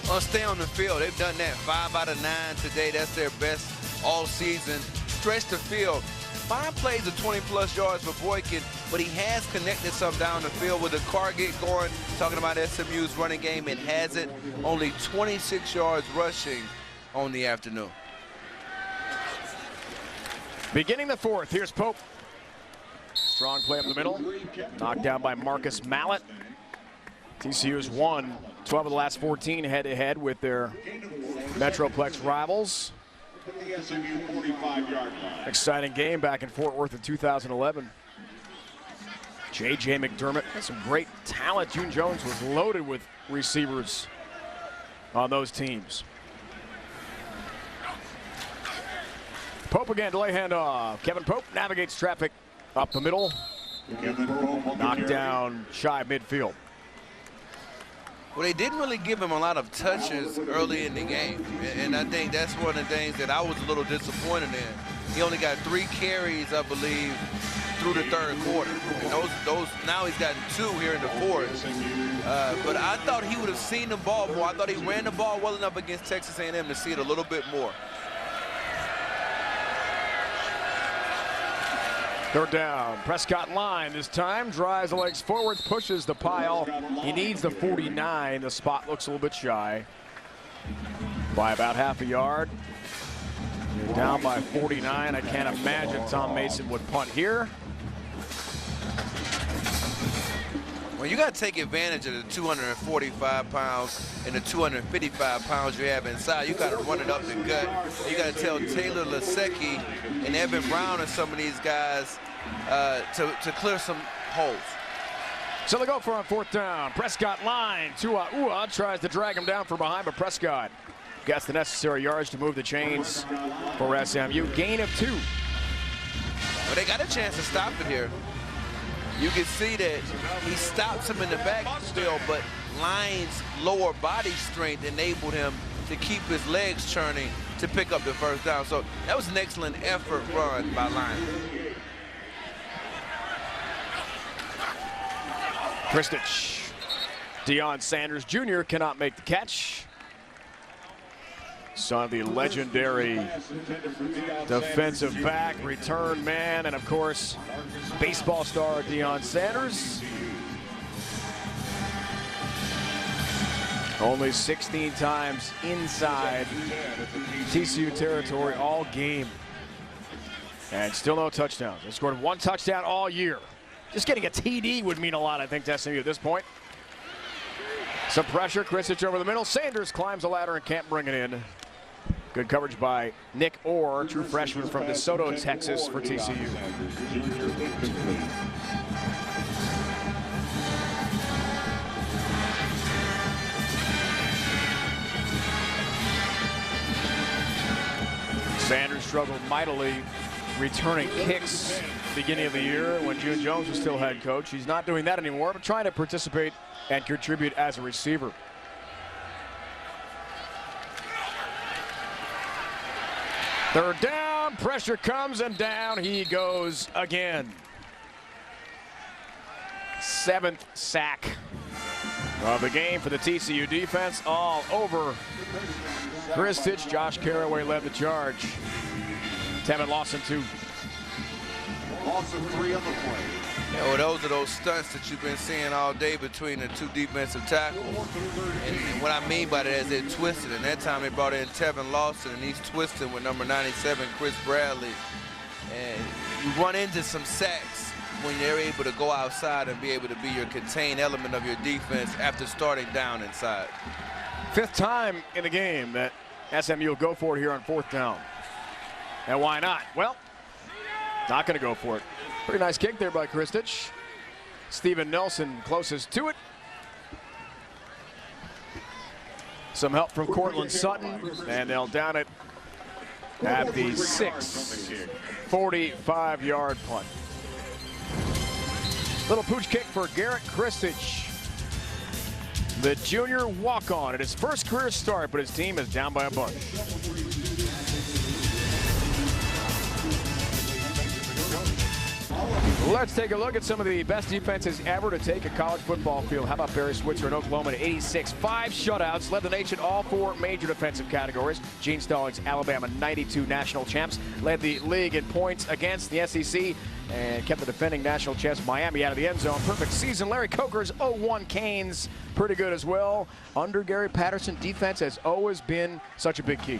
Well, stay on the field. They've done that 5 out of 9 today. That's their best all season. Stretch the field. 5 plays of 20-plus yards for Boykin, but he has connected some down the field. With the car get going, talking about SMU's running game, it has it. Only 26 yards rushing on the afternoon. Beginning the 4th, here's Pope. Strong play up the middle. Knocked down by Marcus Mallett. TCU has won 12 of the last 14 head-to-head with their Metroplex rivals. Exciting game back in Fort Worth in 2011. J.J. McDermott had some great talent. June Jones was loaded with receivers on those teams. Pope again, delay handoff. Kevin Pope navigates traffic up the middle. Knocked down shy midfield. Well, they didn't really give him a lot of touches early in the game, and I think that's one of the things that I was a little disappointed in. He only got 3 carries, I believe, through the 3rd quarter. And those now he's gotten 2 here in the 4th. But I thought he would have seen the ball more. I thought he ran the ball well enough against Texas A&M to see it a little bit more. 3rd down. Prescott line this time. Drives the legs forward, pushes the pile. He needs the 49. The spot looks a little bit shy by about half a yard. You're down by 49. I can't imagine Tom Mason would punt here. Well, you got to take advantage of the 245 pounds and the 255 pounds you have inside. You got to run it up the gut. You got to tell Taylor Lasecki and Evan Brown and some of these guys to clear some holes. So they go for on 4th down. Prescott line. Tua tries to drag him down from behind, but Prescott gets the necessary yards to move the chains for SMU. Gain of 2. Well, they got a chance to stop it here. You can see that he stops him in the backfield, but Line's lower body strength enabled him to keep his legs churning to pick up the 1st down. So that was an excellent effort run by Line. Kristich. Deion Sanders Jr. cannot make the catch. Son of the legendary defensive back, return man, and of course, baseball star Deion Sanders. Only 16 times inside TCU territory all game. And still no touchdowns. They scored 1 touchdown all year. Just getting a TD would mean a lot, I think, to SMU at this point. Some pressure, Kristich over the middle. Sanders climbs the ladder and can't bring it in. Good coverage by Nick Orr, true freshman from DeSoto, Texas, for TCU. Sanders struggled mightily returning kicks beginning of the year when June Jones was still head coach. He's not doing that anymore, but trying to participate and contribute as a receiver. Third down, pressure comes, and down he goes again. 7th sack of the game for the TCU defense, all over Kristich. Josh Carraway led the charge. Tevin Lawson 2. Lawson 3 on the play. Yeah, well, those are those stunts that you've been seeing all day between the 2 defensive tackles. And what I mean by that is they're twisted. And that time they brought in Tevin Lawson, and he's twisting with number 97, Chris Bradley. And you run into some sacks when they're able to go outside and be able to be your contained element of your defense after starting down inside. 5th time in the game that SMU will go for it here on 4th down. And why not? Well, not going to go for it. Pretty nice kick there by Kristich. Steven Nelson closest to it. Some help from Cortland Sutton, and they'll down it at the 6. 45-yard punt. Little pooch kick for Garrett Kristich. The junior walk-on at his first career start, but his team is down by a bunch. Let's take a look at some of the best defenses ever to take a college football field. How about Barry Switzer in Oklahoma at 86? 5 shutouts, led the nation all 4 major defensive categories. Gene Stallings, Alabama, 92 national champs, led the league in points against the SEC and kept the defending national champs Miami out of the end zone. Perfect season. Larry Coker's 0-1 Canes, pretty good as well. Under Gary Patterson, defense has always been such a big key.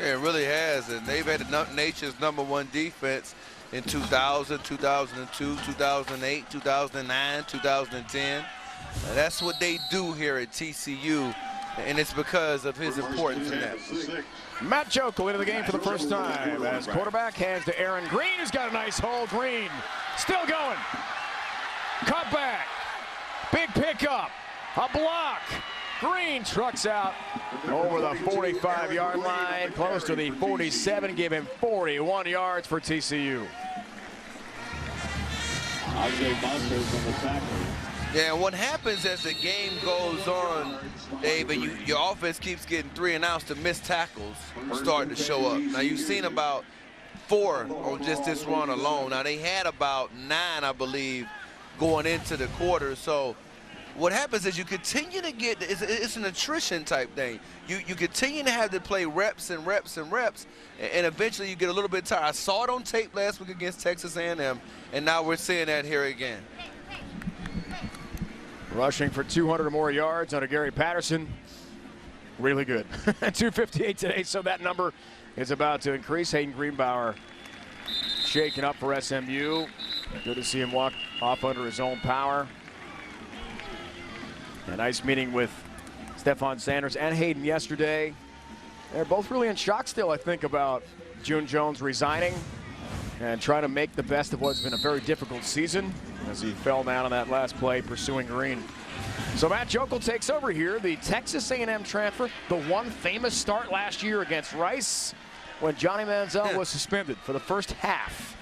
Yeah, it really has, and they've had the nation's #1 defense in 2000, 2002, 2008, 2009, 2010. That's what they do here at TCU, and it's because of his importance in that. Matt Jokel into the game for the first time as quarterback hands to Aaron Green, who's got a nice hole. Green still going. Cut back. Big pickup. A block. Green trucks out over the 45-yard line, close to the 47, give him 41 yards for TCU. Yeah, what happens as the game goes on, Dave, and your offense keeps getting 3 and outs, the missed tackles starting to show up. Now, you've seen about 4 on just this run alone. Now, they had about 9, I believe, going into the quarter. So what happens is you continue to get, it's an attrition type thing. You continue to have to play reps and reps and reps, and eventually you get a little bit tired. I saw it on tape last week against Texas A&M, and now we're seeing that here again. Rushing for 200 or more yards under Gary Patterson. Really good. 258 today, so that number is about to increase. Hayden Greenbauer shaking up for SMU. Good to see him walk off under his own power. A nice meeting with Stephon Sanders and Hayden yesterday. They're both really in shock still, I think, about June Jones resigning and trying to make the best of what's been a very difficult season as he fell down on that last play pursuing Green. So Matt Jokel takes over here, the Texas A&M transfer, the one famous start last year against Rice when Johnny Manziel was suspended for the first half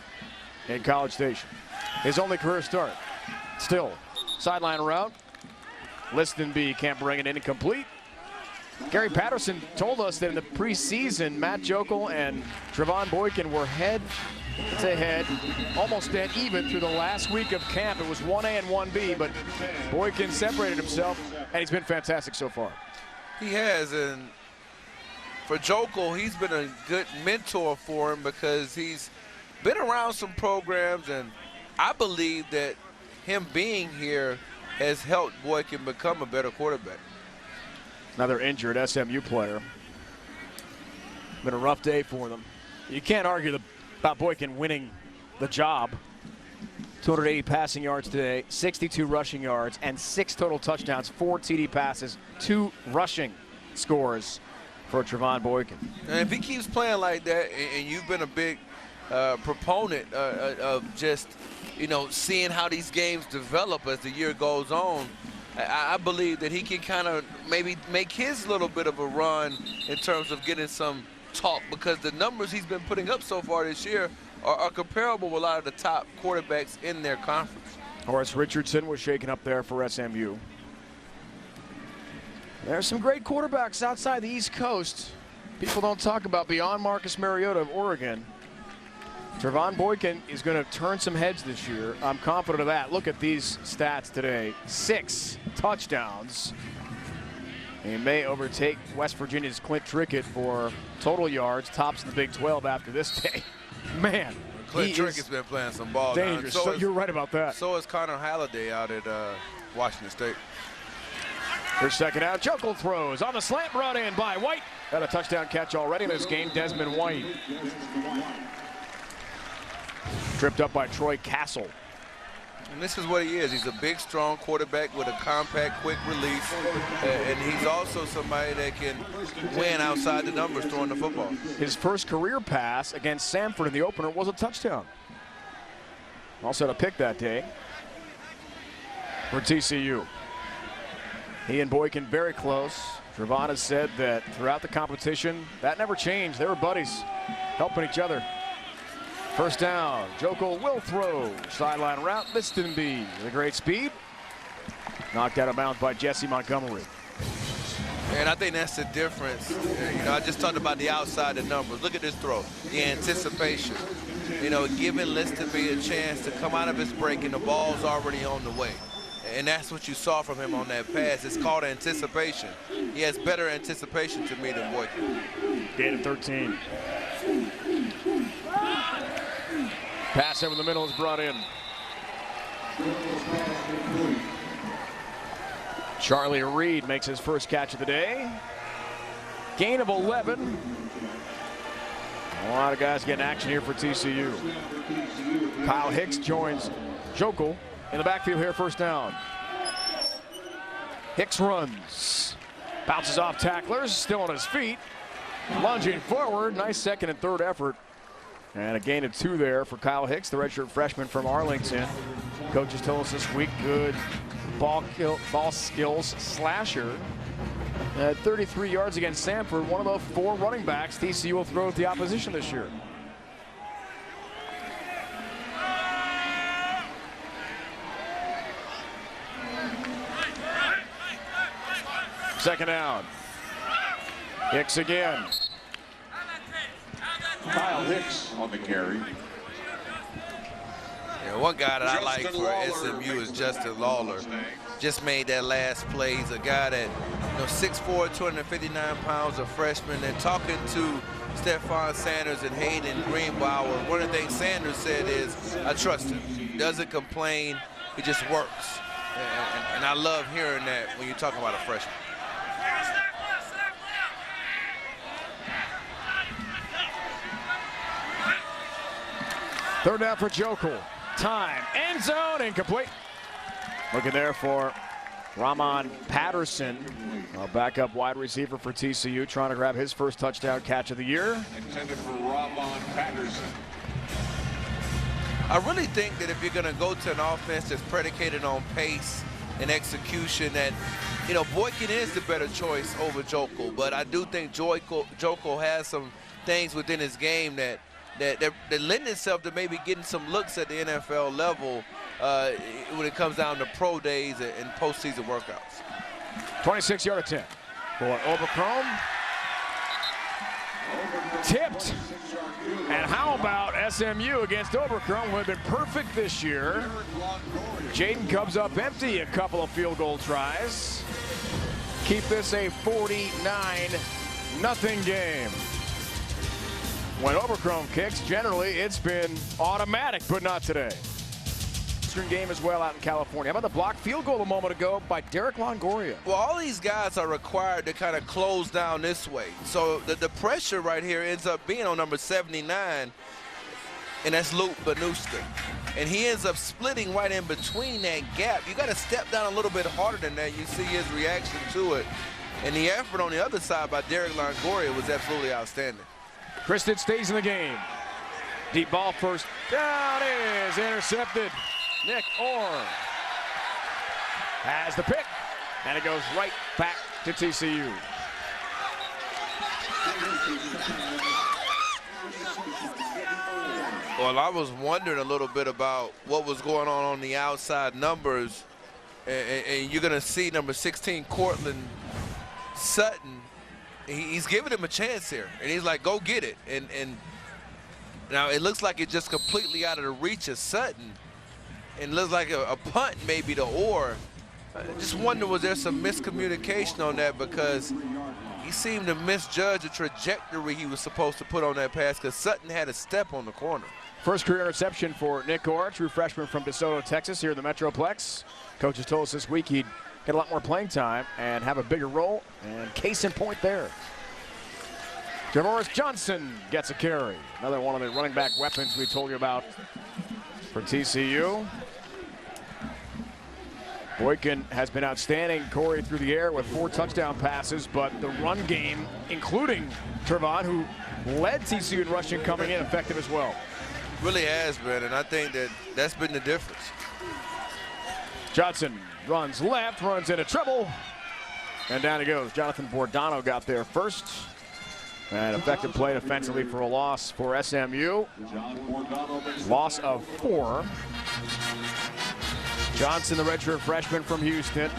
in College Station. His only career start. Still, sideline route. Listenby can't bring it in, incomplete. Gary Patterson told us that in the preseason, Matt Jokel and Trevon Boykin were head-to-head, almost dead even through the last week of camp. It was 1A and 1B, but Boykin separated himself, and he's been fantastic so far. He has, and for Jokel, he's been a good mentor for him because he's been around some programs, and I believe that him being here has helped Boykin become a better quarterback. Another injured SMU player. Been a rough day for them. You can't argue about Boykin winning the job. 280 passing yards today, 62 rushing yards, and 6 total touchdowns, 4 TD passes, 2 rushing scores for Trevon Boykin. And if he keeps playing like that, and you've been a big proponent of just, you know, seeing how these games develop as the year goes on, I believe that he can kind of maybe make his little bit of a run in terms of getting some talk, because the numbers he's been putting up so far this year are comparable with a lot of the top quarterbacks in their conference. Horace Richardson was shaken up there for SMU. There's some great quarterbacks outside the East Coast. People don't talk about beyond Marcus Mariota of Oregon. Trevon Boykin is going to turn some heads this year. I'm confident of that. Look at these stats today. 6 touchdowns. He may overtake West Virginia's Clint Trickett for total yards. Tops the Big 12 after this day. Man, Clint Trickett's been playing some ball. Dangerous. So you're right about that. So is Connor Halliday out at Washington State. Their second out. Jokel throws on the slant, brought in by White. Got a touchdown catch already in this game. Desmond White. Tripped up by Troy Castle. And this is what he is. He's a big, strong quarterback with a compact, quick release. And he's also somebody that can win outside the numbers throwing the football. His first career pass against Samford in the opener was a touchdown. Also had a pick that day for TCU. He and Boykin very close. Trevon has said that throughout the competition, that never changed. They were buddies, helping each other. First down, Jokel will throw. Sideline route, Listenby with a great speed. Knocked out of bounds by Jesse Montgomery. And I think that's the difference. You know, I just talked about the outside, the numbers. Look at this throw, the anticipation. you know, giving Listenby a chance to come out of his break, and the ball's already on the way. And that's what you saw from him on that pass. It's called anticipation. He has better anticipation to me than Boykin. Gain of 13. Pass over the middle is brought in. Charlie Reed makes his first catch of the day. Gain of 11. A lot of guys getting action here for TCU. Kyle Hicks joins Jokel in the backfield here, first down. Hicks runs. Bounces off tacklers, still on his feet. Lunging forward, nice second and third effort. And a gain of 2 there for Kyle Hicks, the redshirt freshman from Arlington. Coaches told us this week, good ball skills slasher. At 33 yards against Samford, one of the 4 running backs TCU will throw at the opposition this year. Second down. Hicks again. Kyle Hicks on the carry. Yeah, one guy that I like for SMU is Justin Lawler. Just made that last play. He's a guy that, you know, 6'4", 259 pounds, a freshman. And talking to Stephon Sanders and Hayden Greenbauer, one of the things Sanders said is, I trust him. He doesn't complain. He just works. And I love hearing that when you're talking about a freshman. Third down for Jokel. Time. End zone. Incomplete. Looking there for Ramon Patterson, a backup wide receiver for TCU, trying to grab his first touchdown catch of the year. Intended for Ramon Patterson. I really think that if you're going to go to an offense that's predicated on pace and execution, that, you know, Boykin is the better choice over Jokel. But I do think Jokel has some things within his game that lend itself to maybe getting some looks at the NFL level when it comes down to pro days and postseason workouts. 26-yard attempt for Oberchrome. Tipped. And how about SMU against Oberchrome, who have been perfect this year? Jaden comes up empty, a couple of field goal tries. Keep this a 49-0 game. When Oberchrome kicks, generally it's been automatic, but not today. Eastern game as well out in California. How about the blocked field goal a moment ago by Derek Longoria? Well, all these guys are required to kind of close down this way. So the pressure right here ends up being on number 79, and that's Luke Banuska. And he ends up splitting right in between that gap. You got to step down a little bit harder than that. You see his reaction to it. And the effort on the other side by Derek Longoria was absolutely outstanding. Kristen stays in the game. Deep ball first down is intercepted. Nick Orr has the pick, and it goes right back to TCU. Well, I was wondering a little bit about what was going on the outside numbers, and you're going to see number 16, Cortland Sutton. He's giving him a chance here, and he's like, go get it. And now it looks like it's just completely out of the reach of Sutton, and it looks like a punt maybe to Orr. I just wonder, was there some miscommunication on that, because he seemed to misjudge the trajectory he was supposed to put on that pass, because Sutton had a step on the corner. First career interception for Nick Orr, true freshman from DeSoto, Texas, here in the Metroplex. Coaches told us this week he'd get a lot more playing time and have a bigger role, and case in point there. Javoris Johnson gets a carry. Another one of the running back weapons we told you about for TCU. Boykin has been outstanding, Corey, through the air with 4 touchdown passes, but the run game, including Trevon, who led TCU in rushing, coming in effective as well. Really has been, and I think that's been the difference. Johnson runs left, runs into trouble, and down he goes. Jonathan Bordano got there first. An effective play defensively for a loss for SMU. Loss of 4. Johnson, the redshirt freshman from Houston.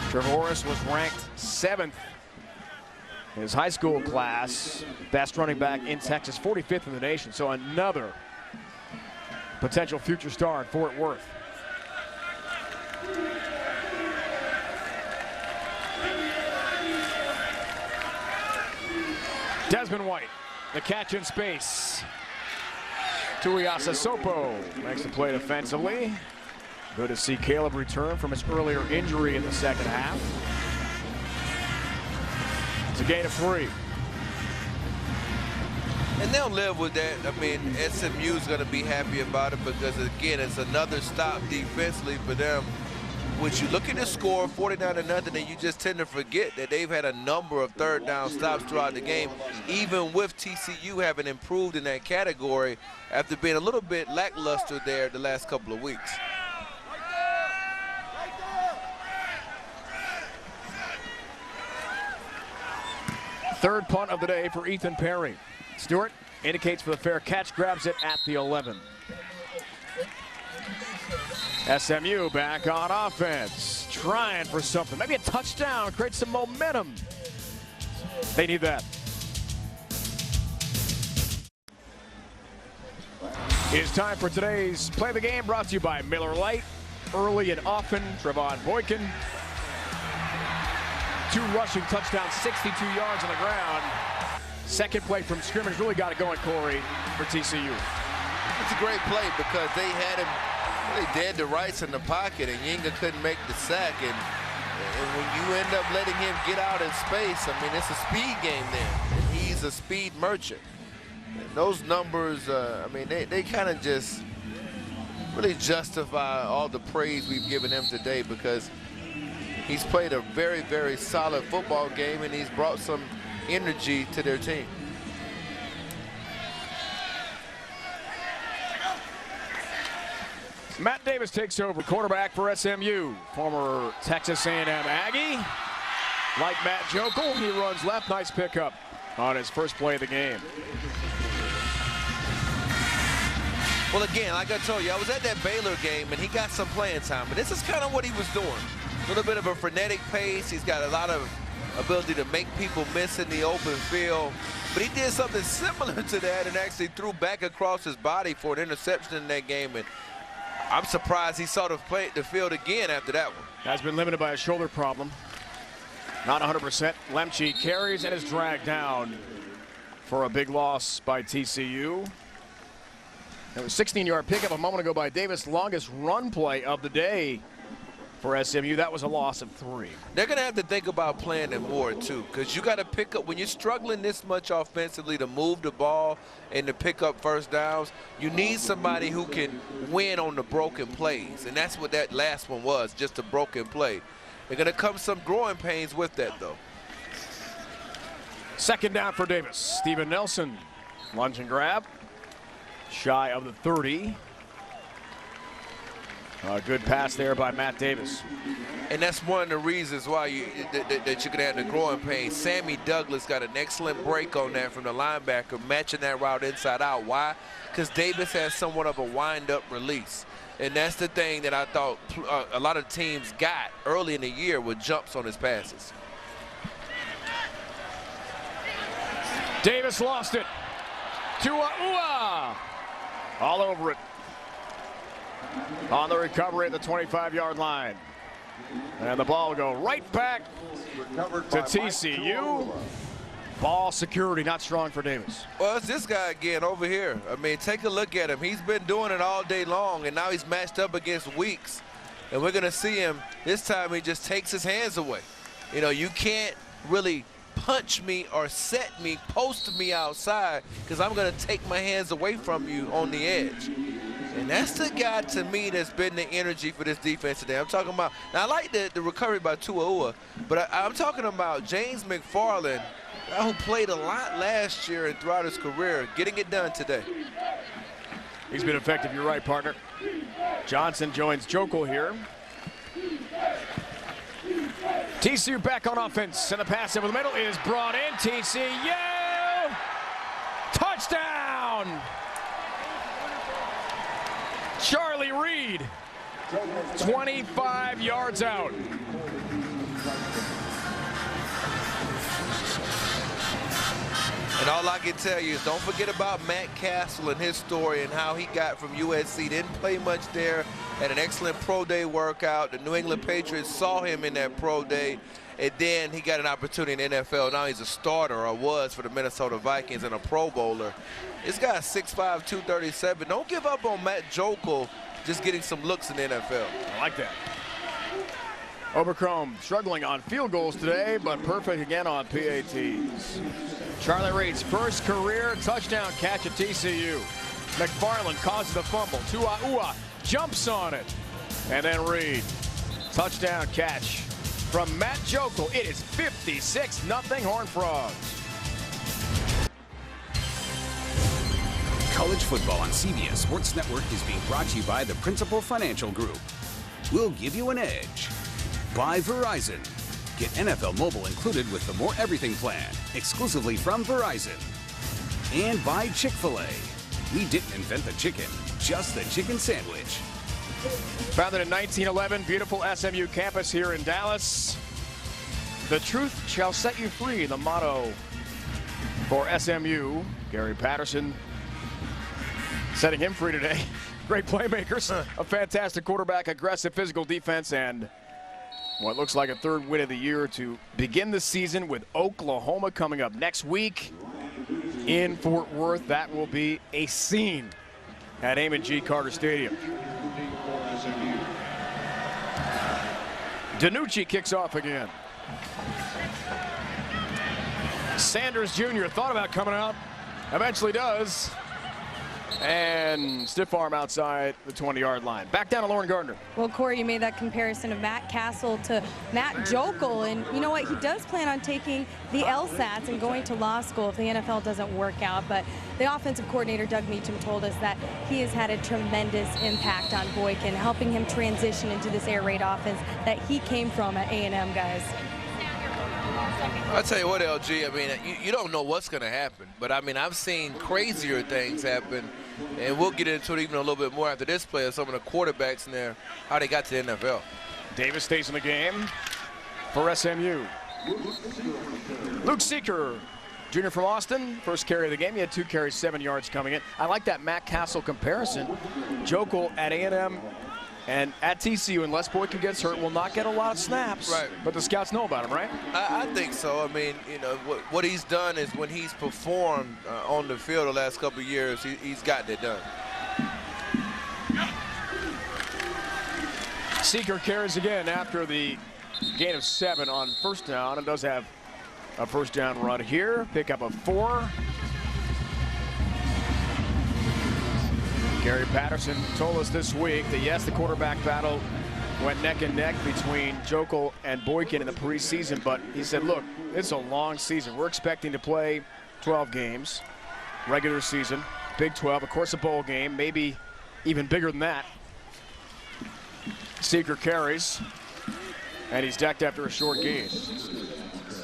Trevoris was ranked 7th his high school class, best running back in Texas, 45th in the nation. So another potential future star in Fort Worth. Desmond White, the catch in space. Tuiasa Sopo makes the play defensively. Good to see Caleb return from his earlier injury in the second half. It's a gain of 3. And they'll live with that. I mean, SMU's going to be happy about it because, again, it's another stop defensively for them. Which you look at the score, 49-0, and you just tend to forget that they've had a number of third down stops throughout the game, even with TCU having improved in that category after being a little bit lackluster there the last couple of weeks. Third punt of the day for Ethan Perry. Stewart indicates for the fair catch, grabs it at the 11. SMU back on offense, trying for something. Maybe a touchdown, create some momentum. They need that. It's time for today's Play the Game, brought to you by Miller Lite. Early and often, Trevon Boykin. 2 rushing touchdowns, 62 yards on the ground. Second play from scrimmage really got it going, Corey, for TCU. It's a great play because they had him really dead to rights in the pocket, and Yinga couldn't make the sack. And when you end up letting him get out in space, I mean, it's a speed game there. And he's a speed merchant. And those numbers, I mean, they kind of just really justify all the praise we've given him today because he's played a very, very solid football game, and he's brought some energy to their team. Matt Davis takes over, quarterback for SMU. Former Texas A&M Aggie. Like Matt Jokel, he runs left. Nice pickup on his first play of the game. Well, again, like I told you, I was at that Baylor game, and he got some playing time. But this is kind of what he was doing. A little bit of a frenetic pace. He's got a lot of ability to make people miss in the open field. But he did something similar to that and actually threw back across his body for an interception in that game. And I'm surprised he saw the field again after that one. Has been limited by a shoulder problem. Not 100%. Lemche carries and is dragged down for a big loss by TCU. It was a 16-yard pickup a moment ago by Davis. Longest run play of the day for SMU. That was a loss of 3. They're going to have to think about playing it more, too, because you got to pick up, when you're struggling this much offensively to move the ball and to pick up first downs, you need somebody who can win on the broken plays, and that's what that last one was, just a broken play. They're going to come some growing pains with that, though. Second down for Davis. Steven Nelson, lunge and grab, shy of the 30. A good pass there by Matt Davis. And that's one of the reasons why that you can have the growing pain. Sammy Douglas got an excellent break on that from the linebacker, matching that route inside out. Why? Because Davis has somewhat of a wind-up release. And that's the thing that I thought a lot of teams got early in the year with jumps on his passes. Davis lost it. Tuiasa all over it. On the recovery at the 25-yard line. And the ball will go right back to TCU. Ball security not strong for Davis. Well, it's this guy again over here. I mean, take a look at him. He's been doing it all day long, and now he's matched up against Weeks. And we're going to see him. This time he just takes his hands away. You know, you can't really punch me or set me, post me outside, because I'm going to take my hands away from you on the edge. And that's the guy, to me, that's been the energy for this defense today. I'm talking about, now I like the recovery by Tuiasa, but I'm talking about James McFarland, who played a lot last year and throughout his career, getting it done today. He's been effective, you're right, partner. Johnson joins Jokel here. TCU back on offense, and the pass over the middle is brought in. TCU! Touchdown! Charlie Reed, 25 yards out. And all I can tell you is don't forget about Matt Castle and his story and how he got from USC. Didn't play much there, had an excellent pro day workout. The New England Patriots saw him in that pro day, and then he got an opportunity in the NFL. Now he's a starter, or was, for the Minnesota Vikings and a Pro Bowler. This guy's 6'5", 237. Don't give up on Matt Jokel just getting some looks in the NFL. I like that. Oberchrome struggling on field goals today, but perfect again on PATs. Charlie Reid's first career touchdown catch at TCU. McFarland causes the fumble. Tua'ua jumps on it. And then Reid. Touchdown catch from Matt Jokel. It is 56-0 Horned Frogs. College football on CBS Sports Network is being brought to you by the Principal Financial Group. We'll give you an edge. By Verizon. Get NFL Mobile included with the More Everything plan, exclusively from Verizon. And by Chick-fil-A. We didn't invent the chicken, just the chicken sandwich. Founded in 1911, beautiful SMU campus here in Dallas. The truth shall set you free, the motto for SMU. Gary Patterson setting him free today. Great playmakers, a fantastic quarterback, aggressive physical defense, and what looks like a third win of the year to begin the season with Oklahoma coming up next week in Fort Worth. That will be a scene at Amon G. Carter Stadium. DiNucci kicks off again. Sanders Jr. thought about coming out, eventually does. And stiff arm outside the 20-yard line. Back down to Lauren Gardner. Well, Corey, you made that comparison of Matt Castle to Matt Jokel, and you know what? He does plan on taking the LSATs and going to law school if the NFL doesn't work out. But the offensive coordinator, Doug Meacham, told us that he has had a tremendous impact on Boykin, helping him transition into this air raid offense that he came from at A&M, guys. I'll tell you what, LG, I mean, you don't know what's going to happen. But, I mean, I've seen crazier things happen. And we'll get into it even a little bit more after this play of some of the quarterbacks in there, how they got to the NFL. Davis stays in the game for SMU. Luke Seeker, junior from Austin, first carry of the game. He had 2 carries, 7 yards coming in. I like that Matt Castle comparison. Jokel at A&M and at TCU, unless Boykin gets hurt, will not get a lot of snaps. Right. But the scouts know about him, right? I think so. I mean, you know, what he's done is when he's performed on the field the last couple of years, he's gotten it done. Seeker carries again after the gain of 7 on first down and does have a first down run here. Pick up a 4. Gary Patterson told us this week that, yes, the quarterback battle went neck and neck between Jokel and Boykin in the preseason, but he said, look, it's a long season. We're expecting to play 12 games, regular season, Big 12, of course a bowl game, maybe even bigger than that. Seeker carries, and he's decked after a short gain.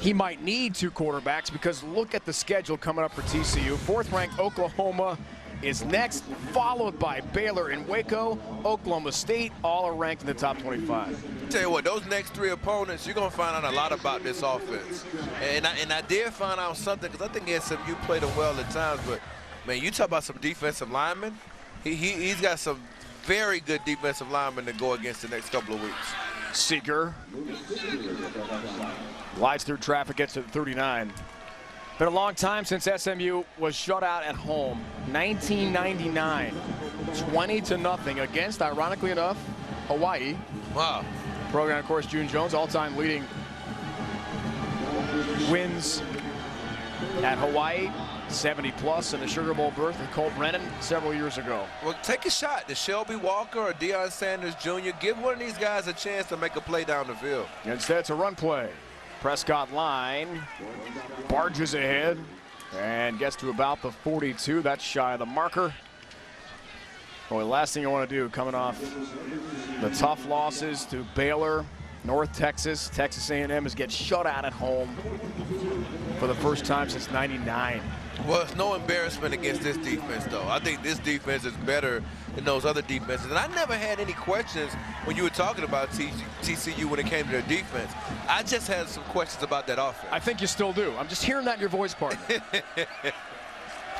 He might need 2 quarterbacks because look at the schedule coming up for TCU. 4th-ranked Oklahoma is next, followed by Baylor and Waco. Oklahoma State, all are ranked in the top 25. Tell you what, those next 3 opponents, you're going to find out a lot about this offense. And I did find out something, because I think SMU played them well at times, but, man, you talk about some defensive linemen. He's got some very good defensive linemen to go against the next couple of weeks. Seeker glides through traffic, gets to the 39. Been a long time since SMU was shut out at home. 1999, 20-0 against, ironically enough, Hawaii. Wow. Program, of course, June Jones, all-time leading wins at Hawaii, 70+ in the Sugar Bowl berth with Cole Brennan several years ago. Well, take a shot to Shelby Walker or Deion Sanders Jr. Give one of these guys a chance to make a play down the field. Instead, it's a run play. Prescott line barges ahead and gets to about the 42. That's shy of the marker. Boy, last thing I want to do coming off the tough losses to Baylor, North Texas, Texas A&M is get shut out at home for the first time since '99. Well, it's no embarrassment against this defense, though. I think this defense is better than those other defenses. And I never had any questions when you were talking about TCU when it came to their defense. I just had some questions about that offense. I think you still do. I'm just hearing that in your voice, partner.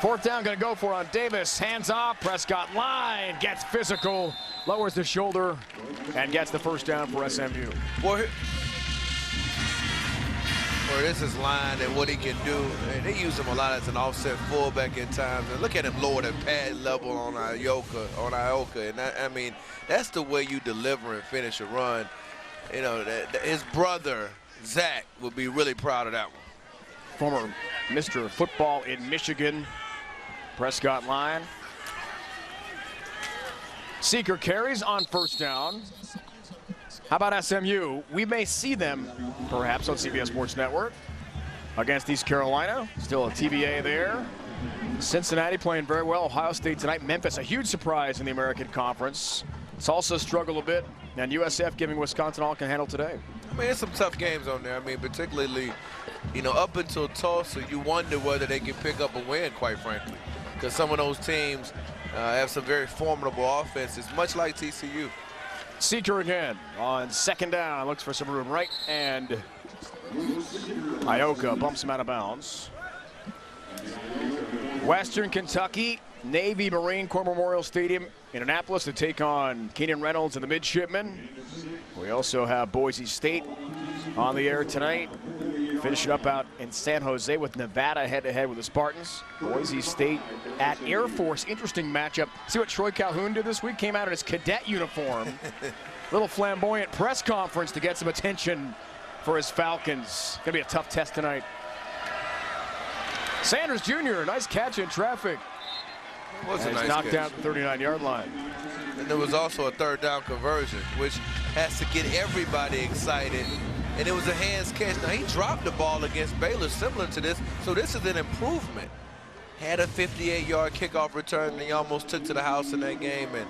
Fourth down, going to go for on Davis. Hands off. Prescott line. Gets physical. Lowers the shoulder and gets the first down for SMU. Well, this is line and what he can do. And they use him a lot as an offset fullback at times. And look at him lower the pad level on Ioka. And I mean, that's the way you deliver and finish a run. You know, his brother, Zach, would be really proud of that one. Former Mr. Football in Michigan. Prescott line. Seeker carries on first down. How about SMU? We may see them perhaps on CBS Sports Network against East Carolina. Still a TBA there. Cincinnati playing very well. Ohio State tonight. Memphis, a huge surprise in the American Conference. It's also struggled a bit. And USF giving Wisconsin all it can handle today. I mean, there's some tough games on there. I mean, particularly, you know, up until Tulsa, you wonder whether they can pick up a win, quite frankly. Because some of those teams have some very formidable offenses, much like TCU. Seeker again on second down. Looks for some room right. And Ioka bumps him out of bounds. Western Kentucky, Navy Marine Corps Memorial Stadium in Annapolis to take on Keenan Reynolds and the Midshipmen. We also have Boise State on the air tonight. Finish it up out in San Jose with Nevada head-to-head with the Spartans. Boise State at Air Force. Interesting matchup. See what Troy Calhoun did this week? Came out in his cadet uniform. Little flamboyant press conference to get some attention for his Falcons. Gonna be a tough test tonight. Sanders Jr., nice catch in traffic. Was a nice knocked catch. down the 39-yard line. And there was also a third down conversion, which has to get everybody excited. And it was a hands catch. Now, he dropped the ball against Baylor similar to this, so this is an improvement. Had a 58-yard kickoff return that he almost took to the house in that game. And,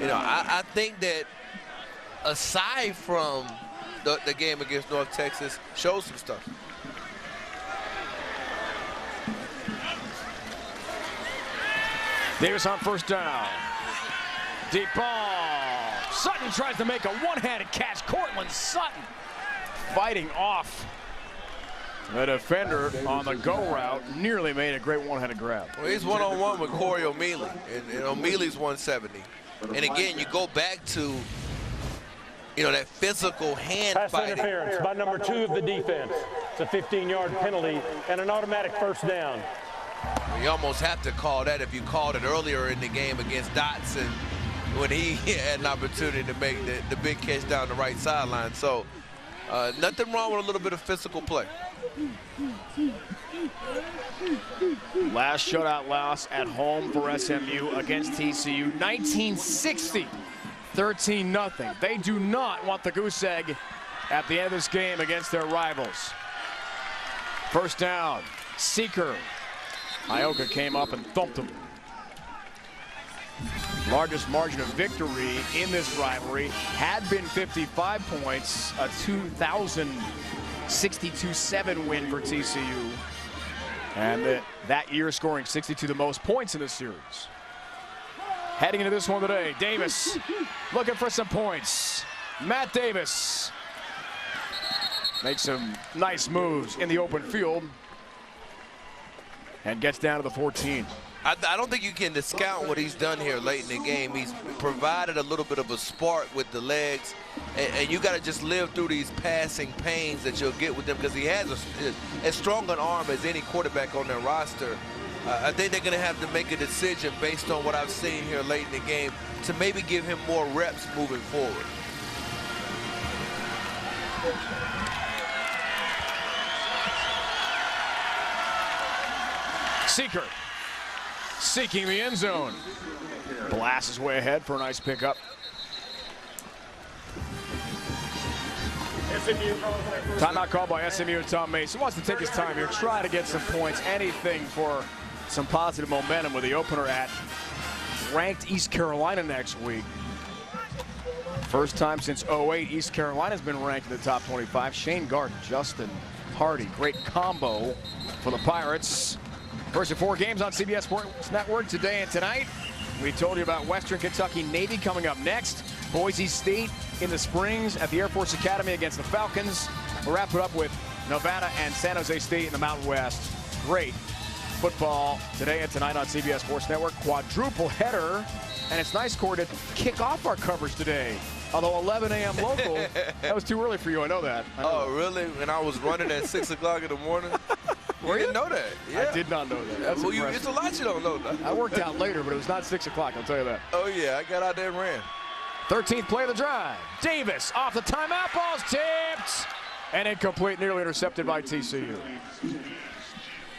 you know, I think that aside from the game against North Texas, shows some stuff. Davis on first down. Deep ball. Sutton tries to make a one-handed catch. Cortland Sutton fighting off the defender on the go route. Nearly made a great one-handed grab. Well, he's one-on-one with Corey O'Mealy, and O'Mealy's 170. And again, you go back to, you know, that physical hand Pass fighting. interference by number 2 of the defense. It's a 15-yard penalty and an automatic first down. You almost have to call that if you called it earlier in the game against Dotson when he had an opportunity to make the big catch down the right sideline. So nothing wrong with a little bit of physical play. Last shutout loss at home for SMU against TCU, 1960, 13-0. They do not want the goose egg at the end of this game against their rivals. First down, Seeker. Ioka came up and thumped him. Largest margin of victory in this rivalry had been 55 points, a 2,062-7 win for TCU. And that year scoring 62, the most points in the series. Heading into this one today, Davis looking for some points. Matt Davis makes some nice moves in the open field and gets down to the 14. I don't think you can discount what he's done here late in the game. He's provided a little bit of a spark with the legs, and you got to just live through these passing pains that you'll get with him because he has as strong an arm as any quarterback on their roster. I think they're going to have to make a decision based on what I've seen here late in the game to maybe give him more reps moving forward. Seeker seeking the end zone. Blasts his way ahead for a nice pickup. Timeout called by SMU and Tom Mason. Wants to take his time here, try to get some points, anything for some positive momentum with the opener at ranked East Carolina next week. First time since 08, East Carolina's been ranked in the top 25. Shane Garden, Justin Hardy, great combo for the Pirates. First of 4 games on CBS Sports Network today and tonight. We told you about Western Kentucky Navy coming up next. Boise State in the Springs at the Air Force Academy against the Falcons. We'll wrap it up with Nevada and San Jose State in the Mountain West. Great football today and tonight on CBS Sports Network. Quadruple header. And it's nice, Corey, to kick off our coverage today. Although 11 a.m. local, that was too early for you. I know that. Really? And I was running at 6 o'clock in the morning? You didn't know that? Yeah. I did not know that. That's well, it's a lot you don't know. I worked out later, but it was not 6 o'clock, I'll tell you that. Oh, yeah. I got out there and ran. 13th play of the drive. Davis off the timeout. Ball's tipped. And incomplete, nearly intercepted by TCU.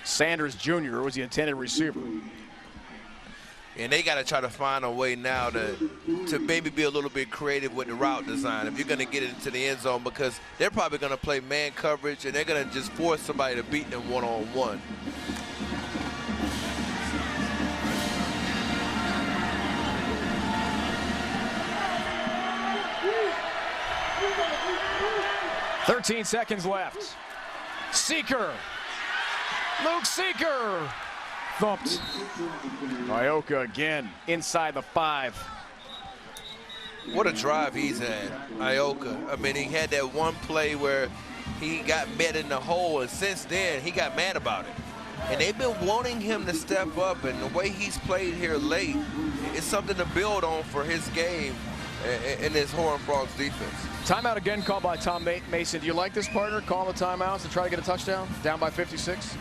Sanders Jr. was the intended receiver. And they got to try to find a way now to maybe be a little bit creative with the route design if you're going to get into the end zone, because they're probably going to play man coverage and they're going to just force somebody to beat them one-on-one. "13 seconds left. Seeker. Luke Seeker. Thumped. Ioka again inside the 5. What a drive he's had, Ioka. I mean, he had that one play where he got met in the hole, and since then, he got mad about it. And they've been wanting him to step up, and the way he's played here late, it's something to build on for his game in this Horned Frogs defense. Timeout again called by Tom Mason. Do you like this partner calling the timeouts to try to get a touchdown? Down by 56?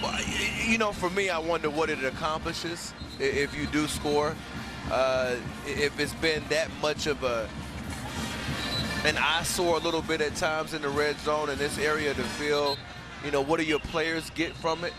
Well, you know, for me, I wonder what it accomplishes if you do score. If it's been that much of an eyesore a little bit at times in the red zone in this area of the field, you know, what do your players get from it?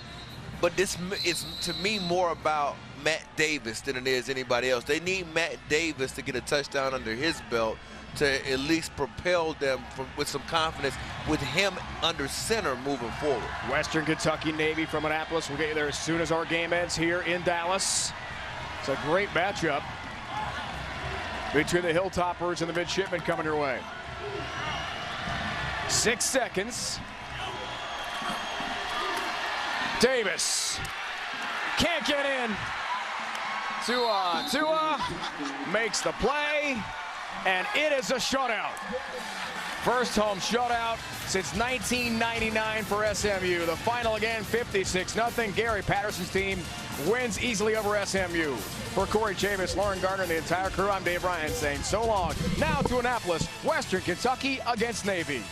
But this is, to me, more about Matt Davis than it is anybody else. They need Matt Davis to get a touchdown under his belt to at least propel them with some confidence with him under center moving forward. Western Kentucky Navy from Annapolis. We'll get you there as soon as our game ends here in Dallas. It's a great matchup between the Hilltoppers and the Midshipmen coming your way. 6 seconds. Davis can't get in. Tua makes the play, and it is a shutout. First home shutout since 1999 for SMU. The final again, 56-0. Gary Patterson's team wins easily over SMU. For Corey Chavis, Lauren Gardner, and the entire crew, I'm Dave Ryan saying so long. Now to Annapolis, Western Kentucky against Navy.